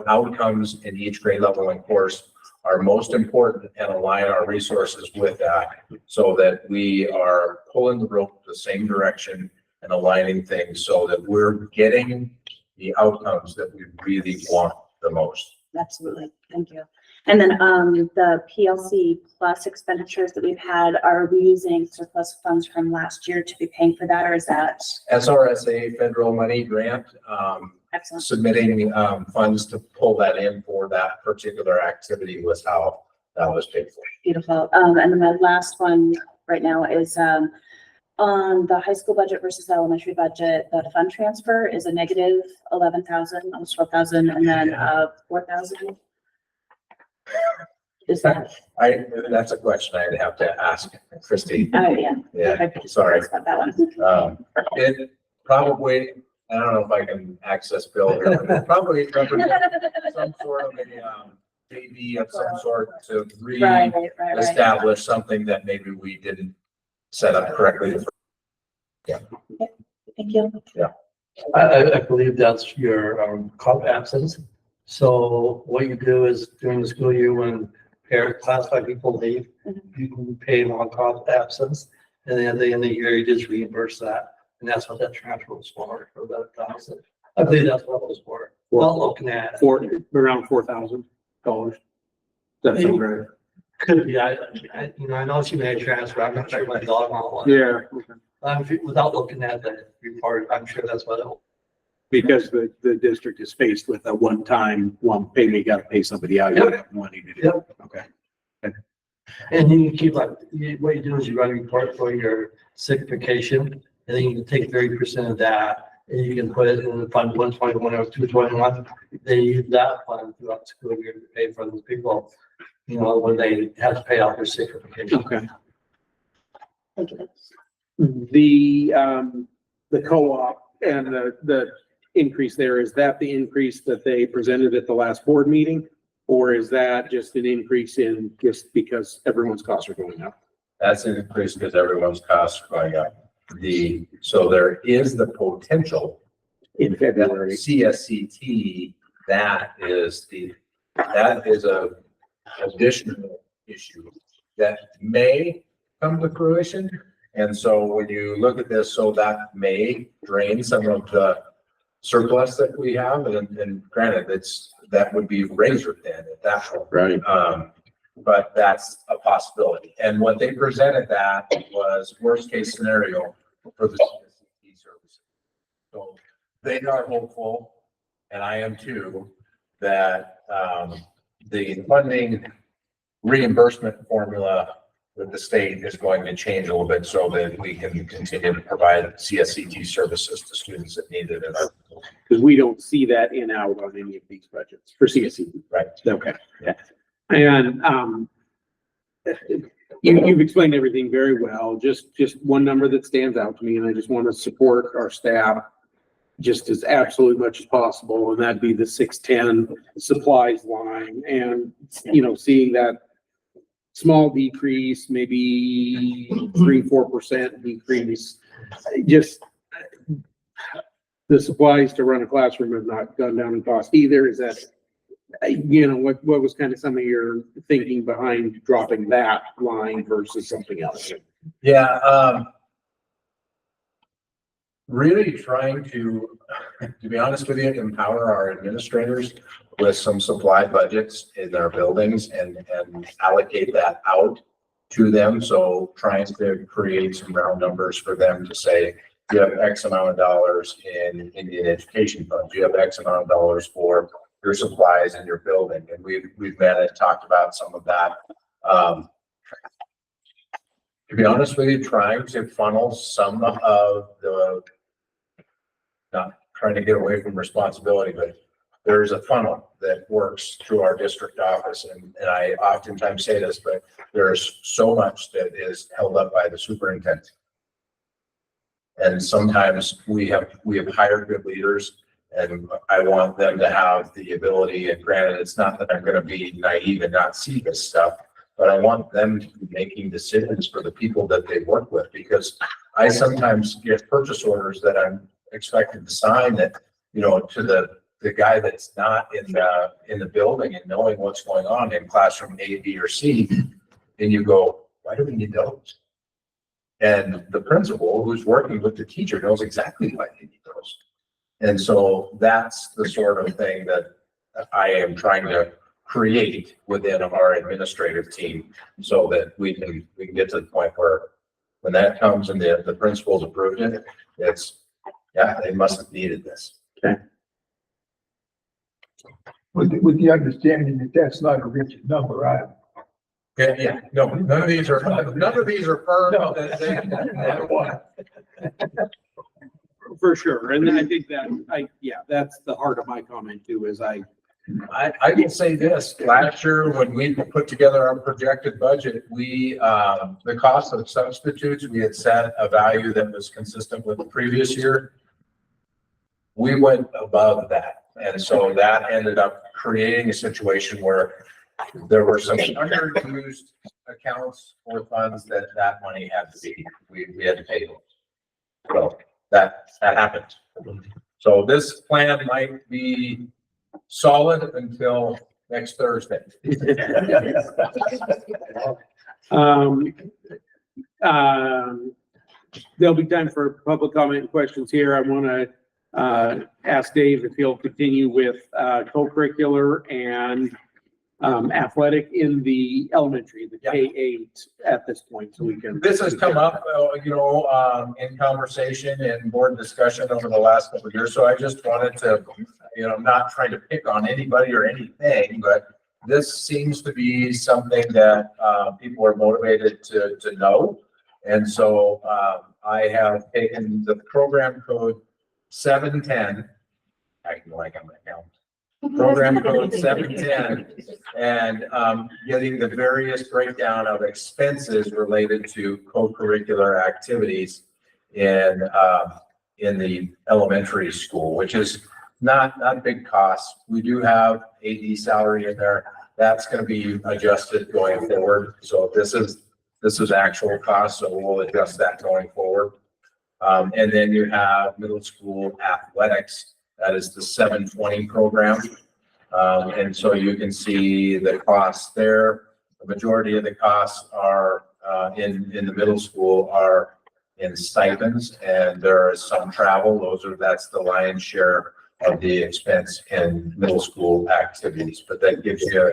outcomes in each grade level and course are most important and align our resources with that so that we are pulling the rope the same direction and aligning things so that we're getting the outcomes that we really want the most. Absolutely. Thank you. And then, the PLC plus expenditures that we've had, are we using surplus funds from last year to be paying for that, or is that? SRSA federal money grant, Excellent. submitting funds to pull that in for that particular activity was how that was paid for. Beautiful. And then my last one right now is, on the high school budget versus the elementary budget, the fund transfer is a negative 11,000, almost 12,000, and then, 4,000. Is that? That's a question I'd have to ask Christie. Oh, yeah. Yeah, Okay, sorry. About that one. It probably, I don't know if I can access Bill here, but it probably represents some sort of a, maybe of some sort to Right. re-establish something that maybe we didn't set up correctly. Thank you. I believe that's your call absence. So what you do is during the school year, when classified people leave, you can pay them on call absence. And then at the end of the year, you just reimburse that. And that's what that transfer was for that 1,000. I believe that's what it was for. Not looking at. Around $4,000. That sounds right. Could be, I know she made a transfer. I'm not sure my dog on one. Yeah. Without looking at the report, I'm sure that's what it was. Because the district is faced with a one-time lump payment, you gotta pay somebody out. You don't have money to do. Yep. Okay. And then you keep what you do is you run a report for your sick vacation, and then you can take 30% of that, and you can put it in the fund 121 or 221. They use that fund throughout the school year to pay for those people, when they have to pay out their sick vacation. Okay. Thank you. The co-op and the increase there, is that the increase that they presented at the last board meeting? Or is that just an increase in just because everyone's costs are going up? That's an increase because everyone's costs are going up. So there is the potential In February. CSCT, that is a additional issue that may come to fruition. And so when you look at this, so that may drain some of the surplus that we have, and granted, that would be razor thin at that point. Right. But that's a possibility. And what they presented that was worst case scenario for the CSCT services. So they are hopeful, and I am too, that the funding reimbursement formula with the state is going to change a little bit so that we can continue to provide CSCT services to students that need it. Because we don't see that in out on any of these budgets for CSE. Right. Okay. Yeah. And you've explained everything very well. Just one number that stands out to me, and I just want to support our staff just as absolutely much as possible, and that'd be the 610 supplies line. And seeing that small decrease, maybe 3-4% decrease, just the supplies to run a classroom have not gone down in cost either. Is that, what was kind of some of your thinking behind dropping that line versus something else? Yeah, really trying to be honest with you, empower our administrators with some supply budgets in their buildings and allocate that out to them. So trying to create some round numbers for them to say, you have X amount of dollars in Indian education funds, you have X amount of dollars for your supplies in your building, and we've met and talked about some of that. To be honest with you, trying to funnel some of the, not trying to get away from responsibility, but there's a funnel that works through our district office, and I oftentimes say this, but there's so much that is held up by the superintendent. And sometimes we have hired good leaders, and I want them to have the ability, and granted, it's not that I'm gonna be naive and not see this stuff, but I want them to be making decisions for the people that they work with, because I sometimes get purchase orders that I'm expected to sign that, you know, to the guy that's not in the building and knowing what's going on in classroom A, B, or C, and you go, why do we need those? And the principal who's working with the teacher knows exactly why they need those. And so that's the sort of thing that I am trying to create within our administrative team, so that we can get to the point where when that comes and the principal's approved it, it's, yeah, they must have needed this. Okay. With the understanding that that's not a rigid number, right? Yeah, no, none of these are firm. No. For sure, and I think that, that's the heart of my comment too, is I can say this, last year when we put together our projected budget, we, the cost of substitutes, we had set a value that was consistent with the previous year. We went above that. And so that ended up creating a situation where there were some underused accounts or funds that money had to be, we had to pay them. So that happened. So this plan might be solid until next Thursday. There'll be time for public comment and questions here. I want to ask Dave if he'll continue with co-curricular and athletic in the elementary, the K-8 at this point, so we can. This has come up, in conversation and board discussion over the last couple of years. So I just wanted to, not trying to pick on anybody or anything, but this seems to be something that people are motivated to know. And so I have taken the program code 710. Acting like I'm an accountant. Program code 710 and getting the various breakdown of expenses related to co-curricular activities in the elementary school, which is not big costs. We do have AD salary in there. That's going to be adjusted going forward. So this is actual cost, so we'll adjust that going forward. And then you have middle school athletics. That is the 720 program. And so you can see the costs there. The majority of the costs are in the middle school are in stipends, and there is some travel. That's the lion's share of the expense in middle school activities, but that gives you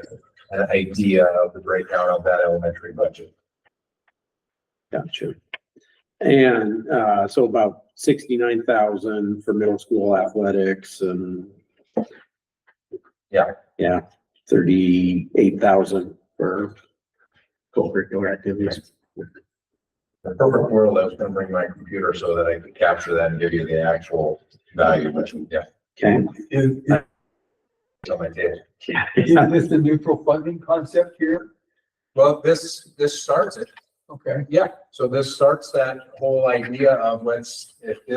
an idea of the breakdown of that elementary budget. Gotcha. And so about 69,000 for middle school athletics and yeah, 38,000 for co-curricular activities. The perfect world, I was going to bring my computer so that I could capture that and give you the actual value, but yeah. Okay. Is On my table. this the neutral funding concept here? Well, this starts it. Okay. Yeah, so this starts that whole idea of if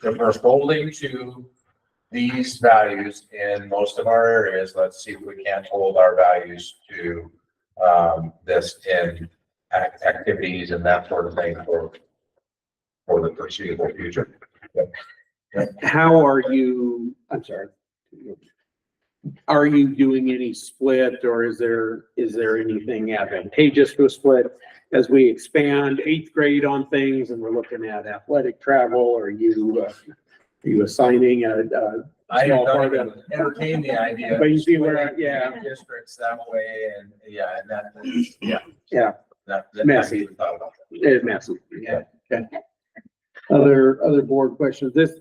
we're holding to these values in most of our areas, let's see if we can't hold our values to this in activities and that sort of thing for the foreseeable future. Yep. How are you, I'm sorry. Are you doing any split, or is there anything advantageous to a split as we expand 8th grade on things and we're looking at athletic travel? Are you assigning I small don't part even of? entertain the idea. But you see where, splitting districts that way, and Yeah. That Messy. even thought about that. It's massive. Yeah. Okay. Other board questions. This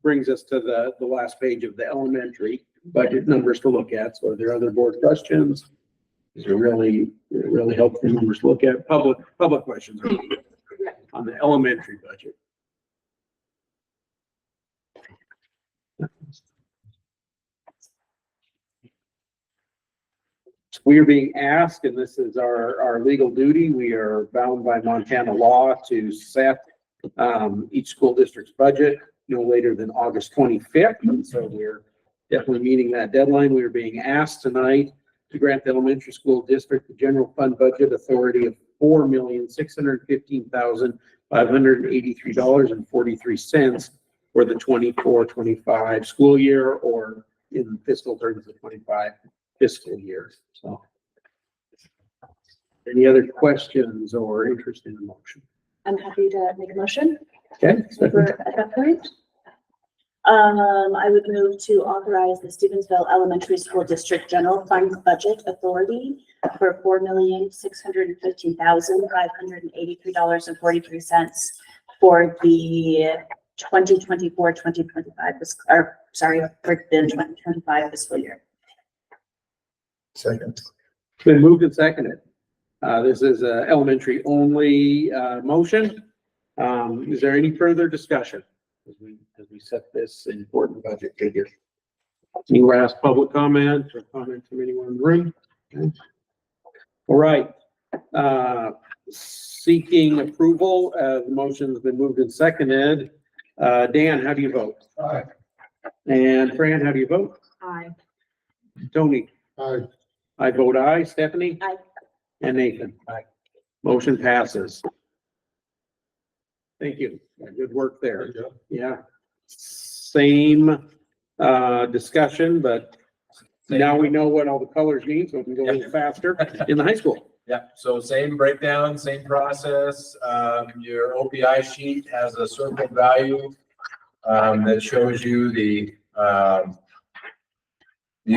brings us to the last page of the elementary budget numbers to look at. So are there other board questions? These are really helpful numbers to look at. Public questions on the elementary budget. We are being asked, and this is our legal duty, we are bound by Montana law to set each school district's budget no later than August 25th. And so we're definitely meeting that deadline. We are being asked tonight to grant the elementary school district the general fund budget authority of $4,615,583.43 for the 24-25 school year, or in fiscal terms, the 25 fiscal year. So any other questions or interest in the motion? I'm happy to make a motion. Okay. We're at that point. I would move to authorize the Stevensville Elementary School District General Fund Budget Authority for $4,615,583.43 for the 2024-2025, or sorry, for the 2025 fiscal year. Second. It's been moved and seconded. This is a elementary only motion. Is there any further discussion as we set this important budget figure? Any last public comment or comments from anyone in the room? Okay. All right. Seeking approval, the motion has been moved and seconded. Dan, how do you vote? Aye. And Fran, how do you vote? Aye. Tony? Aye. I vote aye. Stephanie? Aye. And Nathan? Aye. Motion passes. Thank you. Good work there. Yeah. Same discussion, but now we know what all the colors mean, so we can go a little faster in the high school. Yeah, so same breakdown, same process. Your OPI sheet has a circled value that shows you the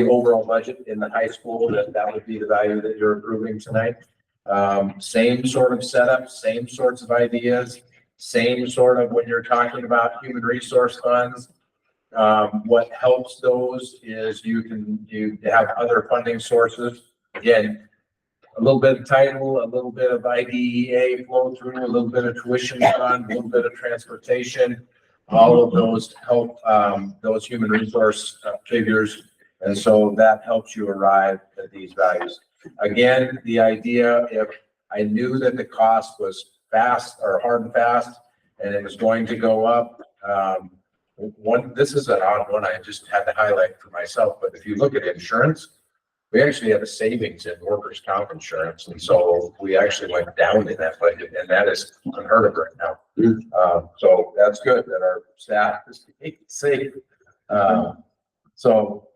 overall budget in the high school. That would be the value that you're approving tonight. Same sort of setup, same sorts of ideas, same sort of when you're talking about human resource funds. What helps those is you have other funding sources. Again, a little bit of title, a little bit of IDEA flow through, a little bit of tuition fund, a little bit of transportation. All of those help those human resource figures. And so that helps you arrive at these values. Again, the idea, if I knew that the cost was fast or hard and fast, and it was going to go up, this is an odd one I just had to highlight for myself, but if you look at insurance, we actually have a savings in workers' comp insurance. And so we actually went down in that budget, and that is unheard of right now. So that's good that our staff is safe. So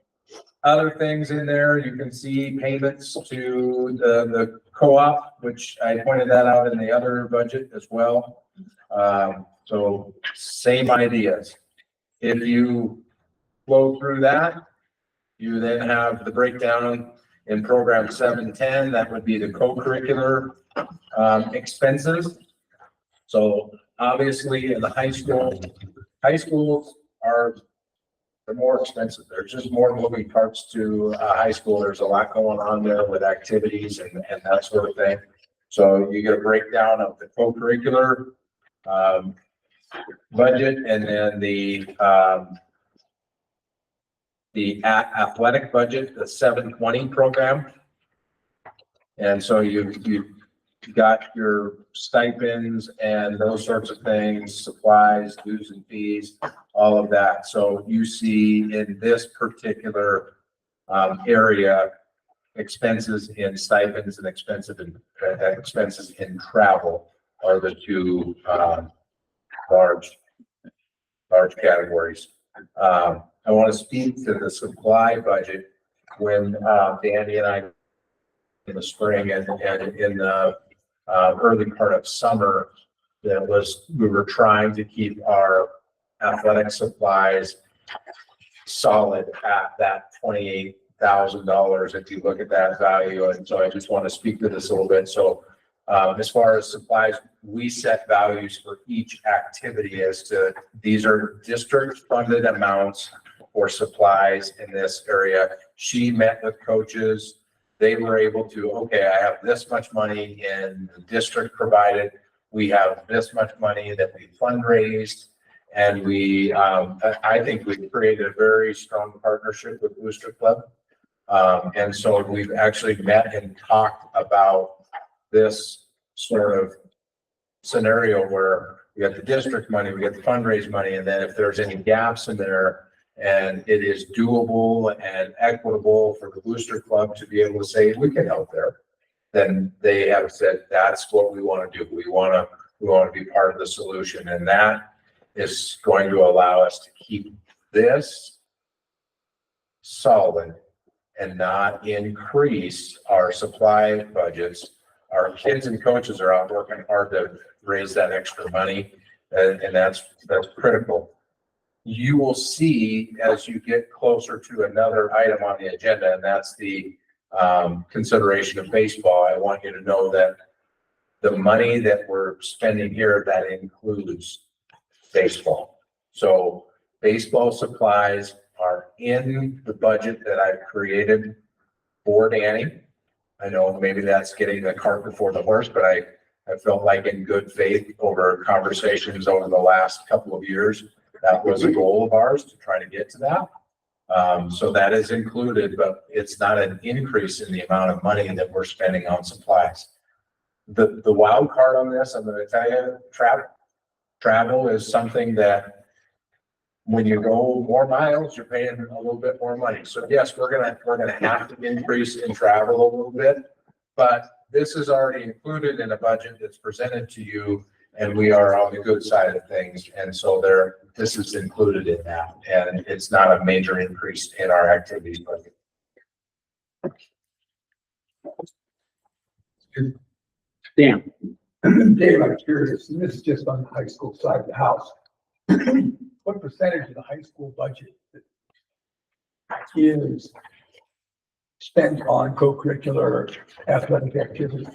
other things in there, you can see payments to the co-op, which I pointed that out in the other budget as well. So same ideas. If you flow through that, you then have the breakdown in program 710. That would be the co-curricular expenses. So obviously in the high schools they're more expensive. There's just more moving parts to high school. There's a lot going on there with activities and that sort of thing. So you get a breakdown of the co-curricular budget, and then the athletic budget, the 720 program. And so you got your stipends and those sorts of things, supplies, dues and fees, all of that. So you see in this particular area, expenses in stipends and expenses in travel are the two large categories. I want to speak to the supply budget. When Danny and I in the spring and in the early part of summer, we were trying to keep our athletic supplies solid at that $28,000 if you look at that value. And so I just want to speak to this a little bit. So As far as supplies, we set values for each activity as to, these are district funded amounts for supplies in this area. She met with coaches. They were able to, okay, I have this much money in the district provided. We have this much money that we fundraised. And we, I think we've created a very strong partnership with Booster Club. And so we've actually met and talked about this sort of scenario where we got the district money, we get the fundraise money, and then if there's any gaps in there and it is doable and equitable for the Booster Club to be able to say, we can help there, then they have said, that's what we want to do. We want to be part of the solution. And that is going to allow us to keep this solid and not increase our supply budgets. Our kids and coaches are out working hard to raise that extra money, and that's critical. You will see as you get closer to another item on the agenda, and that's the consideration of baseball. I want you to know that the money that we're spending here, that includes baseball. So baseball supplies are in the budget that I've created for Danny. I know maybe that's getting the cart before the horse, but I felt like in good faith over conversations over the last couple of years, that was a goal of ours to try to get to that. So that is included, but it's not an increase in the amount of money that we're spending on supplies. The wild card on this, I'm going to tell you, travel is something that when you go more miles, you're paying a little bit more money. So yes, we're gonna have to increase in travel a little bit, but this is already included in a budget that's presented to you, and we are on the good side of things. And so this is included in that, and it's not a major increase in our activities budget. Dan. Dave, I'm curious, and this is just on the high school side of the house. What percentage of the high school budget is spent on co-curricular athletic activity?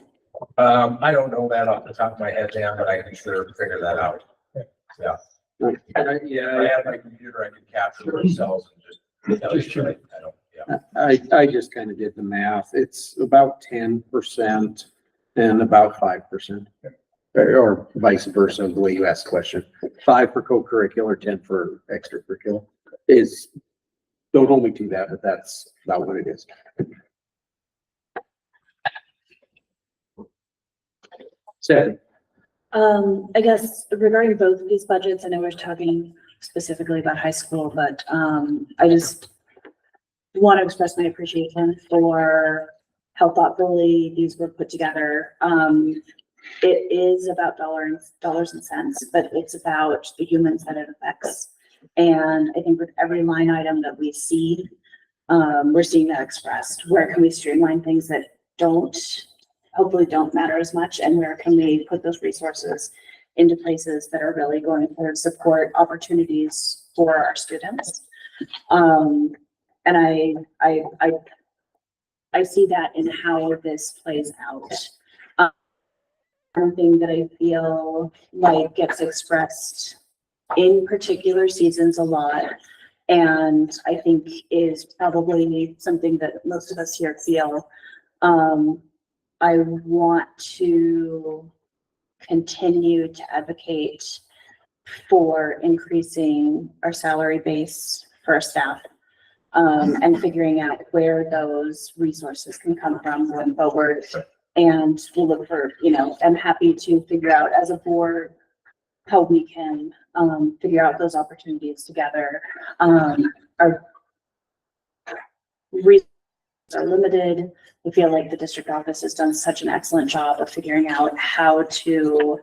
I don't know that off the top of my head, Dan, but I can sure figure that out. Yeah. Yeah, I have my computer, I can capture themselves and just. Just sure. I don't, yeah. I just kind of did the math. It's about 10% and about 5%. Or vice versa, the way you asked the question. 5 for co-curricular, 10 for extracurricular don't hold me to that, but that's about what it is. Said. I guess regarding both of these budgets, I know we're talking specifically about high school, but I just want to express my appreciation for how thoughtfully these were put together. It is about dollars and cents, but it's about the humans that it affects. And I think with every line item that we see, we're seeing that expressed. Where can we streamline things that hopefully don't matter as much? And where can we put those resources into places that are really going to support opportunities for our students? And I see that in how this plays out. Something that I feel like gets expressed in particular seasons a lot, and I think is probably something that most of us here feel. I want to continue to advocate for increasing our salary base for our staff, and figuring out where those resources can come from going forward. And we'll look for, I'm happy to figure out as a board how we can figure out those opportunities together. Our resources are limited. I feel like the district office has done such an excellent job of figuring out how to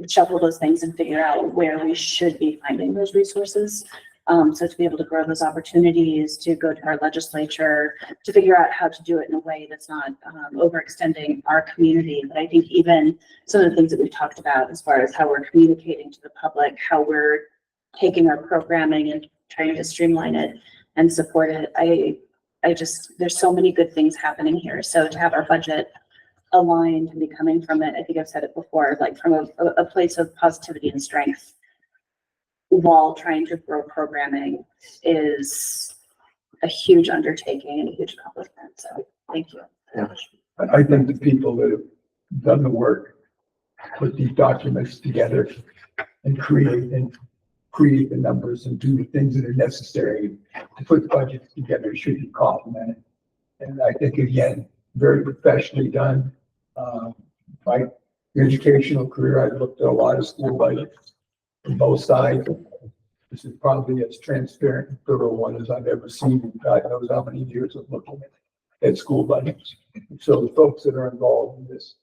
shuffle those things and figure out where we should be finding those resources. So to be able to grow those opportunities, to go to our legislature, to figure out how to do it in a way that's not overextending our community. But I think even some of the things that we've talked about as far as how we're communicating to the public, how we're taking our programming and trying to streamline it and support it. there's so many good things happening here. So to have our budget aligned and be coming from it, I think I've said it before, like from a place of positivity and strength while trying to grow programming is a huge undertaking and a huge accomplishment. So thank you. I think the people that have done the work, put these documents together and create the numbers and do the things that are necessary to put budgets together should be complimented. And I think, again, very professionally done. My educational career, I've looked at a lot of school budgets from both sides. This is probably as transparent and thorough one as I've ever seen. And God knows how many years of looking at school budgets. So the folks that are involved in this,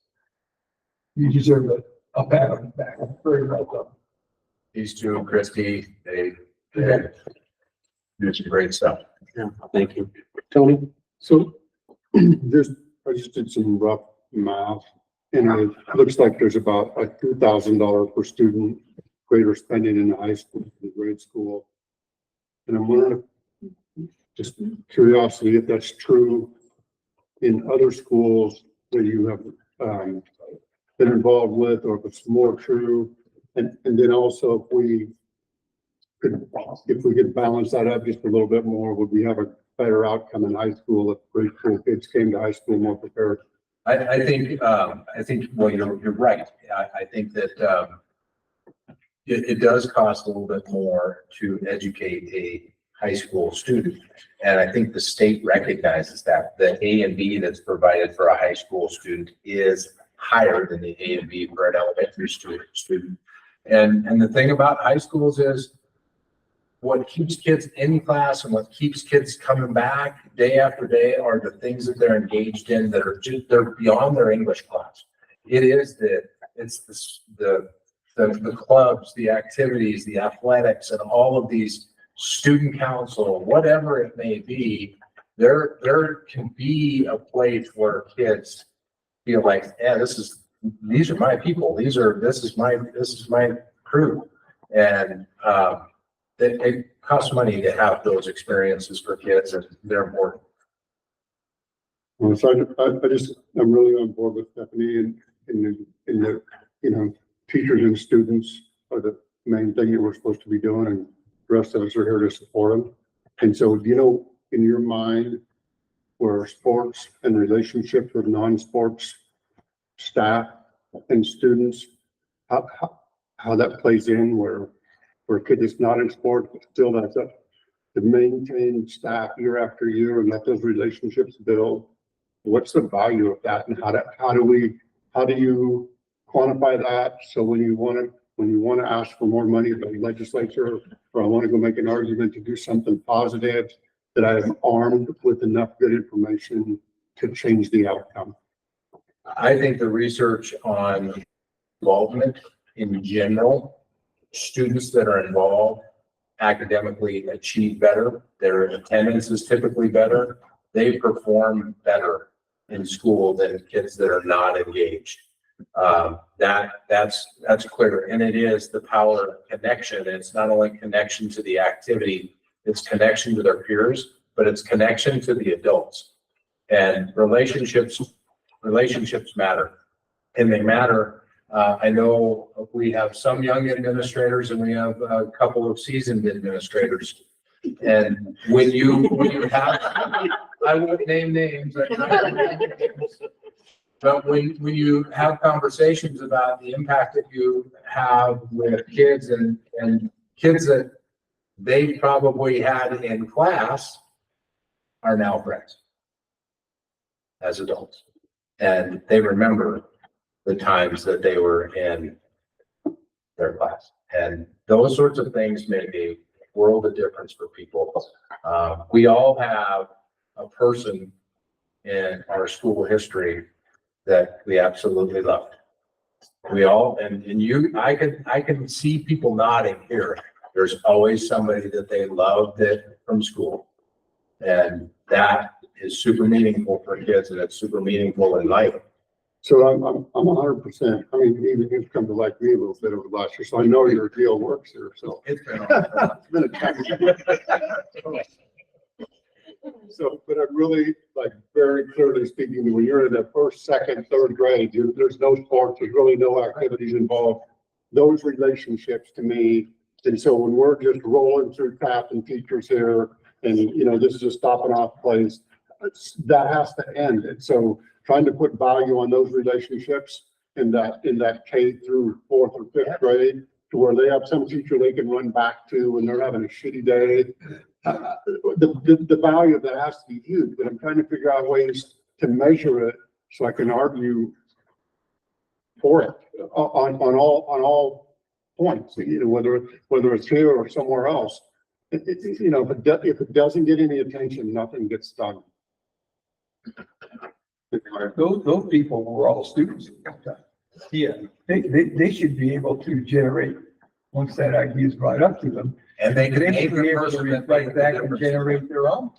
you deserve a pat on the back. Very well done. These two, Christie, they do some great stuff. Yeah, thank you. Tony? So I just did some rough math and it looks like there's about a $2,000 per student greater spending in the high school, than the grade school. And I'm wondering, just curiosity, if that's true in other schools that you have been involved with, or if it's more true. And then also if we could balance that up just a little bit more, would we have a better outcome in high school if grade school kids came to high school more prepared? I think, well, you're right. I think that, it does cost a little bit more to educate a high school student. And I think the state recognizes that the A and B that's provided for a high school student is higher than the A and B for an elementary student. And the thing about high schools is what keeps kids in class and what keeps kids coming back day after day are the things that they're engaged in that are they're beyond their English class. It's the clubs, the activities, the athletics, and all of these student council, whatever it may be. There can be a place where kids feel like, yeah, these are my people. This is my crew. And it costs money to have those experiences for kids, and they're important. Well, so I'm really on board with Stephanie and the, teachers and students are the main thing that we're supposed to be doing, and the rest of us are here to support them. And so, in your mind, where sports and relationships with non-sports staff and students, how that plays in where a kid is not in sports, but still has to maintain staff year after year and let those relationships build. What's the value of that, and how do you quantify that? So when you want to ask for more money from the legislature, or I want to go make an argument to do something positive, that I am armed with enough good information to change the outcome. I think the research on involvement in general, students that are involved academically achieve better. Their attendance is typically better. They perform better in school than kids that are not engaged. That's clear. And it is the power of connection. It's not only connection to the activity, it's connection to their peers, but it's connection to the adults. And relationships matter, and they matter. I know we have some young administrators and we have a couple of seasoned administrators. And when you have, I won't name names, but when you have conversations about the impact that you have with kids and kids that they probably had in class are now friends as adults. And they remember the times that they were in their class. And those sorts of things make a world of difference for people. We all have a person in our school history that we absolutely loved. We all, and you, I can see people nodding here. There's always somebody that they loved from school. And that is super meaningful for kids, and it's super meaningful in life. So I'm 100%. I mean, even you've come to like me a little bit over the last year, so I know your deal works here. So It's been it's been a challenge. So, but I'm really like very clearly speaking, that when you're in the first, second, third grade, there's no sports, there's really no activities involved. Those relationships to me, and so when we're just rolling through crap and teachers here, and you know, this is a stopping off place, that has to end. And so trying to put value on those relationships in that K through fourth or fifth grade, to where they have some teacher they can run back to when they're having a shitty day. The value of that has to be huge, but I'm trying to figure out ways to measure it so I can argue for it on all points, you know, whether it's here or somewhere else. You know, if it doesn't get any attention, nothing gets done. Those people were all students. Yeah, they should be able to generate, once that idea is brought up to them. And they They can should name be the able to person that made reflect the back and difference. generate their own.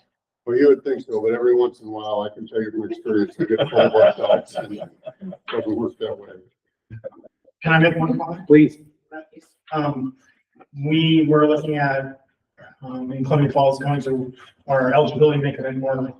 Well, you would think so, but every once in a while, I can tell you from experience, we get full of ourselves and it doesn't work that way. Can I make one comment? Please. We were looking at, in Columbia Falls, going to our eligibility, make it more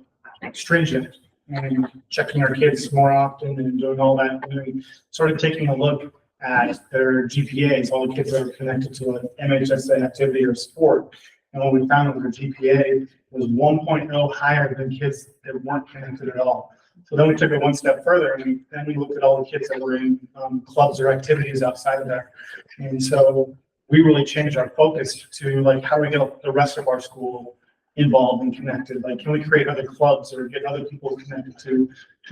stringent and checking our kids more often and doing all that. And then sort of taking a look at their GPAs, all the kids that are connected to an MHSA activity or sport. And what we found was their GPA was 1.0 higher than kids that weren't connected at all. So then we took it one step further and then we looked at all the kids that were in clubs or activities outside of that. And so we really changed our focus to like, how do we get the rest of our school involved and connected? Like, can we create other clubs or get other people connected to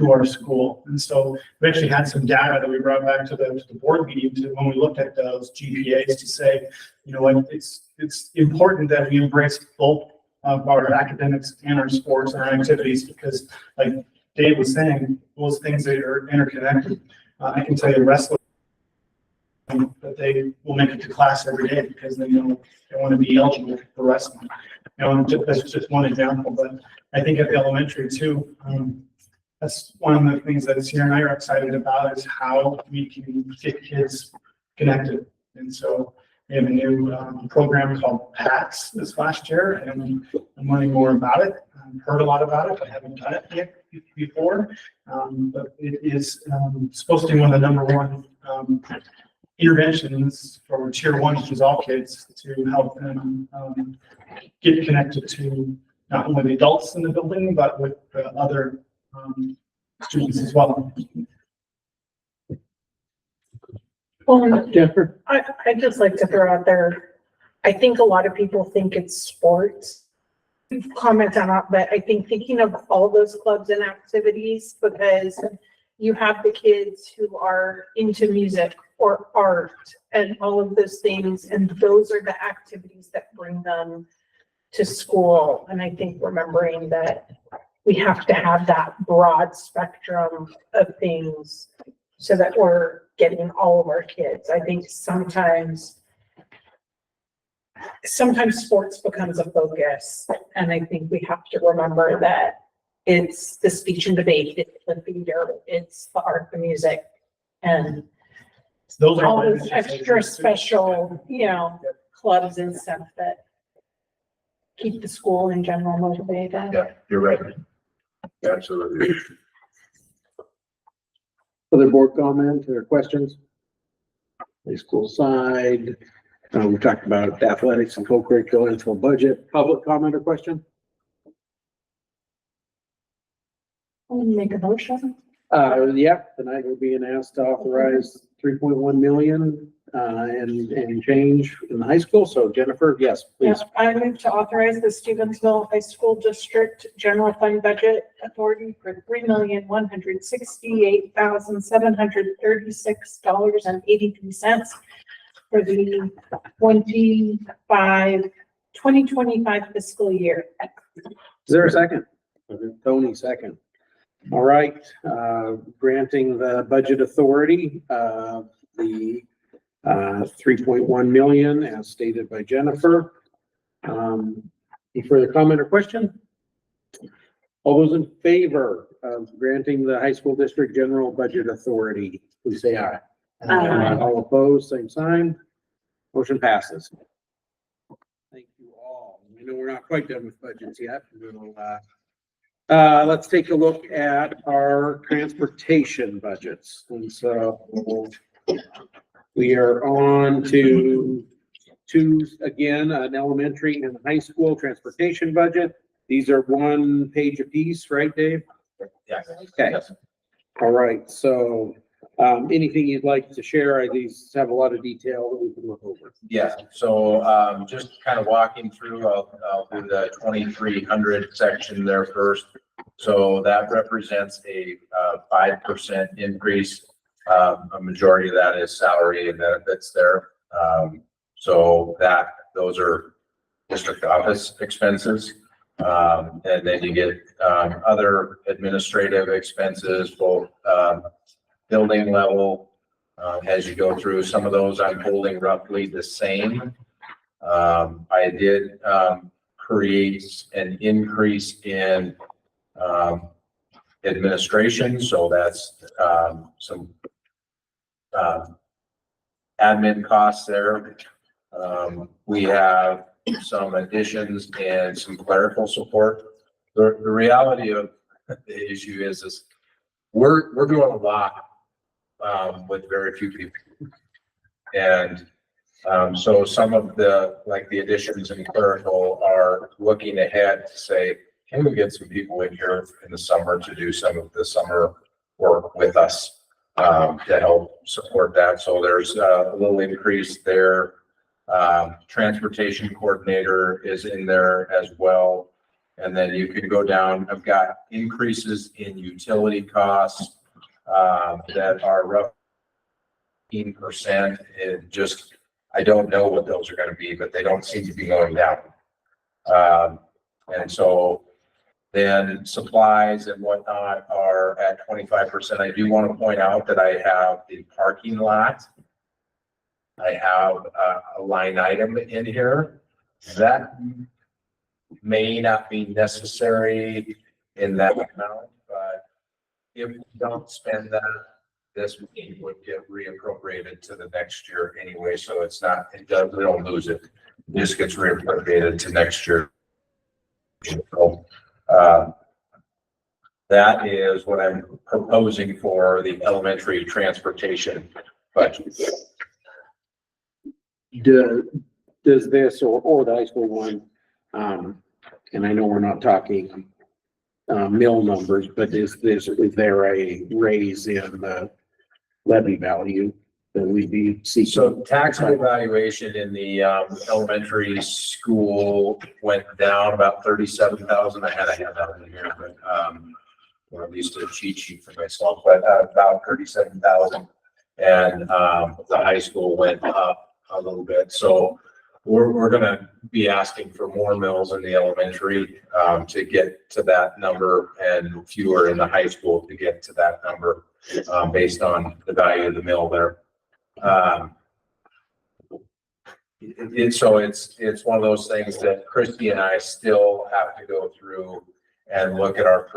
our school? And so we actually had some data that we brought back to the board meeting to when we looked at those GPAs to say, you know what, it's important that we embrace both of our academics and our sports and our activities, because like Dave was saying, those things that are interconnected. I can tell you wrestling, that they will make it to class every day because they know they want to be eligible for wrestling. You know, that's just one example, but I think at the elementary too, that's one of the things that Sierra and I are excited about is how we can get kids connected. And so we have a new program called PATS this last year, and I'm learning more about it. I've heard a lot about it, but haven't done it yet before. But it is supposed to be one of the #1 interventions for Tier 1, which is all kids, to help them get connected to not only the adults in the building, but with other students as well. Well, Jennifer? I'd just like to throw out there, I think a lot of people think it's sports. Comment on it, but I think thinking of all those clubs and activities, because you have the kids who are into music or art and all of those things, and those are the activities that bring them to school. And I think remembering that we have to have that broad spectrum of things so that we're getting all of our kids. I think sometimes sports becomes a focus, and I think we have to remember that it's the speech and debate, it's the theater, it's the art, the music, and Those are all my those extra special, you know, clubs and stuff that keep the school in general motivated. Yeah, you're right. Absolutely. Other board comment or questions? The school side, we talked about athletics and co-curricular and full budget. Public comment or question? I'll make a motion. Yeah, tonight we're being asked to authorize 3.1 million, and change in the high school. So Jennifer, yes, Yeah, please. I move to authorize the Stevensville High School District General Fund Budget Authority for $3,168,736.83 for the 2025 fiscal year. Is there a second? Tony, second. All right, granting the budget authority, the 3.1 million as stated by Jennifer. Any further comment or question? All those in favor of granting the high school district general budget authority, please say aye. Aye. All opposed, same sign. Motion passes. Thank you all. I know we're not quite done with budgets yet. We'll Let's take a look at our transportation budgets. And so we are on to again, an elementary and high school transportation budget. These are one page apiece, right, Dave? Yeah. Okay. All right. So, anything you'd like to share? These have a lot of detail that we can look over. Yeah, so, just kind of walking through, I'll do the 2,300 section there first. So that represents a 5% increase. A majority of that is salary and benefits there. So those are district office expenses. And then you get, other administrative expenses, both, building level. As you go through, some of those I'm holding roughly the same. I did, create an increase in, administration. So that's, some, admin costs there. We have some additions and some clerical support. The reality of the issue is we're doing a lot with very few people. And so some of the additions in clerical are looking ahead to say, can we get some people in here in the summer to do some of the summer work with us to help support that? So there's a little increase there. Transportation coordinator is in there as well. And then you can go down. I've got increases in utility costs that are roughly 15%. It just, I don't know what those are going to be, but they don't seem to be going down. And so then supplies and whatnot are at 25%. I do want to point out that I have the parking lot. I have a line item in here that may not be necessary in that amount, but if we don't spend that, this would get reappropriated to the next year anyway. So it's not, we don't lose it. It just gets reappropriated to next year. So, that is what I'm proposing for the elementary transportation budget. Does this or the high school one, and I know we're not talking mill numbers, but is there a raise in the levy value that we'd be seeking? So taxable valuation in the elementary school went down about 37,000. I had a handout in here, but or at least a cheat sheet for myself, but about 37,000. And the high school went up a little bit. So we're going to be asking for more mills in the elementary to get to that number, and fewer in the high school to get to that number based on the value of the mill there. So it's one of those things that Christy and I still have to go through and look at our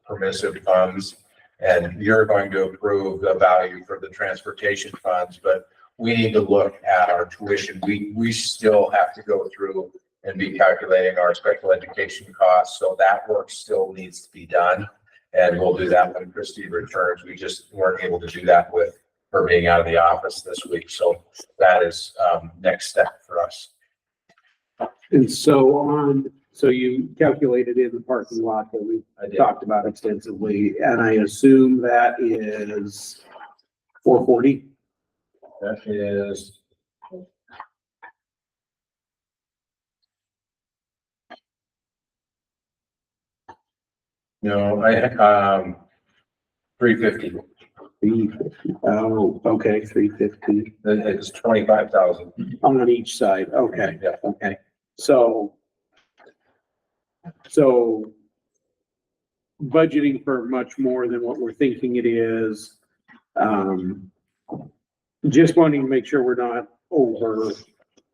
permissive funds, and you're going to approve the value for the transportation funds, but we need to look at our tuition. We still have to go through and be calculating our special education costs. So that work still needs to be done. And we'll do that when Christy returns. We just weren't able to do that with her being out of the office this week. So that is next step for us. And so you calculated in the parking lot that we talked about extensively, and I assume that is 440? That is. No, 350. 350. Oh, okay, 350. It's 25,000 on each side. Okay. Yeah. Okay. So budgeting for much more than what we're thinking it is. Just wanting to make sure we're not over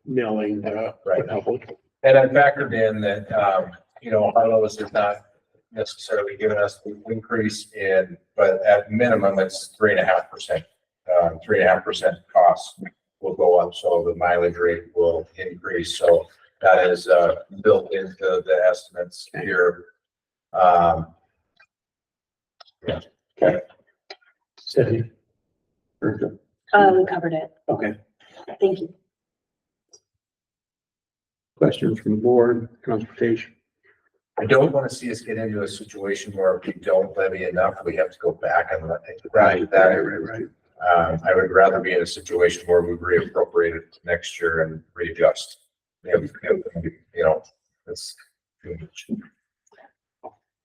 milling the public. And I factored in that, Harlow's is not necessarily giving us the increase but at minimum, it's 3.5%. 3.5% costs will go up, so the mileage rate will increase. So that is built into the estimates here. Okay. Stephanie? We covered it. Okay, Thank you. questions from the board, transportation? I don't want to see us get into a situation where if we don't levy enough, we have to go back and let it. Right. I would rather be in a situation where we reappropriate it next year and readjust. You know, that's too much.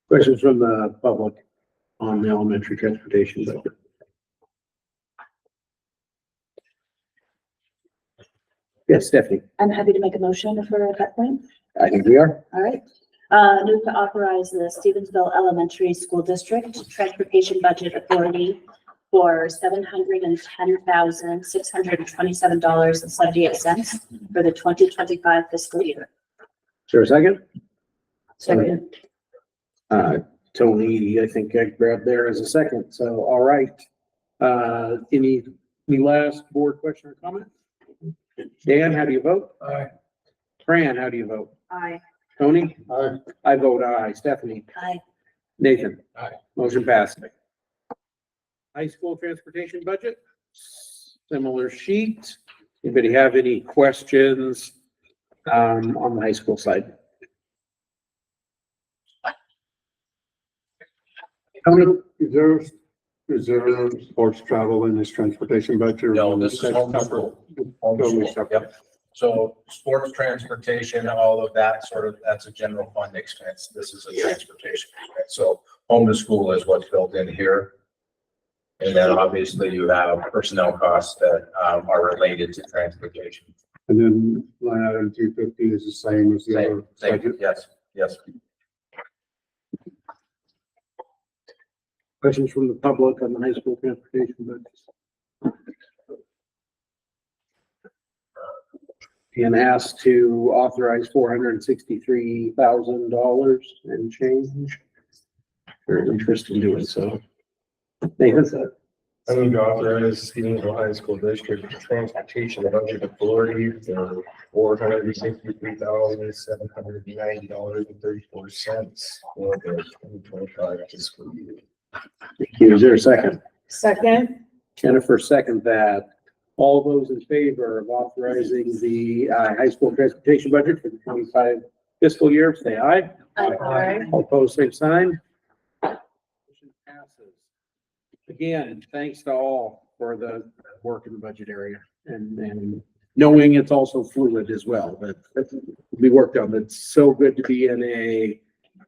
Questions from the public on the elementary transportation budget? Yes, Stephanie, I'm happy to make a motion for that point. I think we are. All right. Move to authorize the Stevensville Elementary School District Transportation Budget Authority for $709,627.78 for the 2025 fiscal year. Is there a second? Second. Tony, I think I grabbed there as a second, so, all right. Any last board question or comment? Dan, how do you vote? Aye. Fran, how do you vote? Aye. Tony? Aye. I vote aye. Stephanie? Aye. Nathan? Aye. Motion passed. High school transportation budget, similar sheet. Anybody have any questions on the high school side? Tony? Is there sports travel in this transportation budget? No, this is homeschool. Totally separate. Yep. So sports, transportation, all of that sort of, that's a general fund expense. This is a transportation expense. So home to school is what's built in here. And then obviously you have personnel costs that are related to transportation. And then line item 250 is the same as the other Same, budget. yes. Questions from the public on the high school transportation budget? And asked to authorize $463,000 and change. Very interested in doing so. Nathan? I move to authorize Stevensville High School District Transportation Budget Authority for $463,790.34 for the 2025 fiscal year. Thank you. Is there a second? Second. Jennifer, second that. All those in favor of authorizing the high school transportation budget for the 25 fiscal year, say aye. Aye. All opposed, same sign. Motion passes. Again, thanks to all for the work in the budget area and knowing it's also fluid as well, but we worked on it. It's so good to be in a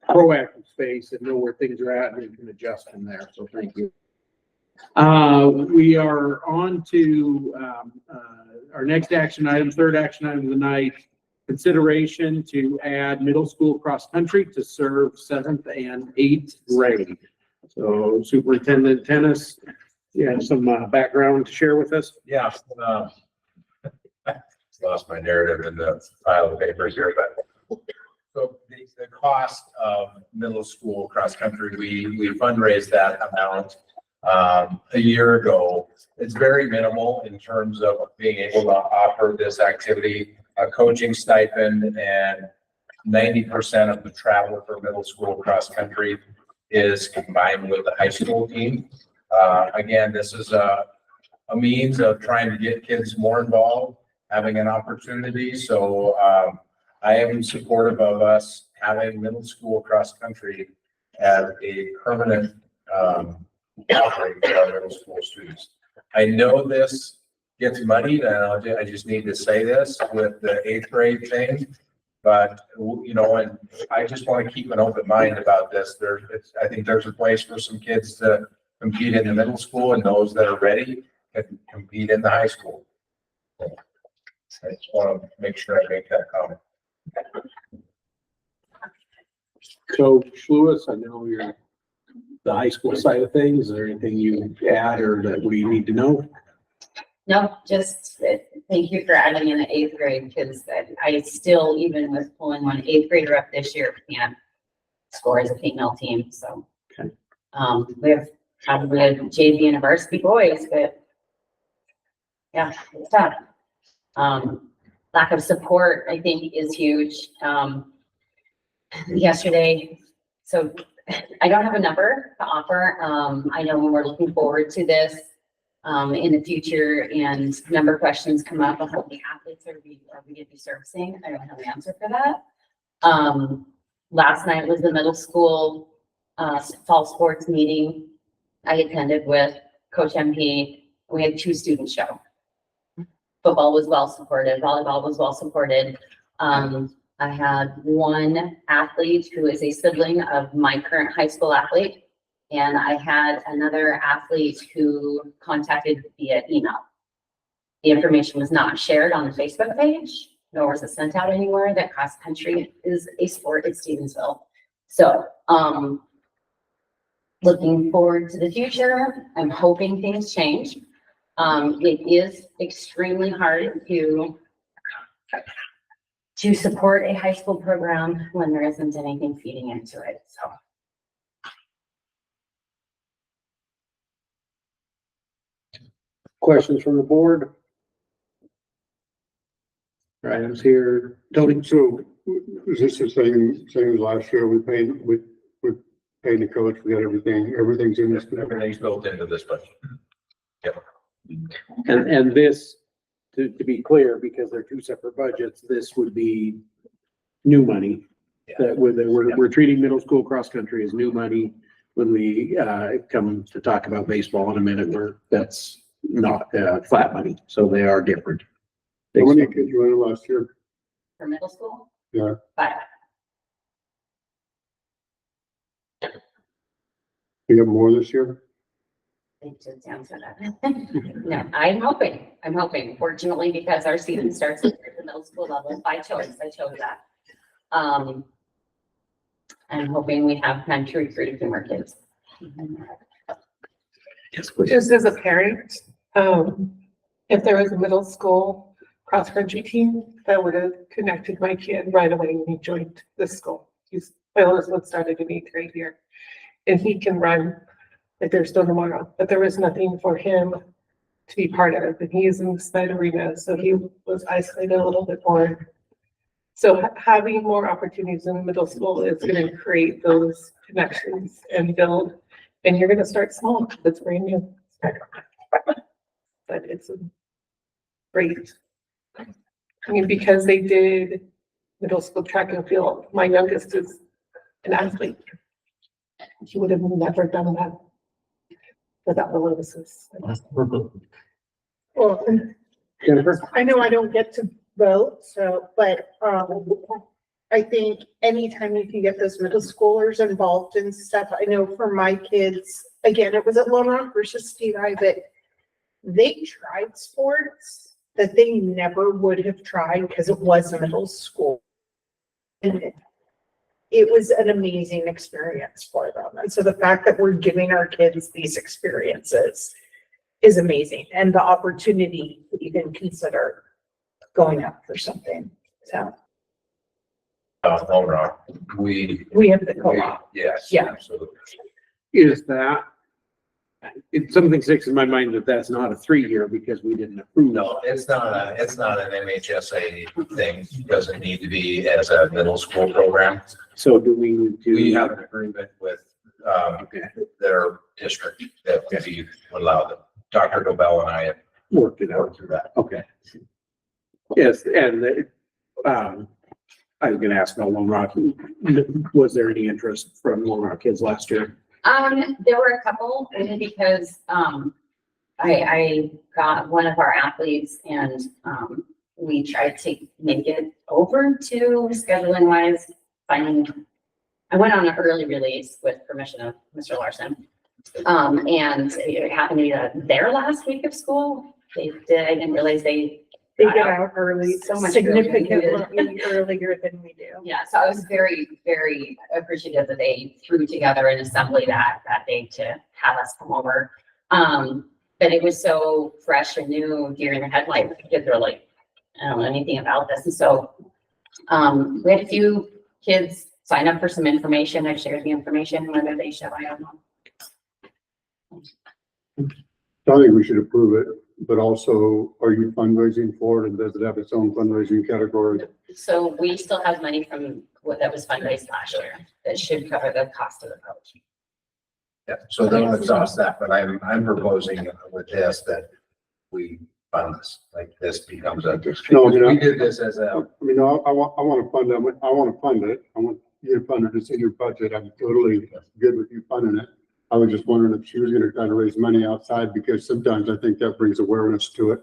proactive space and know where things are at and we can adjust from there. So thank you. We are on to our next action item, third action item of the night. Consideration to add middle school cross country to serve 7th and 8th grade. So Superintendent Tennis, you have some background to share with us? Yeah. Lost my narrative in the pile of papers here, but so the cost of middle school cross country, we fundraised that amount a year ago. It's very minimal in terms of being able to offer this activity, a coaching stipend, and 90% of the travel for middle school cross country is combined with the high school team. Again, this is a means of trying to get kids more involved, having an opportunity. So I am supportive of us having middle school cross country as a permanent offering for our middle school students. I know this gets muddied, and I just need to say this with the 8th grade thing. But, you know, and I just want to keep an open mind about this. I think there's a place for some kids to compete in the middle school, and those that are ready can compete in the high school. I just want to make sure I make that comment. Coach Lewis, I know you're the high school side of things. Is there anything you add or that we need to know? No, just thank you for adding in the 8th grade, because I still, even with pulling one 8th grader up this year, can't score as a female team, so. Okay. We have probably a JV and a varsity boys, but yeah, it's tough. Lack of support, I think, is huge. Yesterday, so I don't have a number to offer. I know we're looking forward to this in the future and number of questions come up on how many athletes are we gonna be servicing. I don't have an answer for that. Last night was the middle school fall sports meeting I attended with Coach MP. We had 2 students show. Football was well supported, volleyball was well supported. I had 1 athlete who is a sibling of my current high school athlete. And I had another athlete who contacted via email. The information was not shared on the Facebook page, nor was it sent out anywhere that cross country is a sport at Stevensville. So, looking forward to the future. I'm hoping things change. It is extremely hard to support a high school program when there isn't anything feeding into it, so. Questions from the board? Items here, Tony? So is this the same as last year? We paid the coach, we got everything's in this. Everything's built into this budget. And this, to be clear, because they're 2 separate budgets, this would be new money. That we're treating middle school cross country as new money. When we come to talk about baseball in a minute, that's not flat money, so they are different. How many kids you in last year? For middle school? Yeah. 5. You have more this year? It just sounds like that. No, I'm hoping, fortunately, because our season starts at the middle school level by choice, I chose that. I'm hoping we have time to recruit a few more kids. Yes, please. Just as a parent, if there was a middle school cross-country team, that would have connected my kid right away when he joined this school. My oldest one started in 8th grade here, and he can run like there's still tomorrow, but there was nothing for him to be part of, and he is in the Snyder Arena, so he was isolated a little bit more. So having more opportunities in the middle school is going to create those connections and build, and you're going to start small. That's brand new. But it's great. I mean, because they did middle school track and field, my youngest is an athlete. He would have never done that without the Lewises. Well, Jennifer? I know I don't get to vote, so, but, I think anytime you can get those middle schoolers involved in stuff, I know for my kids, again, it was at Lone Rock versus Steve I, but they tried sports that they never would have tried because it was middle school. And it was an amazing experience for them. And so the fact that we're giving our kids these experiences is amazing, and the opportunity to even consider going up for something. So Lone Rock, we have the co-op. yes. Yeah. Absolutely. Is that, something sticks in my mind that's not a 3-year because we didn't approve. No, it's not an MHSA thing. It doesn't need to be as a middle school program. So do we need to? We have an agreement with, their district that we would allow them. Dr. Dobell and I have Worked it out. worked through that. Okay. Yes, and I was gonna ask about Lone Rock, was there any interest from Lone Rock kids last year? There were a couple, only because, I got one of our athletes and, we tried to make it over to scheduling wise, I went on an early release with permission of Mr. Larson. And it happened to be their last week of school. They didn't realize they They get out early, so much earlier than we did. significantly earlier than we do. Yeah, so I was very, very appreciative that they threw together an assembly that day to have us come over. But it was so fresh and new, deer in the headlights. The kids were like, I don't know anything about this. And so we had a few kids sign up for some information. I shared the information, whether they show, I don't know. I think we should approve it, but also, are you fundraising for it, and does it have its own fundraising category? So we still have money from that was fundraised last year. That should cover the cost of the coach. Yeah, so they'll exhaust that, but I'm proposing with this that we fund this, like this becomes a. No, you know- We did this as a, I mean, I want to fund it. I want to fund it. I want you to fund it. It's in your budget. I'm totally good with you funding it. I was just wondering if she was going to try to raise money outside because sometimes I think that brings awareness to it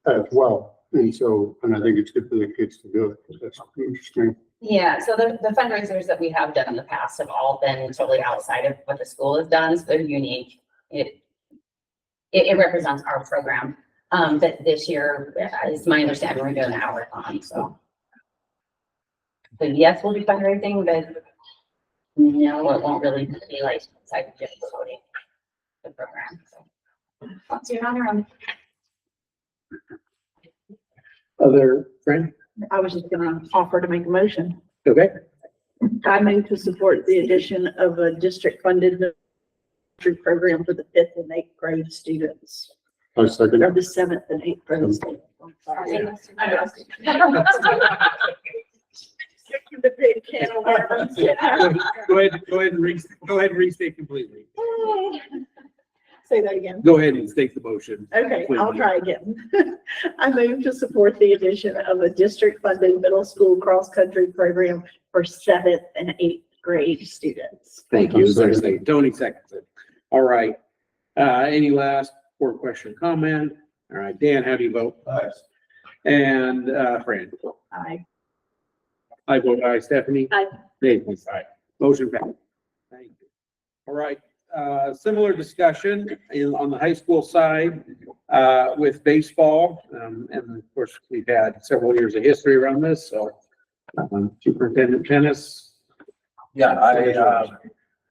as well. And so, and I think it's good for the kids to do it. That's interesting. Yeah, so the fundraisers that we have done in the past have all been totally outside of what the school has done, so they're unique. It represents our program. But this year, it's my understanding, we're doing an hour-long, so. But yes, we'll be fundraising, but no, it won't really be like inside the program, so. Once you're on around. Other friend? I was just gonna offer to make a motion. Okay, I move to support the addition of a district-funded program for the 5th and 8th grade students, I second or it. the 7th and 8th grade students. I'm sorry. The big can of worms. go ahead and restate completely. Say that again. Go ahead and state the motion. Okay, I'll try again. I move to support the addition of a district-funded middle school cross-country program for 7th and 8th grade students. Thank you. Is there a second? Tony seconds it. All right. Any last board question, comment? All right, Dan, how do you vote? Aye. And, Fran? Aye. I vote aye. Stephanie? Aye. Nathan? Aye. Motion passed. Thank you. All right, similar discussion on the high school side, with baseball. And of course, we've had several years of history around this, so, Superintendent Tennis. Yeah,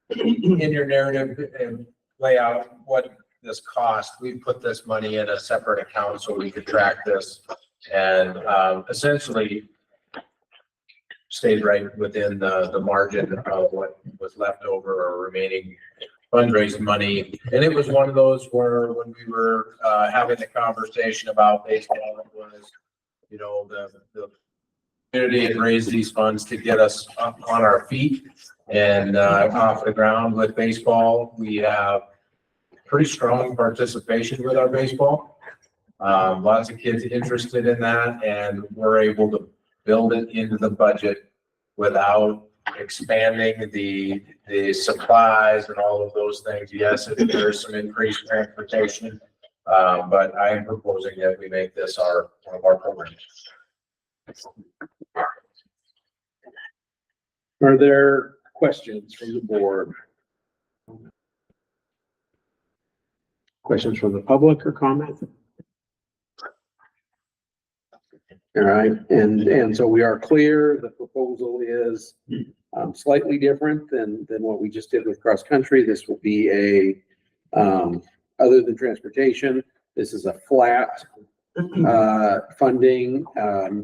in your narrative and lay out what this cost, we put this money in a separate account so we could track this. And, essentially stayed right within the margin of what was left over or remaining fundraising money. And it was one of those where when we were, having the conversation about baseball, it was, you know, the community had raised these funds to get us up on our feet and, off the ground with baseball. We have pretty strong participation with our baseball. Lots of kids interested in that, and we're able to build it into the budget without expanding the supplies and all of those things. Yes, there's some increased transportation, but I am proposing that we make this one of our programs. Are there questions from the board? Questions from the public or comments? All right, and so we are clear, the proposal is slightly different than what we just did with cross-country. This will be other than transportation, this is a flat funding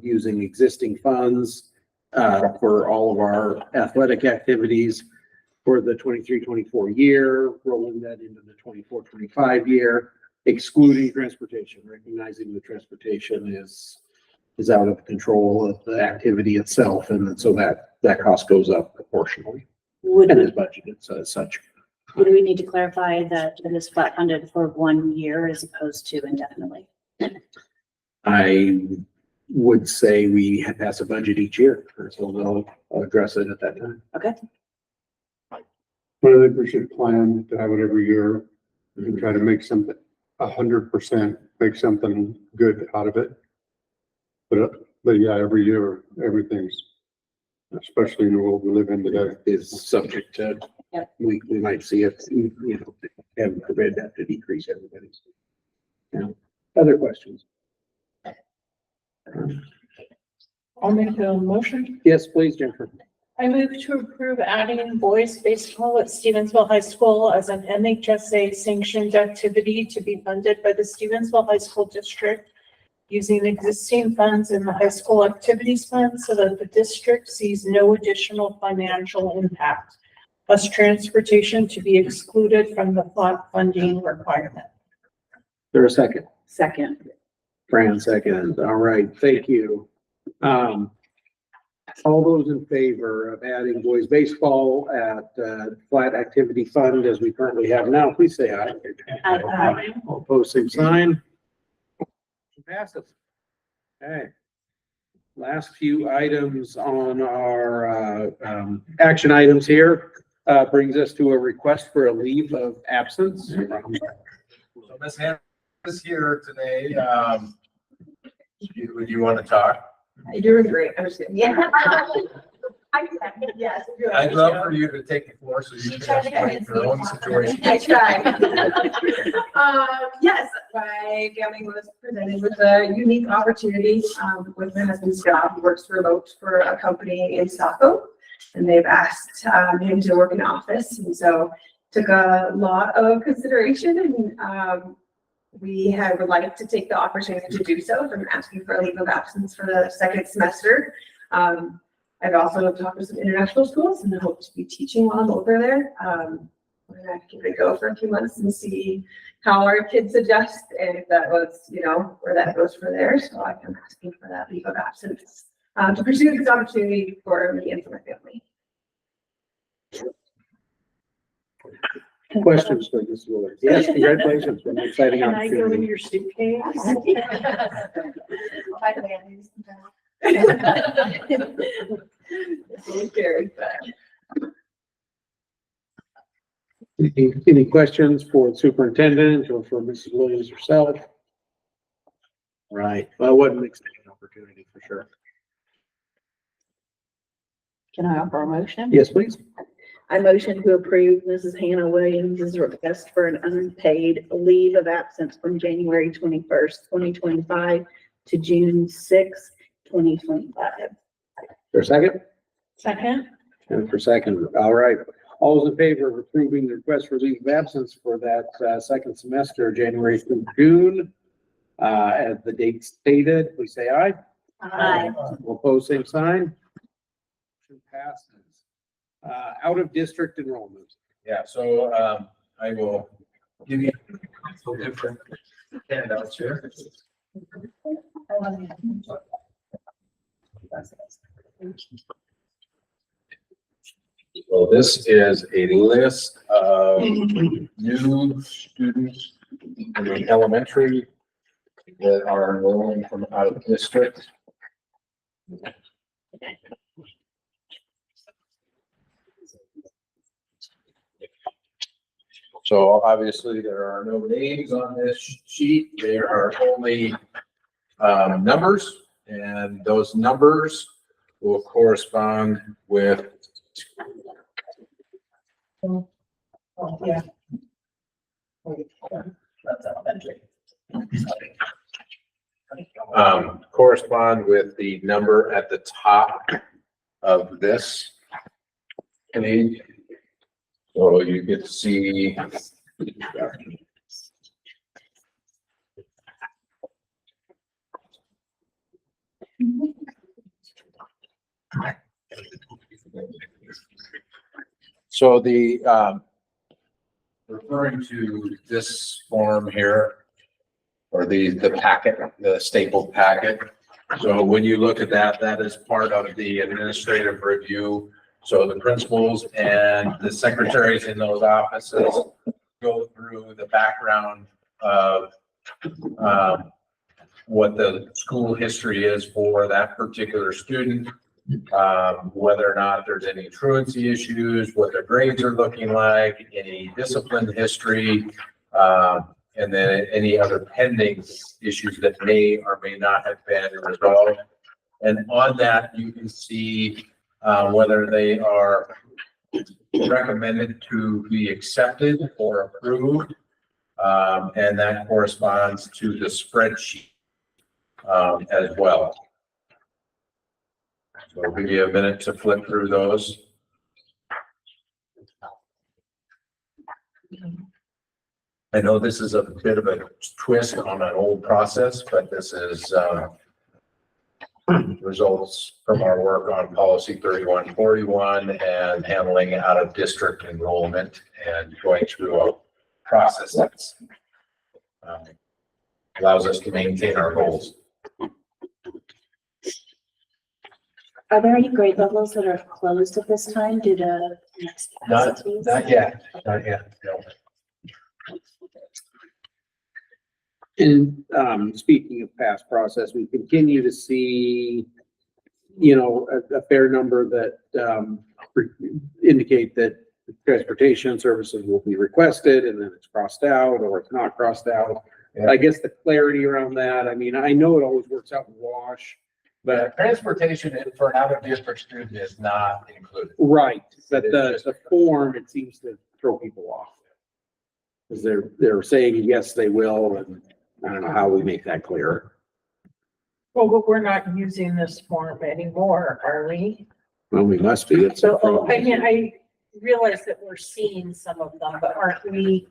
using existing funds for all of our athletic activities for the 23-24 year, rolling that into the 24-25 year, excluding transportation, recognizing the transportation is out of control of the activity itself, and so that cost goes up proportionally Would, and is budgeted, so as such. would we need to clarify that it is flat funded for 1 year as opposed to indefinitely? I would say we have pass a budget each year, so they'll address it at that time. Okay. But I think we should plan to have it every year and try to make something 100%, make something good out of it. But yeah, every year, everything's, especially in the world we live in today. Is subject to, Yep. we might see it, you know, have forbid that to decrease everybody's. Yeah, other questions? I'll make a motion. Yes, please, Jennifer. I move to approve adding boys baseball at Stevensville High School as an NHSA sanctioned activity to be funded by the Stevensville High School District using existing funds in the high school activities fund so that the district sees no additional financial impact. Bus transportation to be excluded from the flat funding requirement. There a second? Second. Fran, second. All right, thank you. All those in favor of adding boys baseball at flat activity fund as we currently have now, please say aye. Aye. All opposed, same sign. Passes. Okay. Last few items on our action items here brings us to a request for a leave of absence. So Ms. Hannah is here today. Would you want to talk? You're great. I was kidding. Yeah. Yes. I'd love for you to take the floor so you can explain your own situation. I tried. Yes, my family was presented with a unique opportunity, with my husband's job. He works remote for a company in Saco. And they've asked, him to work in office. And so took a lot of consideration and, would like to take the opportunity to do so. So I'm asking for a leave of absence for the second semester. I've also talked with some international schools and I hope to be teaching while I'm over there. We're gonna give it a go for a few months and see how our kids adjust and if that was, where that goes from there. So I'm asking for that leave of absence to pursue this opportunity for me and for my family. Questions for Ms. Willard? Yes, congratulations. What an exciting Can I go in opportunity. your suitcase? Any questions for the superintendent or for Mrs. Williams herself? Right. Well, what an exciting opportunity for sure. Can I offer a motion? Yes, please. I motion to approve Mrs. Hannah Williams' request for an unpaid leave of absence from January 21st, 2025 to June 6th, 2025. For a second? Second. And for second. All right. All those in favor of approving the request for leave of absence for that second semester, January through June, as the date stated, please say aye. Aye. All opposed, same sign. Motion passes. Out of district enrollment. Yeah, so, I will give you some different handouts here. So this is a list of new students in the elementary that are enrolling from out of district. So obviously there are no names on this sheet. There are only numbers, and those numbers will correspond with Yeah. correspond with the number at the top of this page. So you get to see so the referring to this form here, or the packet, the stapled packet. So when you look at that, that is part of the administrative review. So the principals and the secretaries in those offices go through the background of what the school history is for that particular student, whether or not there's any truancy issues, what their grades are looking like, any discipline history, and then any other pending issues that may or may not have been resolved. And on that, you can see whether they are recommended to be accepted or approved. And that corresponds to the spreadsheet as well. So I'll give you a minute to flip through those. I know this is a bit of a twist on an old process, but this is results from our work on policy 3141 and handling out of district enrollment and going through a process that's allows us to maintain our goals. Are there any grade levels that are closed at this time due to next Not, capacities? not yet, not yet. No. And, speaking of past process, we continue to see, you know, a fair number that, indicate that transportation services will be requested and then it's crossed out or it's not crossed out. I guess the clarity around that, I mean, I know it always works out in the wash, But transportation for an out-of-district student is not included. right, but the form, it seems to throw people off. Cause they're saying, yes, they will, and I don't know how we make that clear. Well, but we're not using this form anymore, are we? Well, we must be. It's So, I mean, I realize that we're seeing some of them, but aren't we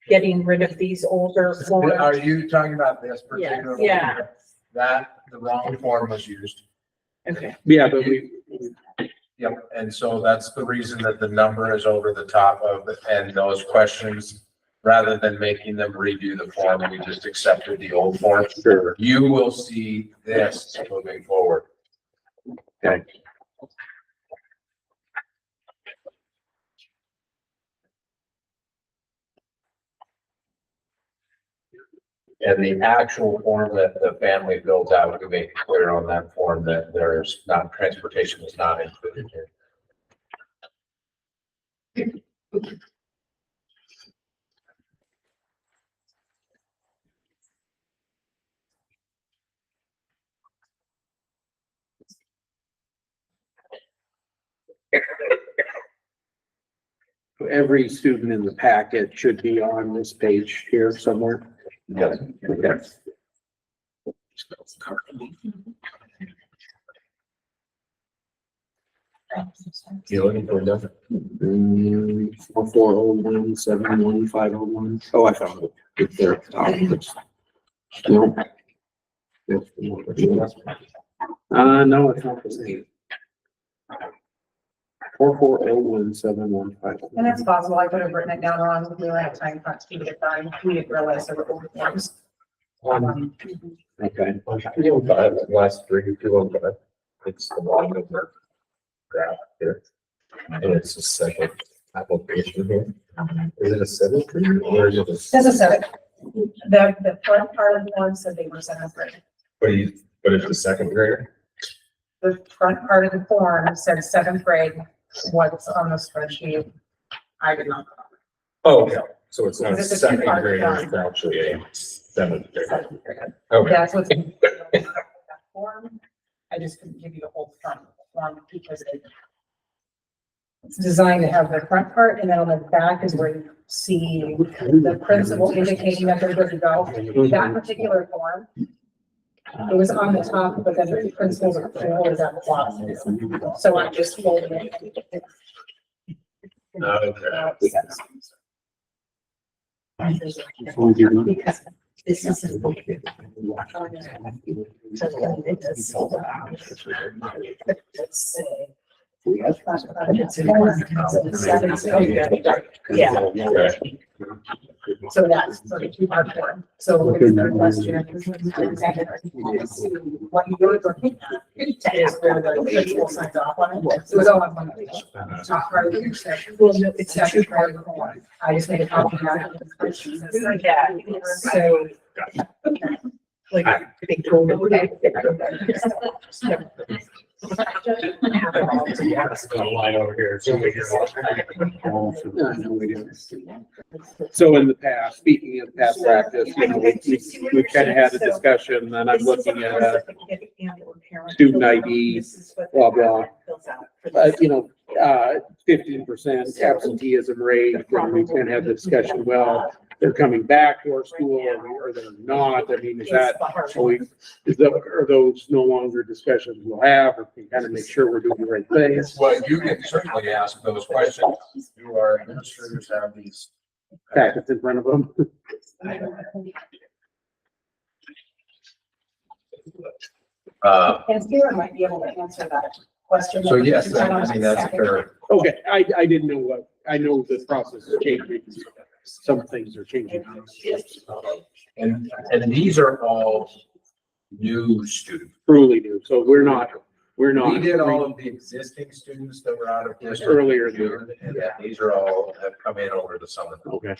getting rid of these older Are forms? you talking about this particular? one? Yeah. That, the wrong form was used. Okay. Yeah, but we, Yep, and so that's the reason that the number is over the top of, and those questions, rather than making them redo the form, we just accepted the old form. Sure. You will see this moving forward. Okay. And the actual form that the family fills out, we make it clear on that form that there's not, transportation is not included here. every student in the packet should be on this page here somewhere. Yes. Okay. You looking for a different? 4401 71501. Oh, I found it. It's there at the top. No. No, it's not the same. 4401 715. And it's possible I could have written it down wrong. We were at time crunch to get it done. We didn't realize there were old forms. Okay. Last 3, 2, 1, 5. It's the bottom of the graph here. And it's the second application here. Is it a 7th or is it a? This is seven. The front part of the form said they were seventh grade. But it's the second grader? The front part of the form said seventh grade. What's on the spreadsheet? I did not. Oh, okay. So it's not a This is second two-part grader, form. it's actually a 7th grader. Okay. That's what's in that form. I just couldn't give you the whole front form because it's designed to have the front part, and then on the back is where you see the principal indicating that they're good to go. That particular form, it was on the top, but then the principal's approval is at the bottom. So I'm just folding it. Because this is. Yeah. So that's sort of two-part form. So it's the question. What you really looking at is where the principal signs off on it. So it's all on one page. Top part of the section. Well, no, it's second part of the form. I just made a copy of that. Yeah. So. Like, big total. Line over here. So we can- No, we didn't. So in the past, speaking of past practice, you know, we've kind of had a discussion, and I'm looking at a student ID, blah, blah. You know, 15% absenteeism rate, and we kind of had the discussion, well, they're coming back to our school or they're not. I mean, are those no longer discussions we'll have, or can kind of make sure we're doing the right things? Well, you can certainly ask those questions. Do our administrators have these? Packets in front of them. And Sarah might be able to answer that question. So yes, I mean, that's fair. Okay, I didn't know what, I know the process is changing. Some things are changing. And these are all new students. Truly new, so we're not we're not. We did all of the existing students that were out of district. Earlier in the year. And then these are all have come in over the summer. Okay.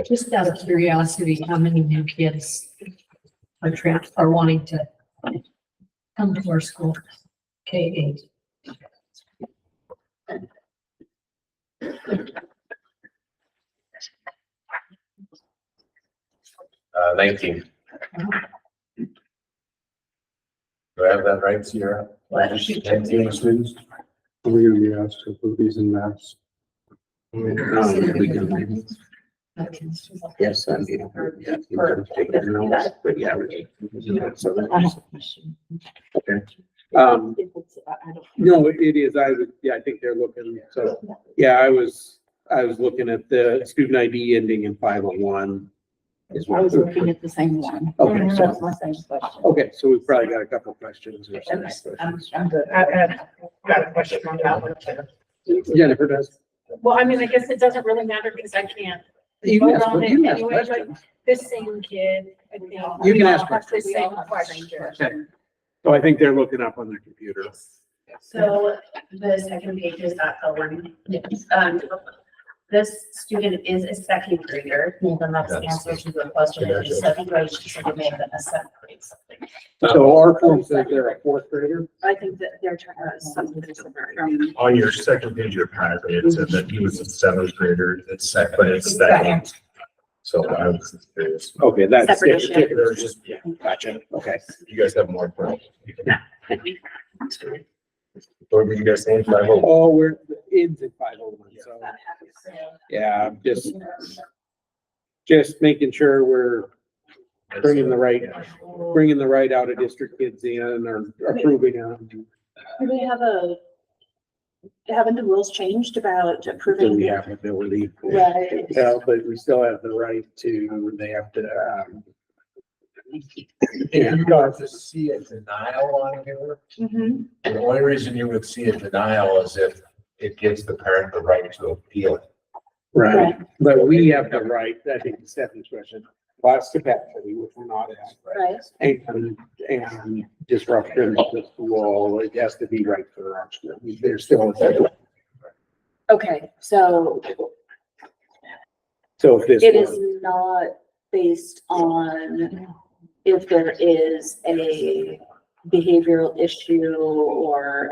Just out of curiosity, how many new kids are wanting to come to our school? K-8. 19. Do I have that right, Sierra? 19 students? We're gonna be asked to put these in maps. Yes, I mean, yeah, you can take that notes, but yeah. So that- Okay. No, it is, I think they're looking, so, yeah, I was looking at the student ID ending in 501. Is I what- was looking at the same one. Okay, so- That's my same question. Okay, so we've probably got a couple of questions or some I'm good. I've got a question on that one too. Jennifer does. Well, I mean, I guess it doesn't really matter because I can't You can vote ask, on it you can ask anyway, but questions. this same kid, I think. You can ask asked the questions. same question. So I think they're looking up on their computer. So the second page is that the one. This student is a second grader, and that's the answer to the question. It is second grade, she said it may have been a seventh grade something. So our form says they're a fourth grader. I think that they're trying to something different from. On your second page of your packet, it said that he was a seventh grader, but it's second. So I was curious. Okay, that's. Separate issue. There's just, yeah, Gotcha, okay. you guys have more. For what were you guys saying? 501? Oh, we're, ends in 501, so, yeah, just making sure we're bringing the right out of district kids in or approving them. Do we have haven't the rules changed about So approving? we have ability. Right. Yeah, but we still have the right to, they have to, If you guys just see a denial on here, Mhm. the only reason you would see a denial is if it gives the parent the right to appeal it. right, but we have the right, I think Stephanie's question, class capacity, which we're not at. Right. And disruption of the school, it has to be right for our school. There's still. Okay, so So if this. it is not based on if there is a behavioral issue or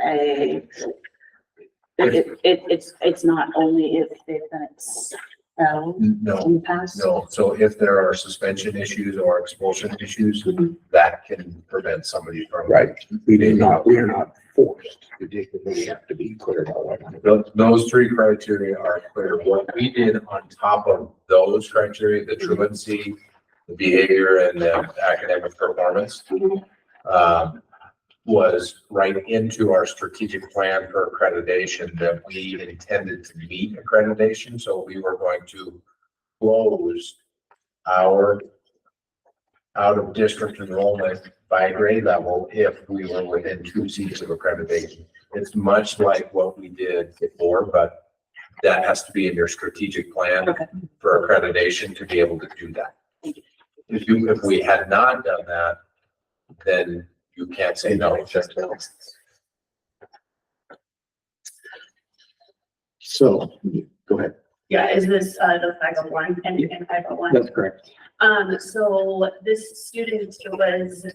it's not only if they've been expelled in No, the past. no. So if there are suspension issues or expulsion issues, that can prevent somebody from. Right, we are not forced to do it, we have to be clear about that. Those three criteria are clear. What we did on top of those criteria, the truancy, the behavior and the academic performance, was right into our strategic plan for accreditation that we intended to meet accreditation. So we were going to close our out of district enrollment by grade level if we were within 2 seats of accreditation. It's much like what we did before, but that has to be in your strategic plan for accreditation to be able to do that. If we had not done that, then you can't say no. So, go ahead. Yeah, is this, the 501 and 501? That's correct. So this student was,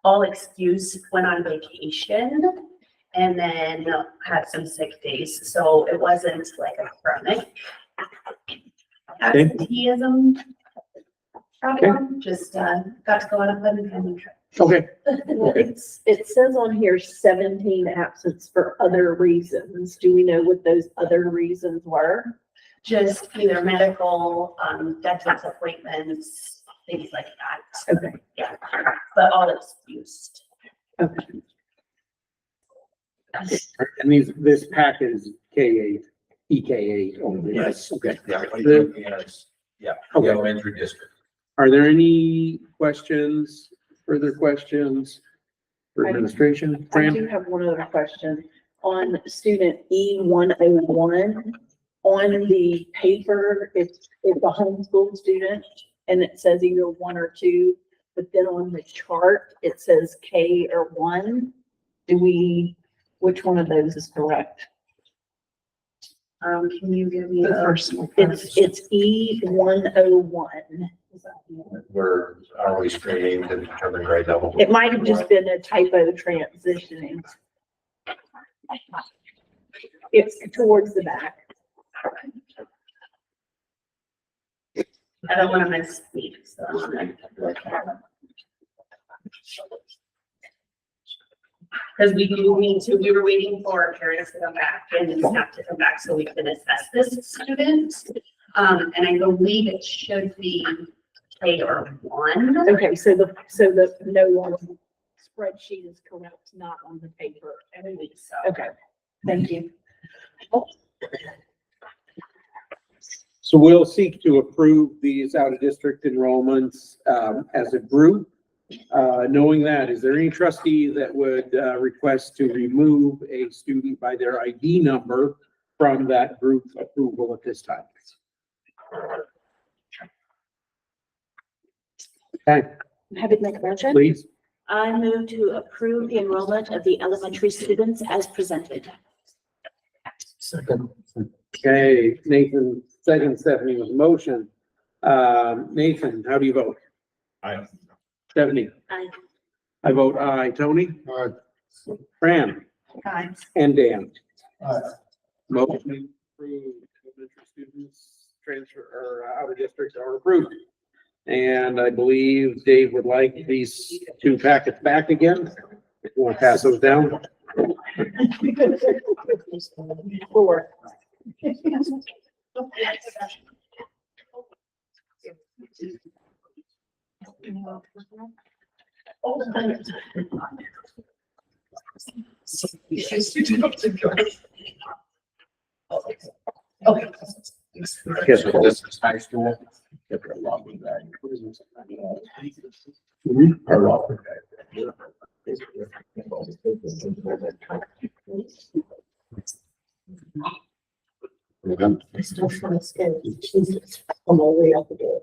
all excused, went on vacation and then had some sick days. So it wasn't like a chronic absenteeism problem, just, got to go on a fun family trip. Okay. Well, it says on here 17 absence for other reasons. Do we know what those other reasons were? Just either medical, dentist appointments, things like that. Okay. Yeah, but all excused. Okay. And this packet is K8, EK8 only. Yes. Okay. Yeah. The- Yeah. Okay. Elementary district. Are there any questions, further questions for administration? I Fran? do have one other question. On student E101, on the paper, it's a homeschool student and it says either 1 or 2. but then on the chart, it says K or 1. Which one of those is correct? Can you give me The the first one. It's E101. We're always screening to determine grade level. It might have just been a typo transitioning. It's towards the back. I don't want to misspeak, so I'm gonna look at it. Because we do need to, we were waiting for parents to come back and staff to come back so we can assess this student. And I believe it should be K or 1. Okay, so the no one spreadsheet is correct, not on the paper. I believe so. Okay, thank you. So we'll seek to approve these out-of-district enrollments as a group. Knowing that, is there any trustee that would request to remove a student by their ID number from that group approval at this time? Okay, I'm happy to make a motion. please. I move to approve the enrollment of the elementary students as presented. Second. Okay, Nathan, second, Stephanie with a motion. Nathan, how do you vote? Aye. Stephanie? Aye. I vote aye. Tony? Fran? Aye. And Dan? Aye. Motion approved. Elementary students transfer or out of district are approved. And I believe Dave would like these two packets back again. If you want to pass those down. Four. Guess what, this is high school. If you're along with that. Or along with I still feel scared. Jesus, I'm all the way out the door.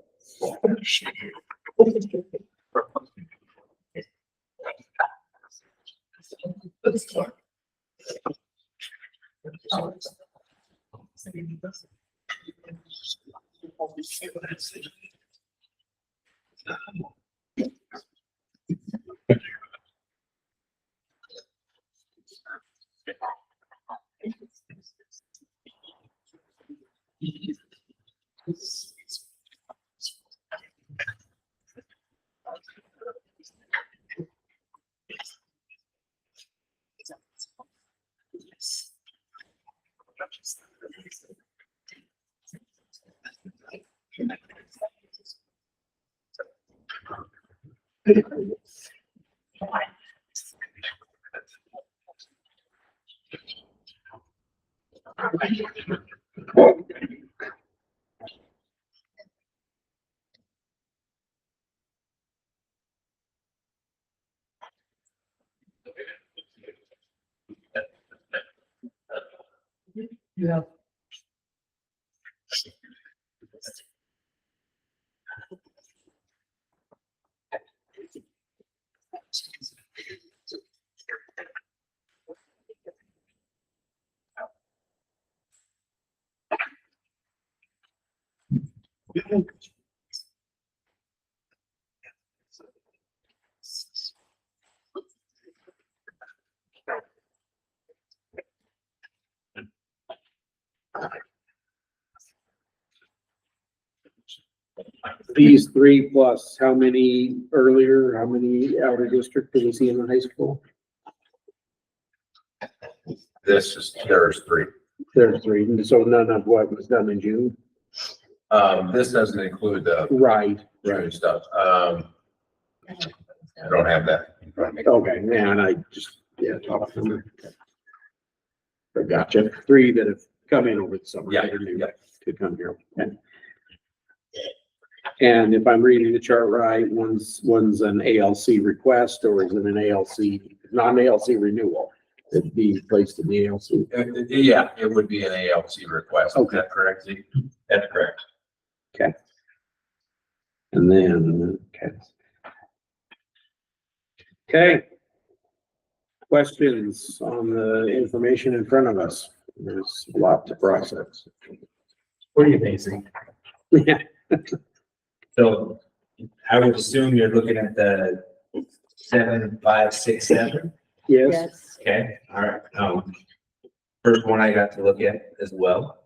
Yeah. These three plus how many earlier, how many out of district do we see in the high school? There's 3. There's three, so none of what was done in June. This doesn't include the Right, June stuff. I don't have that in front of me. okay, yeah, and I just, talked to them. Gotcha, 3 that have come in over the summer. Yeah, that are new yeah. To come here. Okay. And if I'm reading the chart right, one's an ALC request, or is it an ALC, not an ALC renewal? It'd be placed in the ALC. Yeah, it would be an ALC request. Is Okay. that correct, Zeke? That's correct. And then, okay. Okay. Questions on the information in front of us? There's a lot to process. What do you think, Steve? Yeah. So I would assume you're looking at the 7, 5, 6, 7. Yes. Yes. Okay, all right. First one I got to look at as well.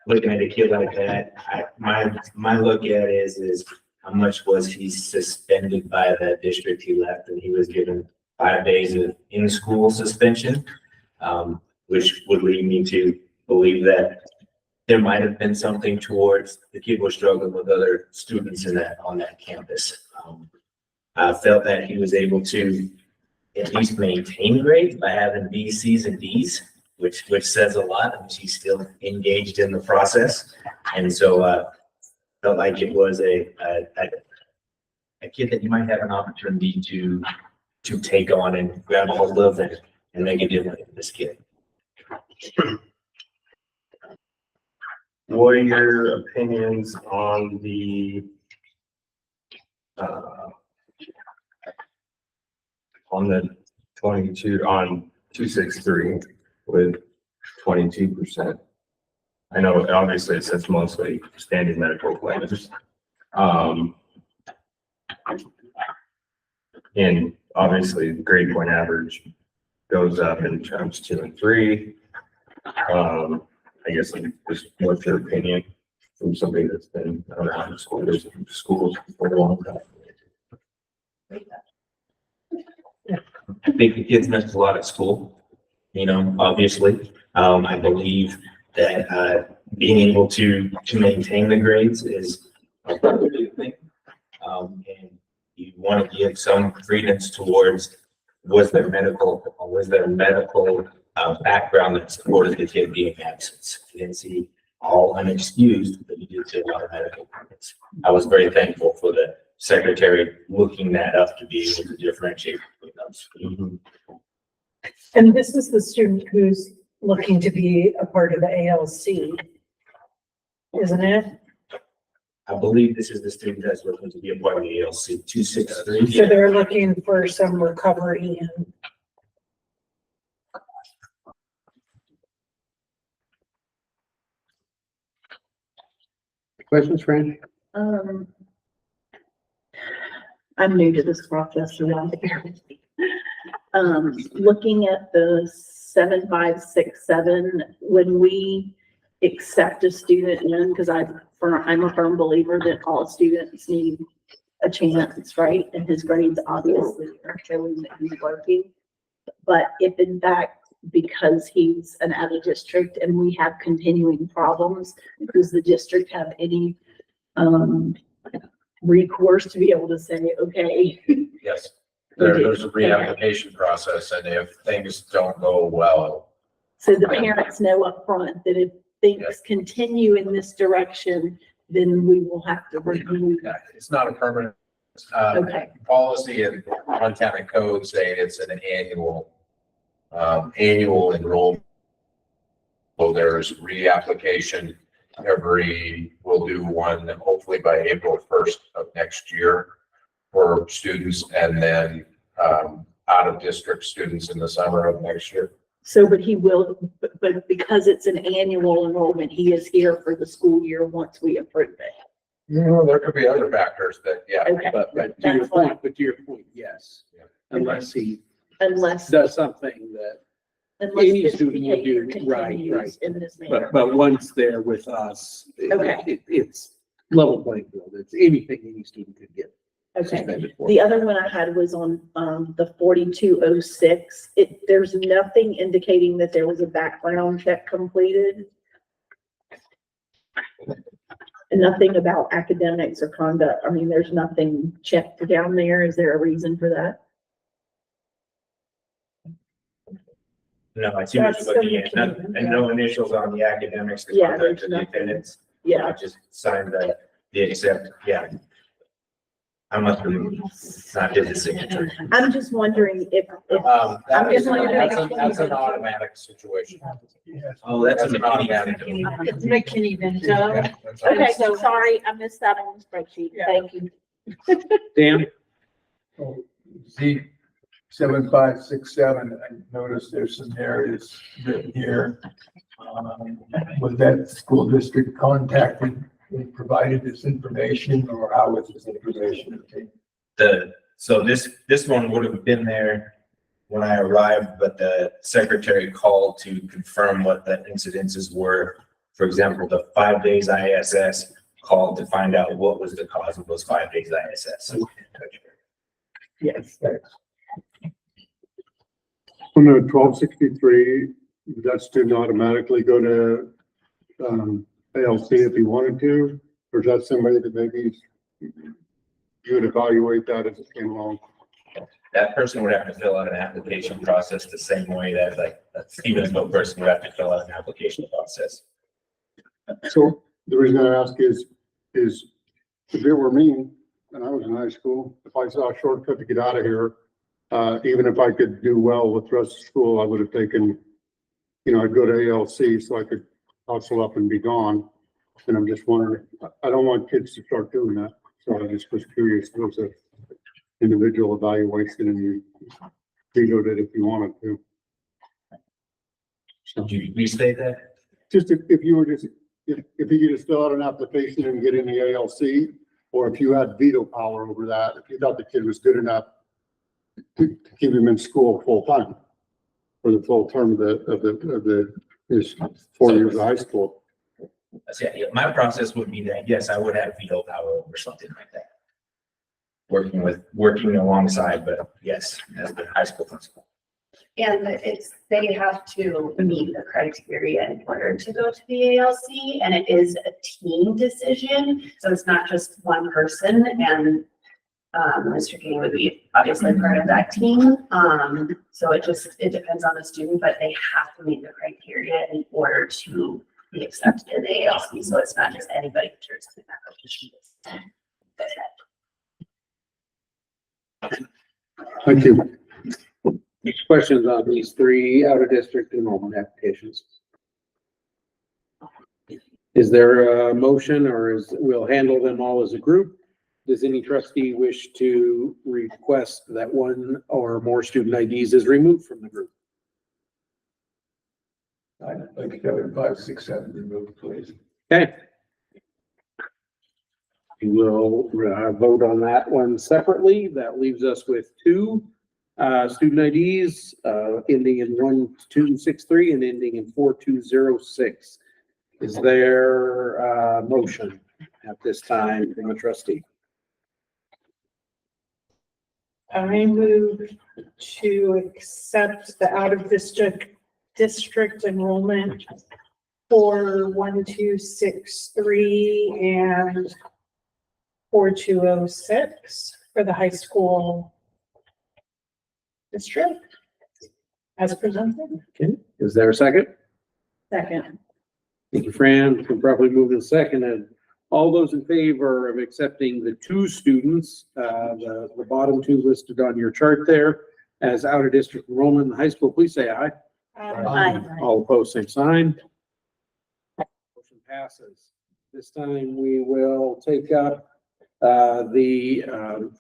Looking at a kid like that, my look at it is how much was he suspended by the district he left, and he was given 5 days of in-school suspension, which would lead me to believe that there might have been something towards the kid was struggling with other students on that campus. I felt that he was able to at least maintain grades by having B's, C's, and D's, which says a lot, and he's still engaged in the process. And so felt like it was a kid that you might have an opportunity to take on and grab a hold of and make a difference in this kid. What are your opinions on the on the 263 with 22%? I know obviously it says mostly standard medical claims. And obviously the grade point average goes up in terms 2 and 3. I guess just what's your opinion from somebody that's been around schools for a long time? I think the kids missed a lot at school, obviously. I believe that being able to maintain the grades is a good thing. And you want to give some credence towards was there medical background that supported the kid being absent. You didn't see all unexcused, but you did see a lot of medical credence. I was very thankful for the secretary looking that up to be able to differentiate between those. And this is the student who's looking to be a part of the ALC, isn't it? I believe this is the student that's looking to be a part of the ALC 263. So they're looking for some recovery and Questions, Fran? I'm new to this process, so I'll bear with me. Looking at the 7567, when we accept a student in, because I'm a firm believer that all students need a chance, right? And his grades obviously are showing that he's working. But if in fact, because he's an out of district and we have continuing problems, does the district have any recourse to be able to say, okay? Yes, there's a reapplication process, and if things don't go well. So the parents know upfront that if things continue in this direction, then we will have to review. It's not a permanent, Okay. policy, and Montana code say it's an annual enrollment. So there's reapplication we'll do one hopefully by April 1st of next year for students, and then out of district students in the summer of next year. So, but he will, but because it's an annual enrollment, he is here for the school year once we approve it. There could be other factors that, Okay. But to That's what- to your point, yes. Unless he Unless, does something that unless any his student would behavior do, right, continues in this manner. But once they're with us, Okay. it's level playing field. It's anything any student could get Okay. suspended for. The other one I had was on, the 4206. There's nothing indicating that there was a background check completed. And nothing about academics or conduct. I mean, there's nothing checked down there. Is there a reason for that? No, I see what you're looking at, and no initials on the academics, the Yeah, conduct, there's and the nothing. attendance. Yeah. I just signed the accept, yeah. I must have not did the signature. I'm just wondering if That I'm is, just wondering- that's an automatic situation. Oh, that's That's a an automatic. it's McKinney Vento. okay, so sorry, I missed that on the spreadsheet. Thank you. Dan? Z 7567, I noticed there's some areas written here. Was that school district contacted and provided this information, or how was this information obtained? So this one would have been there when I arrived, but the secretary called to confirm what the incidences were. For example, the 5 days ISS called to find out what was the cause of those 5 days ISS. So, Yes, thanks. On the 1263, that student automatically go to, ALC if he wanted to, or is that somebody that maybe you would evaluate that as it came along? that person would have to fill out an application process the same way that like a Stevensville person would have to fill out an application process. So the reason I ask is if it were me and I was in high school, if I saw a shortcut to get out of here, even if I could do well with the rest of school, I would have taken, I'd go to ALC so I could hustle up and be gone. And I'm just wondering, I don't want kids to start doing that. So I just was curious, if it was an individual evaluation and you vetoed it if you wanted to. Did you restate that? Just if you were just, if you could just fill out an application and get in the ALC, or if you had veto power over that, if you thought the kid was good enough to keep him in school full time for the full term of his 4 years of high school. Yeah, my process would be that, yes, I would have veto power over something like that. Working alongside, but yes, as the high school principal. And they have to meet the criteria in order to go to the ALC, and it is a team decision. So it's not just one person, and Mr. King would be obviously part of that team. So it depends on the student, but they have to meet the criteria in order to be accepted in the ALC. So it's not just anybody who turns in that application. Thank you. Questions on these three out-of-district enrollment applications? Is there a motion, or we'll handle them all as a group? Does any trustee wish to request that one or more student IDs is removed from the group? I'd like to go in 5, 6, 7 removed, please. Okay. We will vote on that one separately. That leaves us with two student IDs ending in 1263 and ending in 4206. Is there a motion at this time from a trustee? I move to accept the out-of-district enrollment for 1263 and 4206 for the high school district as presented. Okay, is there a second? Second. Thank you, Fran. Can probably move in second. And all those in favor of accepting the two students, the bottom two listed on your chart there as out-of-district enrollment in the high school, please say aye. Aye. All opposed, same sign. Motion passes. This time we will take up the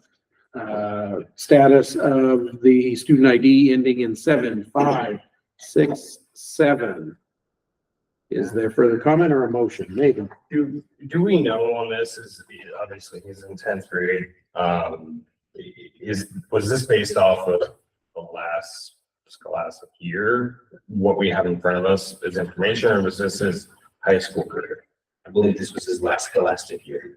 status of the student ID ending in 7567. Is there further comment or a motion? Nathan? Do we know on this, is obviously he's in 10th grade, was this based off of the last scholastic year? What we have in front of us is information, or was this his high school career? I believe this was his last scholastic year.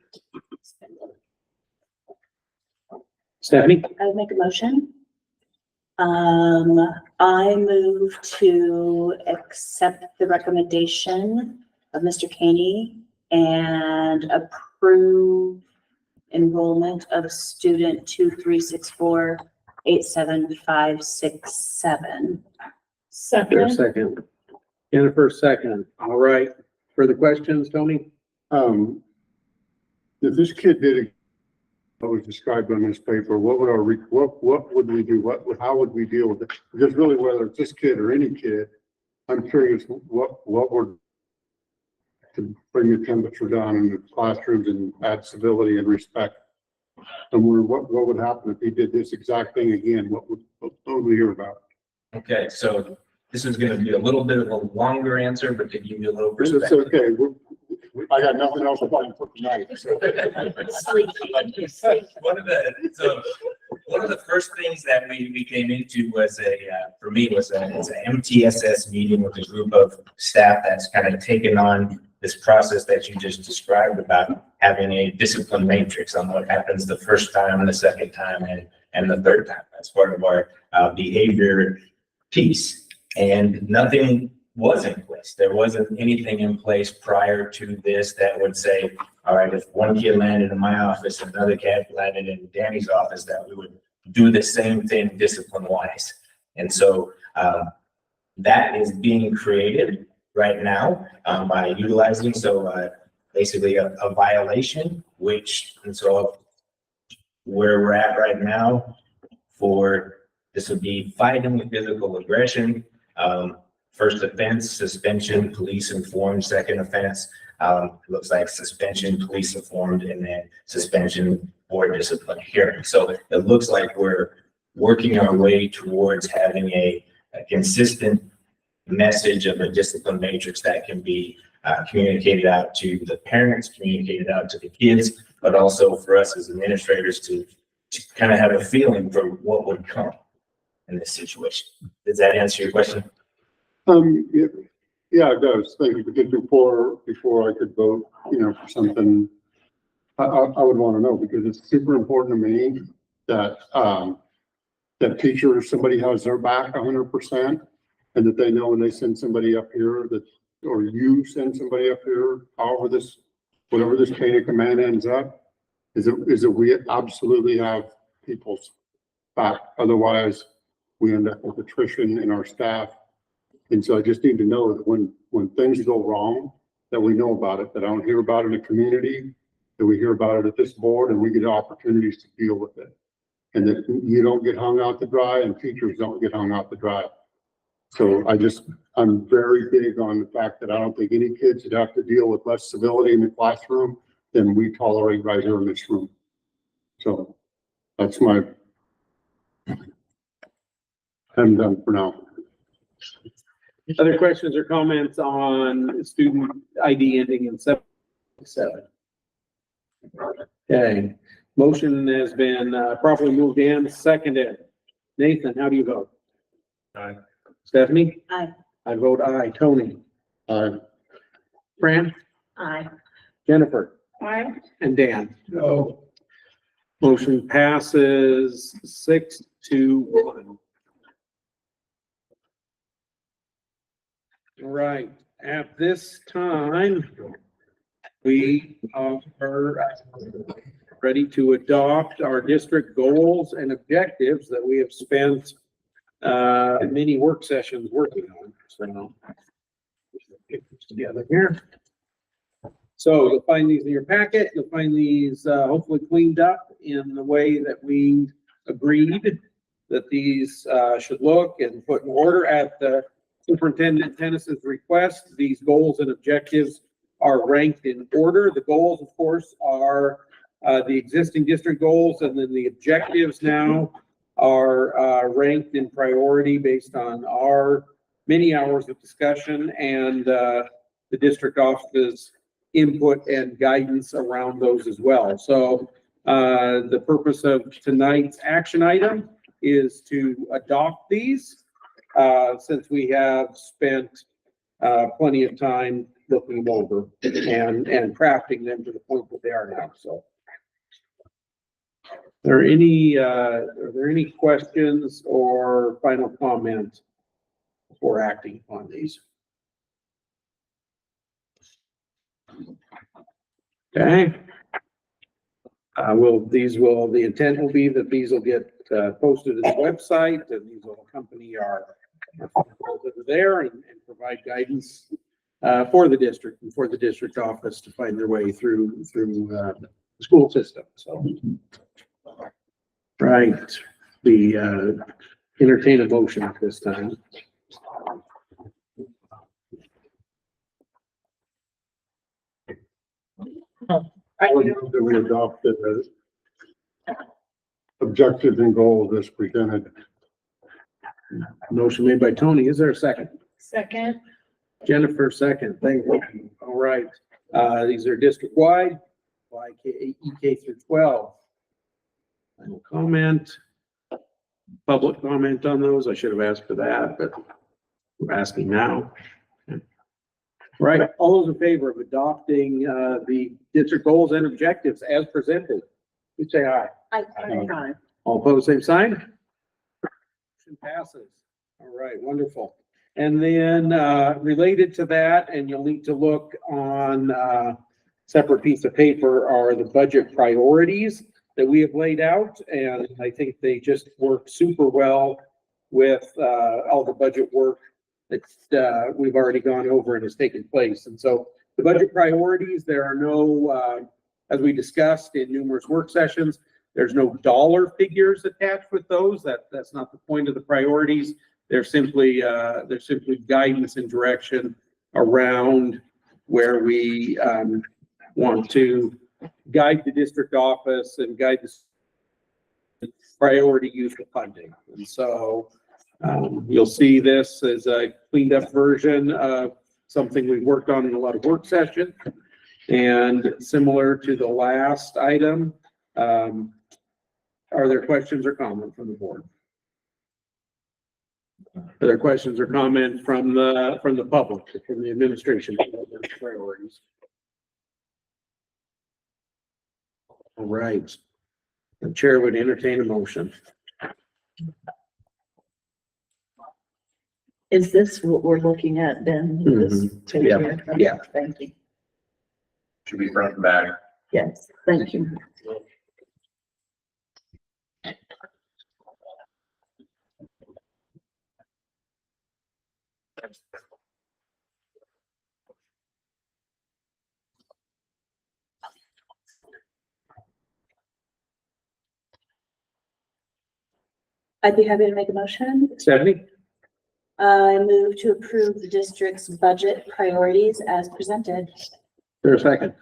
Stephanie? I would make a motion. I move to accept the recommendation of Mr. Caney and approve enrollment of student 2364-87567. There a second. Jennifer, second. All right. Further questions, Tony? If this kid did it, what was described on this paper, what would what would we do? How would we deal with it? Because really, whether it's this kid or any kid, I'm curious what would to bring the temperature down in the classrooms and add civility and respect And what would happen if he did this exact thing again? What would we hear about? Okay, so this is gonna be a little bit of a longer answer, but to give you a little It's perspective. okay. I got nothing else to find for tonight. So. One of the first things that we came into was for me was an MTSS meeting with a group of staff that's kind of taken on this process that you just described about having a discipline matrix on what happens the first time, the second time, and the third time. That's part of our behavior piece. And nothing was in place. There wasn't anything in place prior to this that would say, all right, if one kid landed in my office and another kid landed in Danny's office, that we would do the same thing discipline wise. And so that is being created right now by utilizing, basically a violation, and so where we're at right now this would be fighting with physical aggression. First offense, suspension, police informed. Second offense, looks like suspension, police informed, and then suspension or discipline hearing. So it looks like we're working our way towards having a consistent message of a discipline matrix that can be communicated out to the parents, communicated out to the kids, but also for us as administrators to kind of have a feeling for what would come in this situation. Does that answer your question? Yeah, it does. Thank you. Because before I could vote, for something, I would want to know, because it's super important to me that, that teachers, somebody has their back 100%, and that they know when they send somebody up here or you send somebody up here, whatever this chain of command ends up, is that we absolutely have people's back. Otherwise, we end up with attrition in our staff. And so I just need to know that when things go wrong, that we know about it, that I don't hear about it in the community, that we hear about it at this board, and we get opportunities to deal with it. And that you don't get hung out to dry and teachers don't get hung out to dry. So I'm very big on the fact that I don't think any kids should have to deal with less civility in the classroom than we tolerate right here in this room. So that's I'm done for now. Other questions or comments on student ID ending in 7? Okay, motion has been properly moved and seconded. Nathan, how do you vote? Aye. Stephanie? Aye. I vote aye. Tony? Aye. Fran? Aye. Jennifer? Aye. And Dan? No. Motion passes 6-1. All right, at this time, we are ready to adopt our district goals and objectives that we have spent many work sessions working on. So get this together here. So you'll find these in your packet. You'll find these hopefully cleaned up in the way that we agreed that these should look and put in order at the Superintendent Tennis's request. These goals and objectives are ranked in order. The goals, of course, are the existing district goals, and then the objectives now are ranked in priority based on our many hours of discussion and the district office's input and guidance around those as well. So the purpose of tonight's action item is to adopt these. Since we have spent plenty of time looking them over and crafting them to the point that they are now. So, are there any questions or final comments before acting on these? Okay. The intent will be that these will get posted to the website, and these will accompany our over there and provide guidance for the district and for the district office to find their way through the school system. So, right, the entertain a motion at this time. We adopted objectives and goals as presented. Motion made by Tony. Is there a second? Second. Jennifer, second. Thank you. All right. These are district-wide, EK through 12. Final comment, public comment on those. I should have asked for that, but we're asking now. Right. All those in favor of adopting the district goals and objectives as presented, please say aye. Aye. All opposed, same sign. Motion passes. All right, wonderful. And then, related to that, and you'll need to look on, separate piece of paper are the budget priorities that we have laid out. And I think they just work super well with, all the budget work that, we've already gone over and has taken place. And so the budget priorities, there are no, as we discussed in numerous work sessions, there's no dollar figures attached with those. That's not the point of the priorities. They're simply guidance and direction around where we want to guide the district office and guide the priority use of funding. And so you'll see this as a cleaned up version of something we've worked on in a lot of work sessions. And similar to the last item, are there questions or comments from the board? Are there questions or comment from the public, from the administration? Priorities. All right. The chair would entertain a motion. Is this what we're looking at, Ben? This page Yeah. here? Yeah. Thank you. Should be front and back. Yes, thank you. I'd be happy to make a motion. Stephanie, I move to approve the district's budget priorities as presented. for a second.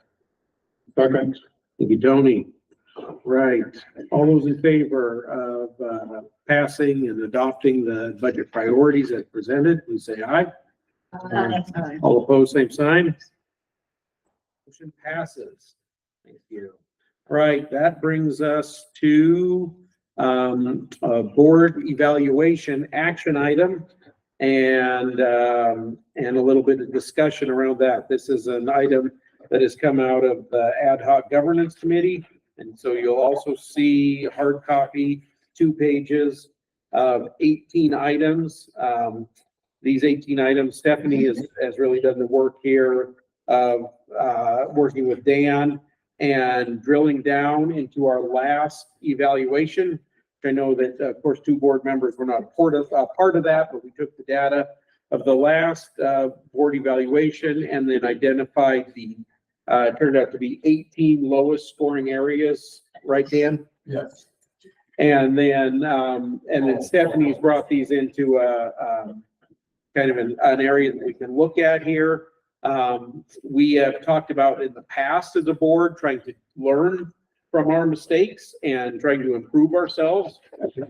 Second. Thank you, Tony. Right. All those in favor of passing and adopting the budget priorities as presented, please say aye. All opposed, same sign. Motion passes. Thank you. All right, that brings us to a board evaluation action item and a little bit of discussion around that. This is an item that has come out of the ad hoc governance committee. And so you'll also see hard copy, 2 pages of 18 items. These 18 items, Stephanie has really done the work here of working with Dan and drilling down into our last evaluation. I know that, of course, 2 board members were not part of that, but we took the data of the last board evaluation and then identified the turned out to be 18 lowest scoring areas, right, Dan? Yes. And then Stephanie's brought these into kind of an area that we can look at here. We have talked about in the past as a board, trying to learn from our mistakes and trying to improve ourselves.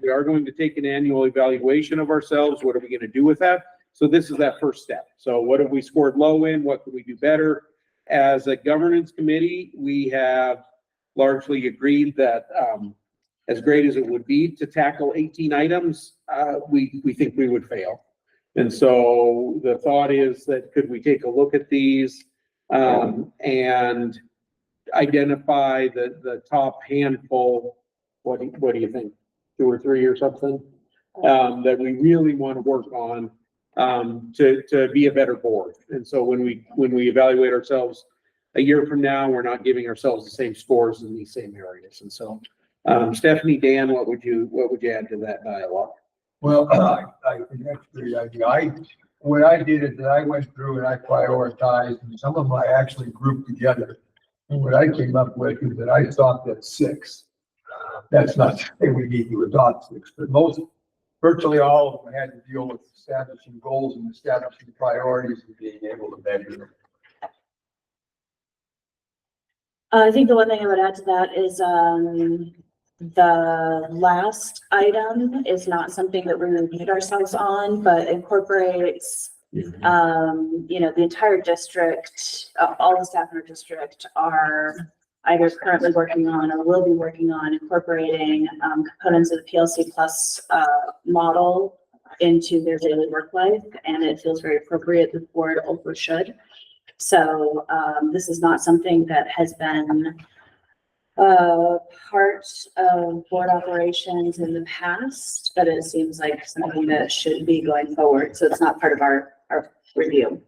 We are going to take an annual evaluation of ourselves. What are we going to do with that? So this is that first step. So what have we scored low in? What could we do better? As a governance committee, we have largely agreed that as great as it would be to tackle 18 items, we think we would fail. And so the thought is that could we take a look at these and identify the top handful, what do you think, 2 or 3 or something, that we really want to work on to be a better board. And so when we evaluate ourselves a year from now, we're not giving ourselves the same scores in these same areas. And so, Stephanie, Dan, what would you add to that dialogue? Well, I think that's a great idea. What I did is that I went through and I prioritized, and some of them I actually grouped together. And what I came up with is that I thought that 6. That's not saying we need to adopt 6, but virtually all of them had to deal with establishing goals and establishing priorities and being able to measure them. I think the one thing I would add to that is, The last item is not something that we reviewed ourselves on, but incorporates, the entire district, all the staff in our district are either currently working on or will be working on incorporating, components of the PLC Plus, model into their daily work life, and it feels very appropriate. The board also should. So, this is not something that has been part of board operations in the past, but it seems like something that should be going forward. So it's not part of our review.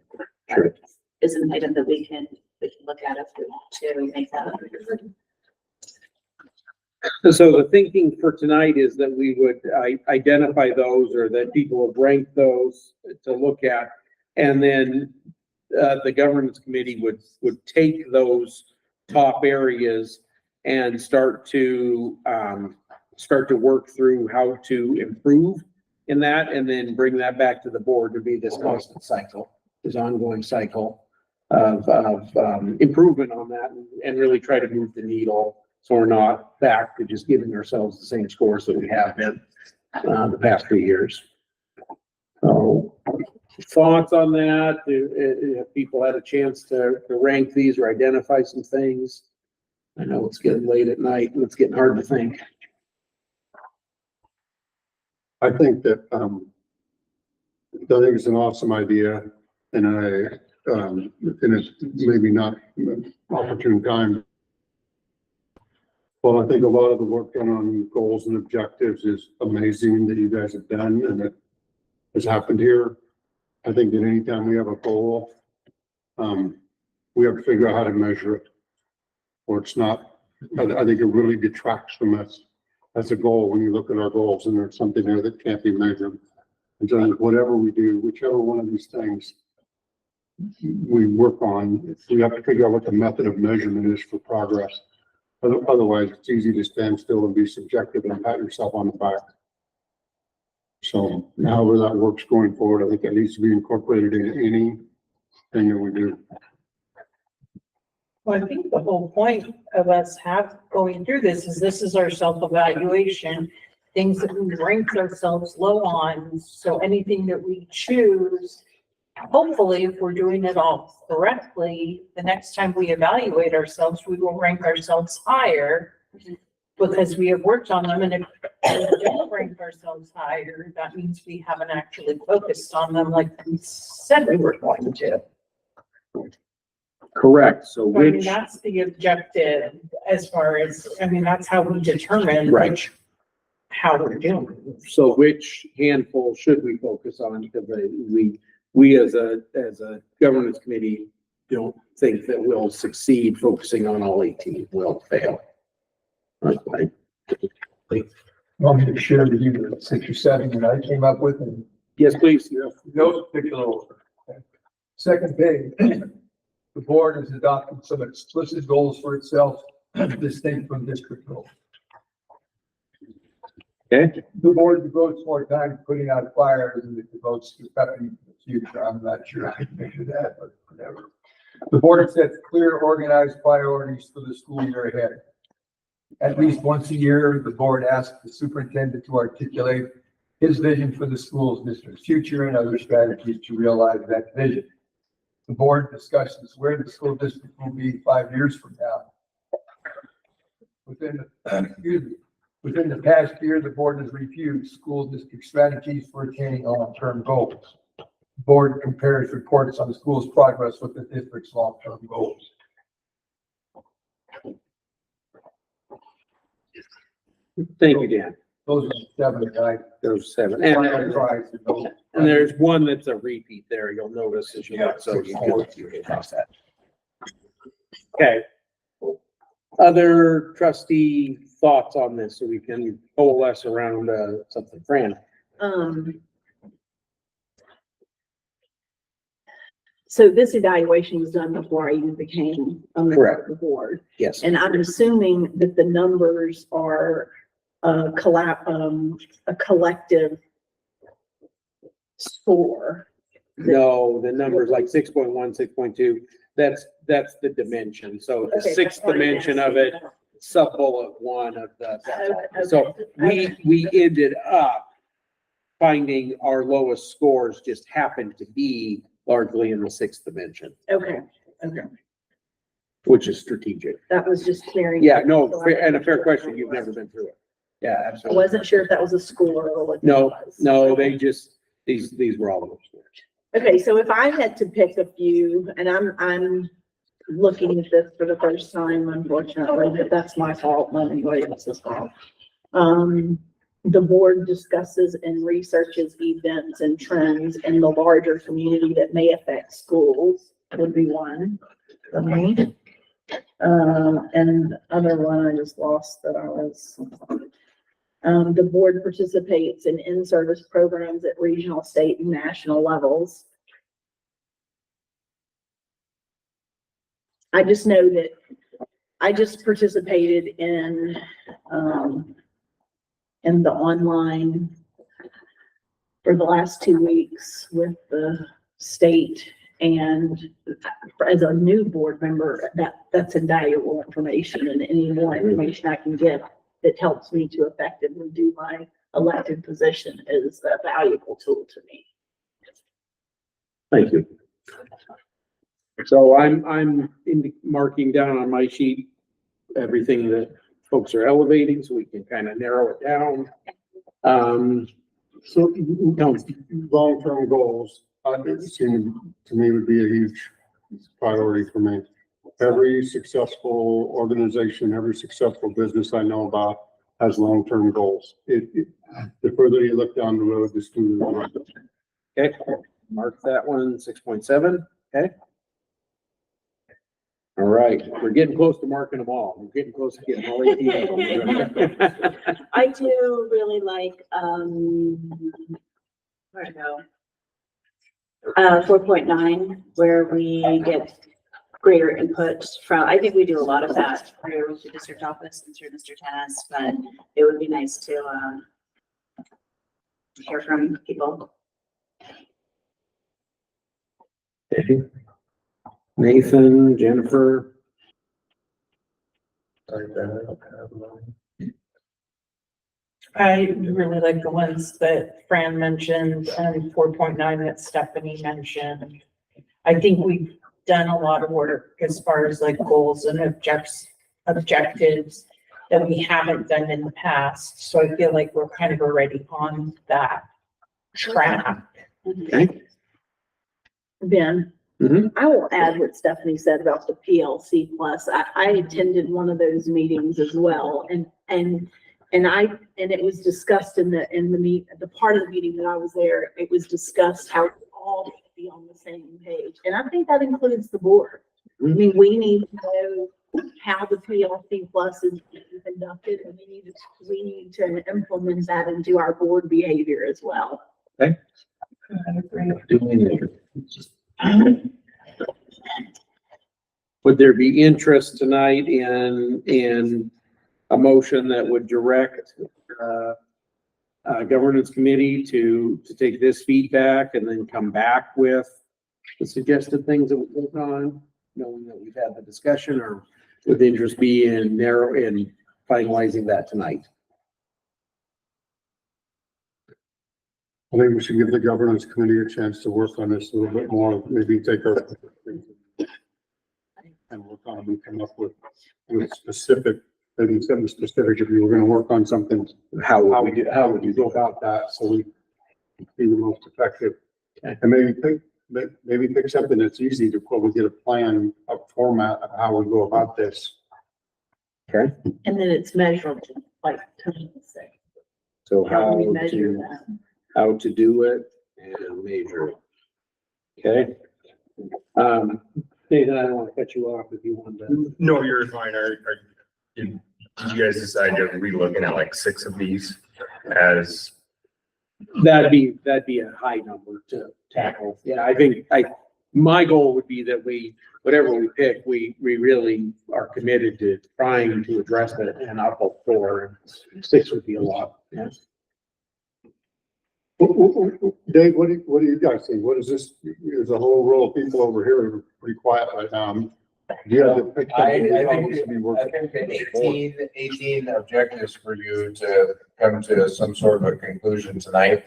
Sure. Is an item that we can look at if we want to make that. So the thinking for tonight is that we would identify those, or that people have ranked those to look at. And then the governance committee would take those top areas and start to work through how to improve in that, and then bring that back to the board to be this constant cycle, this ongoing cycle of improvement on that, and really try to move the needle. So we're not back to just giving ourselves the same scores that we have been the past few years. So thoughts on that? If people had a chance to rank these or identify some things? I know it's getting late at night and it's getting hard to think. I think that, I think it's an awesome idea, and and it's maybe not an opportune time. Well, I think a lot of the work done on goals and objectives is amazing that you guys have done, and it has happened here. I think that anytime we have a goal, we have to figure out how to measure it. Or it's not, I think it really detracts from us as a goal when you look at our goals and there's something there that can't be measured. And so whatever we do, whichever one of these things we work on, we have to figure out what the method of measurement is for progress. Otherwise, it's easy to stand still and be subjective and pat yourself on the back. So however that works going forward, I think that needs to be incorporated into anything that we do. Well, I think the whole point of us going through this is our self-evaluation, things that we ranked ourselves low on. So anything that we choose, hopefully, if we're doing it all correctly, the next time we evaluate ourselves, we will rank ourselves higher because we have worked on them. And if we don't rank ourselves higher, that means we haven't actually focused on them like we said we were going to. Correct. So I mean, which, that's the objective as far as, that's how we determine right. how we're doing. So which handful should we focus on? Because we as a governance committee don't think that we'll succeed focusing on all 18. We'll fail. Right. Want me to share with you the 6 or 7 that I came up with? And Yes, please. no particular order. Second page, the board has adopted some explicit goals for itself, distinct from district goals. Okay. The board devotes more time putting out fires than it devotes to prepping for the future. I'm not sure I can measure that, but whatever. The board sets clear, organized priorities for the school year ahead. At least once a year, the board asks the superintendent to articulate his vision for the school's district's future and other strategies to realize that vision. The board discusses where the school district will be 5 years from now. Within the past year, the board has reviewed school district strategies for attaining long-term goals. The board compares reports on the school's progress with the district's long-term goals. Thank you, Dan. Those are 7, right? Those 7. And there's one that's a repeat there. You'll notice as you look, so you can cross that. Okay. Other trustee thoughts on this so we can coalesce around something. Fran? So this evaluation was done before I even became a member of the board. Yes. And I'm assuming that the numbers are a collective score. No, the numbers like 6.1, 6.2, that's the dimension. So the Okay, sixth that's what I'm dimension of it sub bullet one of the, so we ended up finding our lowest scores just happened to be largely in the sixth dimension, Okay, okay. which is strategic. That was just clearing. Yeah, no, and a fair question. You've never been through it. Yeah, I absolutely. wasn't sure if that was a school or what. No, that was. no, they just, these were all the scores. Okay, so if I had to pick a few, and I'm looking at this for the first time, unfortunately, but that's my fault, not anybody else's fault. The board discusses and researches events and trends in the larger community that may affect schools, would be one for me. And the other one I just lost that I was. The board participates in in-service programs at regional, state, and national levels. I just know that I just participated in the online for the last 2 weeks with the state. And as a new board member, that's invaluable information, and any more information I can get that helps me to effectively do my elected position is a valuable tool to me. Thank you. So I'm marking down on my sheet everything that folks are elevating, so we can kind of narrow it down. So, long-term goals, it seemed to me would be a huge priority for me. Every successful organization, every successful business I know about has long-term goals. The further you look down the road, the sooner. Okay, mark that one, 6.7, okay? All right, we're getting close to marking them all. We're getting close to getting all 18 of them. I do really like, where to go? 4.9, where we get greater input from, I think we do a lot of that through the district office and through Mr. Tennis, but it would be nice to hear from people. Nathan, Jennifer. I really like the ones that Fran mentioned and 4.9 that Stephanie mentioned. I think we've done a lot of work as far as like goals and objectives that we haven't done in the past. So I feel like we're kind of already on that track. Okay. Ben, Mhm. I will add what Stephanie said about the PLC plus. I attended one of those meetings as well, and it was discussed in the part of the meeting that I was there. It was discussed how we all be on the same page, and I think that includes the board. I mean, we need to know how the PLC plus is being conducted, and we need to implement that into our board behavior as well. Okay. Would there be interest tonight in a motion that would direct governance committee to take this feedback and then come back with the suggested things that we work on, knowing that we've had the discussion, or would the interest be in finalizing that tonight? I think we should give the governance committee a chance to work on this a little bit more, maybe take our and work on them and come up with specific, maybe something specific. If you were gonna work on something, how would you go about that so we be the most effective? Okay. And maybe pick something that's easy to probably get a plan, a format of how we go about this. Okay, And then it's measurable, like Tony said. so How do we measure that? how to do it and measure it. Okay. Nathan, I don't want to cut you off if you want to. No, you're fine. Did you guys decide to re-looking at like 6 of these as? That'd be a high number to tackle. Yeah, I think my goal would be that whatever we pick, we really are committed to trying to address it, and I'll go 4, and 6 would be a lot. Yeah. Dave, what do you guys think? What is this? There's a whole row of people over here who are pretty quiet right now. Yeah. the picture I needs think, to be worked. I think 18 objectives for you to come to some sort of a conclusion tonight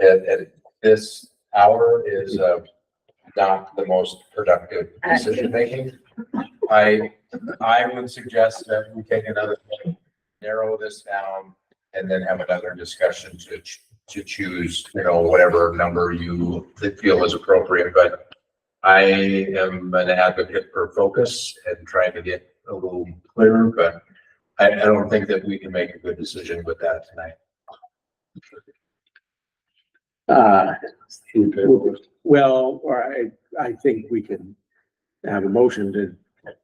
at this hour is not the most productive decision making. I would suggest that we take another, narrow this down and then have another discussion to choose, whatever number you feel is appropriate. But I am an advocate for focus and trying to get a little clearer, but I don't think that we can make a good decision with that tonight. Well, I think we can have a motion to,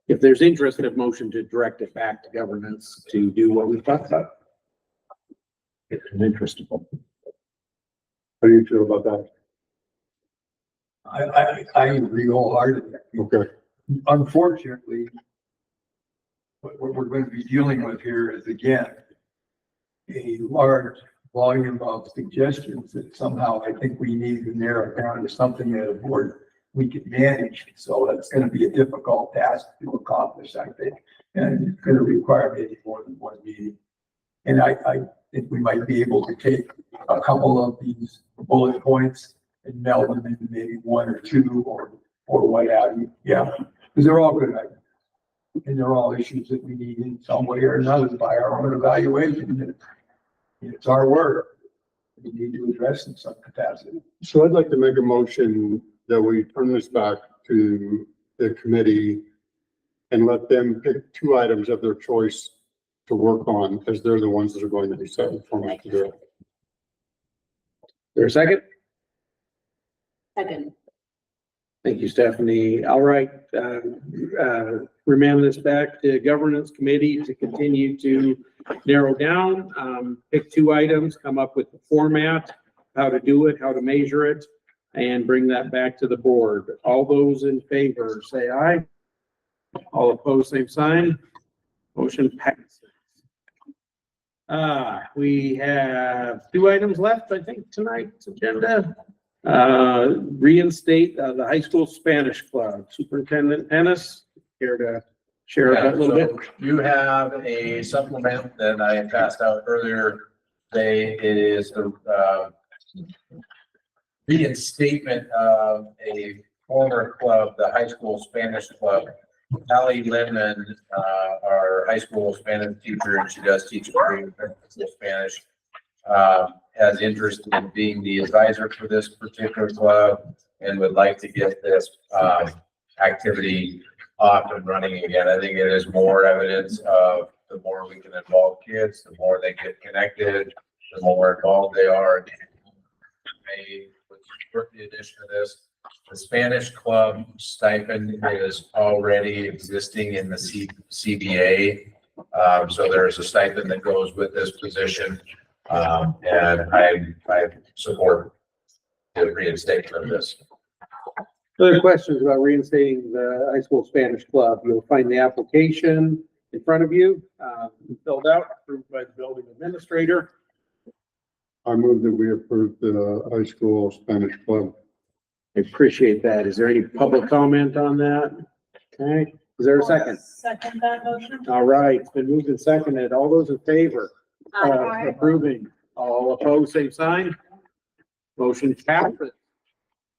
if there's interest, a motion to direct it back to governance to do what we talked about. If it's interesting. How do you feel about that? I agree wholeheartedly. Okay. Unfortunately, what we're going to be dealing with here is again, a large volume of suggestions that somehow I think we need to narrow down to something that a board we can manage. So that's going to be a difficult task to accomplish, I think. And it's going to require maybe more than one meeting. And I think we might be able to take a couple of these bullet points and meld them into maybe one or two or what have you. Yeah, because they're all good ideas. And they're all issues that we need in some way or another by our own evaluation. It's our work. We need to address in some capacity. So I'd like to make a motion that we turn this back to the committee and let them pick 2 items of their choice to work on, because they're the ones that are going to decide for us to do it. There a second? Second. Thank you, Stephanie. All right, remand this back to governance committee to continue to narrow down, pick 2 items, come up with the format, how to do it, how to measure it, and bring that back to the board. All those in favor, say aye. All opposed, same sign. Motion passes. We have 2 items left, I think, tonight's agenda. Reinstate the high school Spanish club. Superintendent Ennis, care to share that a little bit? You have a supplement that I passed out earlier today. It is the reinstatement of a former club, the high school Spanish club. Allie Lindman, our high school Spanish teacher, and she does teach Spanish, has interest in being the advisor for this particular club and would like to get this activity off and running again. I think it is more evidence of the more we can involve kids, the more they get connected, the more involved they are. With the addition of this, the Spanish club stipend is already existing in the CBA. So there's a stipend that goes with this position. And I support the reinstatement of this. Other questions about reinstating the high school Spanish club? You'll find the application in front of you, filled out, approved by the building administrator. I move that we approve the high school Spanish club. I appreciate that. Is there any public comment on that? Okay, is there a second? Second that motion. All right, it's been moved and seconded. All those in favor? Aye. Approving. All opposed, same sign. Motion passes.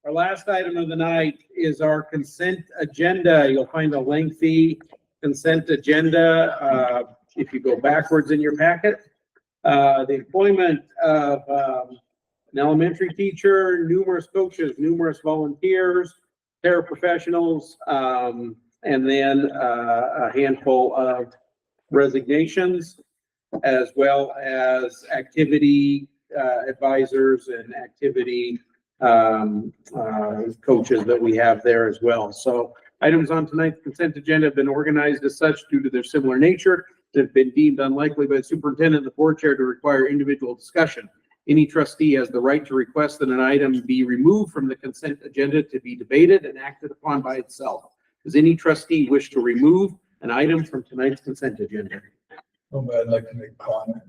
Our last item of the night is our consent agenda. You'll find a lengthy consent agenda if you go backwards in your packet. The employment of an elementary teacher, numerous coaches, numerous volunteers, paraprofessionals, and then a handful of resignations, as well as activity advisors and activity coaches that we have there as well. So items on tonight's consent agenda have been organized as such due to their similar nature that have been deemed unlikely by the superintendent and the board chair to require individual discussion. Any trustee has the right to request that an item be removed from the consent agenda to be debated and acted upon by itself. Does any trustee wish to remove an item from tonight's consent agenda? I'd like to make a comment.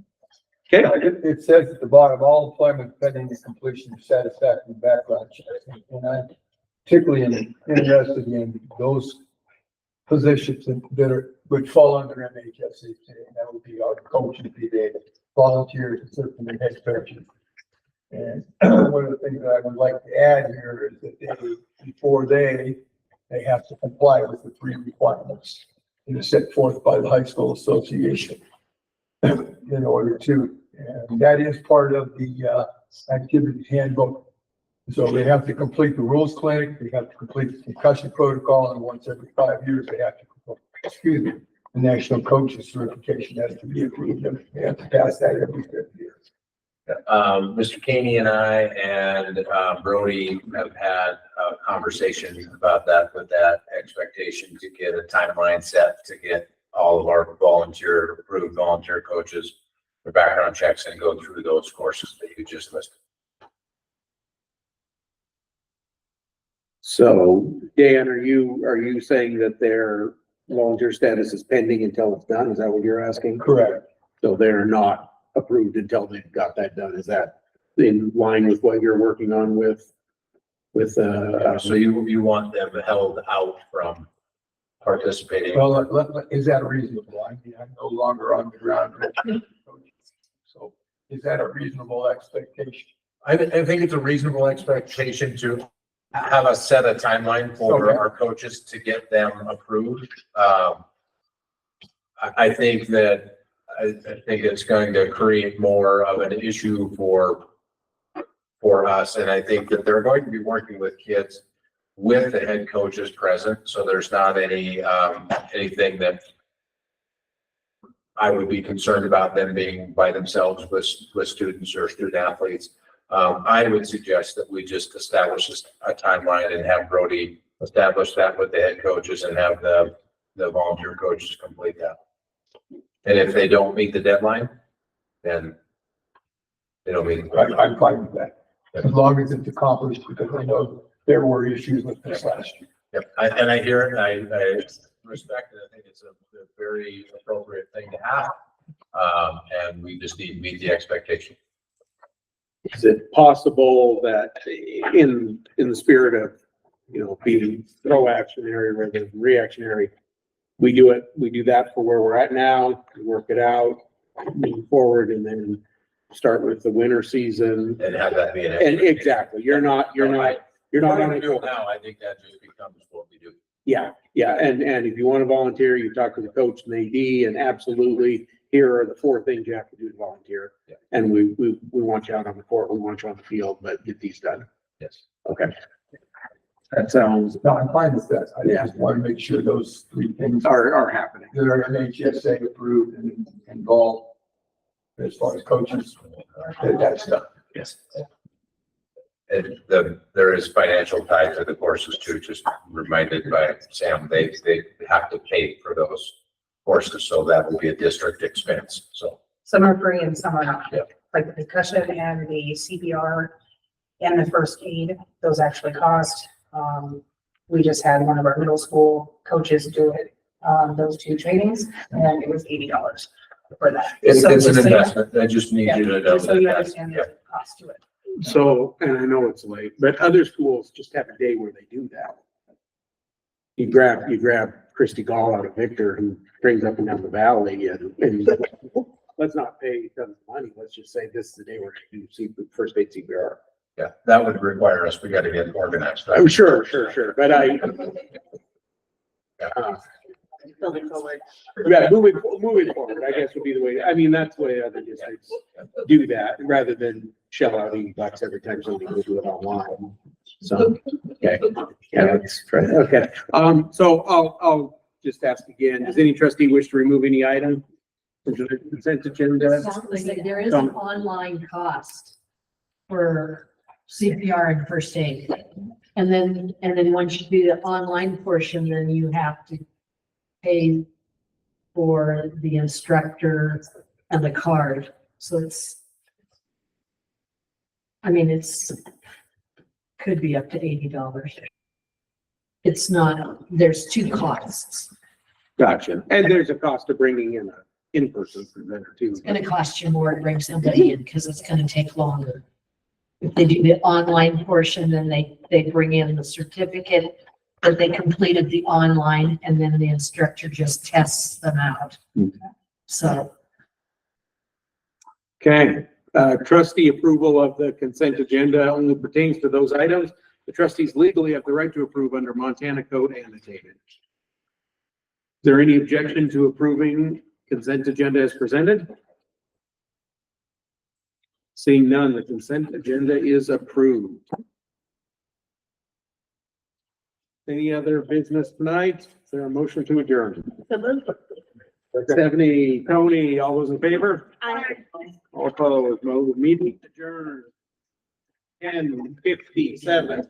Okay. It says at the bottom, all employment pending the completion of satisfactory background checks. And I'm particularly interested in those positions would fall under MHSA. And that would be our coaches, be they volunteers, and certainly head coaches. And one of the things that I would like to add here is that before they have to comply with the 3 requirements that are set forth by the high school association in order to, and that is part of the activity handbook. So they have to complete the rules clinic, they have to complete the concussion protocol, and once every 5 years, they have to, the national coaches certification has to be approved. They have to pass that every 5 years. Mr. Caney and I and Brody have had a conversation about that, with that expectation to get a timeline set to get all of our approved volunteer coaches for background checks and go through those courses that you just listed. So Dan, are you saying that their volunteer status is pending until it's done? Is that what you're asking? Correct. So they're not approved until they've got that done. Is that in line with what you're working on with? So you want them held out from participating? Well, is that reasonable? I mean, I'm no longer on the ground. So is that a reasonable expectation? I think it's a reasonable expectation to have us set a timeline for our coaches to get them approved. I think it's going to create more of an issue for us. And I think that they're going to be working with kids with the head coaches present. So there's not anything that I would be concerned about them being by themselves with students or student athletes. I would suggest that we just establish a timeline and have Brody establish that with the head coaches and have the volunteer coaches complete that. And if they don't meet the deadline, then they don't meet. I'm fine with that, as long as it's accomplished, because I know there were issues with this last year. Yep, and I hear it, I respect it, I think it's a very appropriate thing to have. And we just need to meet the expectation. Is it possible that in the spirit of, being proactionary rather than reactionary, we do that for where we're at now, work it out, move forward, and then start with the winter season? And have that be an. And exactly, you're not What gonna we do now, I think that just becomes what we do. Yeah, and if you want to volunteer, you talk to the coach and AD, and absolutely, here are the 4 things you have to do to volunteer. Yeah. And we want you out on the court, we want you on the field, but get these done. Yes. Okay. That sounds, No, I'm fine with that. I just want to make sure those 3 things are happening. that are NHSA approved and involved as far as coaches, that stuff. Yes. And there is financial tie to the courses too, just reminded by Sam, they have to pay for those courses, so that will be a district expense, so. Some are free and some are not. Yep. Like the concussion and the CPR and the first aid, those actually cost. We just had one of our middle school coaches do it, those 2 trainings, and it was $80 for that. It's So an just so you- investment, I just need you to know. Just so you that. understand the cost to it. So, and I know it's late, but other schools just have a day where they do that. You grab Christy Gall out of Victor, who brings up and down the valley, and let's not pay tons of money, let's just say this is the day we're gonna do first aid CPR. Yeah, that would require us, we gotta get organized. I'm sure, but yeah, moving forward, I guess would be the way, I mean, that's the way other districts do that, rather than shell out $80 every time somebody goes do it online. So, okay, yeah, that's right, okay. So I'll just ask again, does any trustee wish to remove any item from the consent agenda? There is an online cost for CPR and first aid. And then once you do the online portion, then you have to pay for the instructor and the card. So it's could be up to $80. It's not, there's 2 costs. Gotcha. And there's a cost of bringing in an in-person presenter too. It's gonna cost you more to bring somebody in because it's gonna take longer. If they do the online portion, then they bring in the certificate that they completed the online and then the instructor just tests them out. So Okay, trustee approval of the consent agenda only pertains to those items the trustees legally have the right to approve under Montana Code annotated. Is there any objection to approving consent agenda as presented? Seeing none, the consent agenda is approved. Any other business tonight? Is there a motion to adjourn? Stephanie, Tony, all those in favor? All opposed, no, meeting adjourned. 10:57.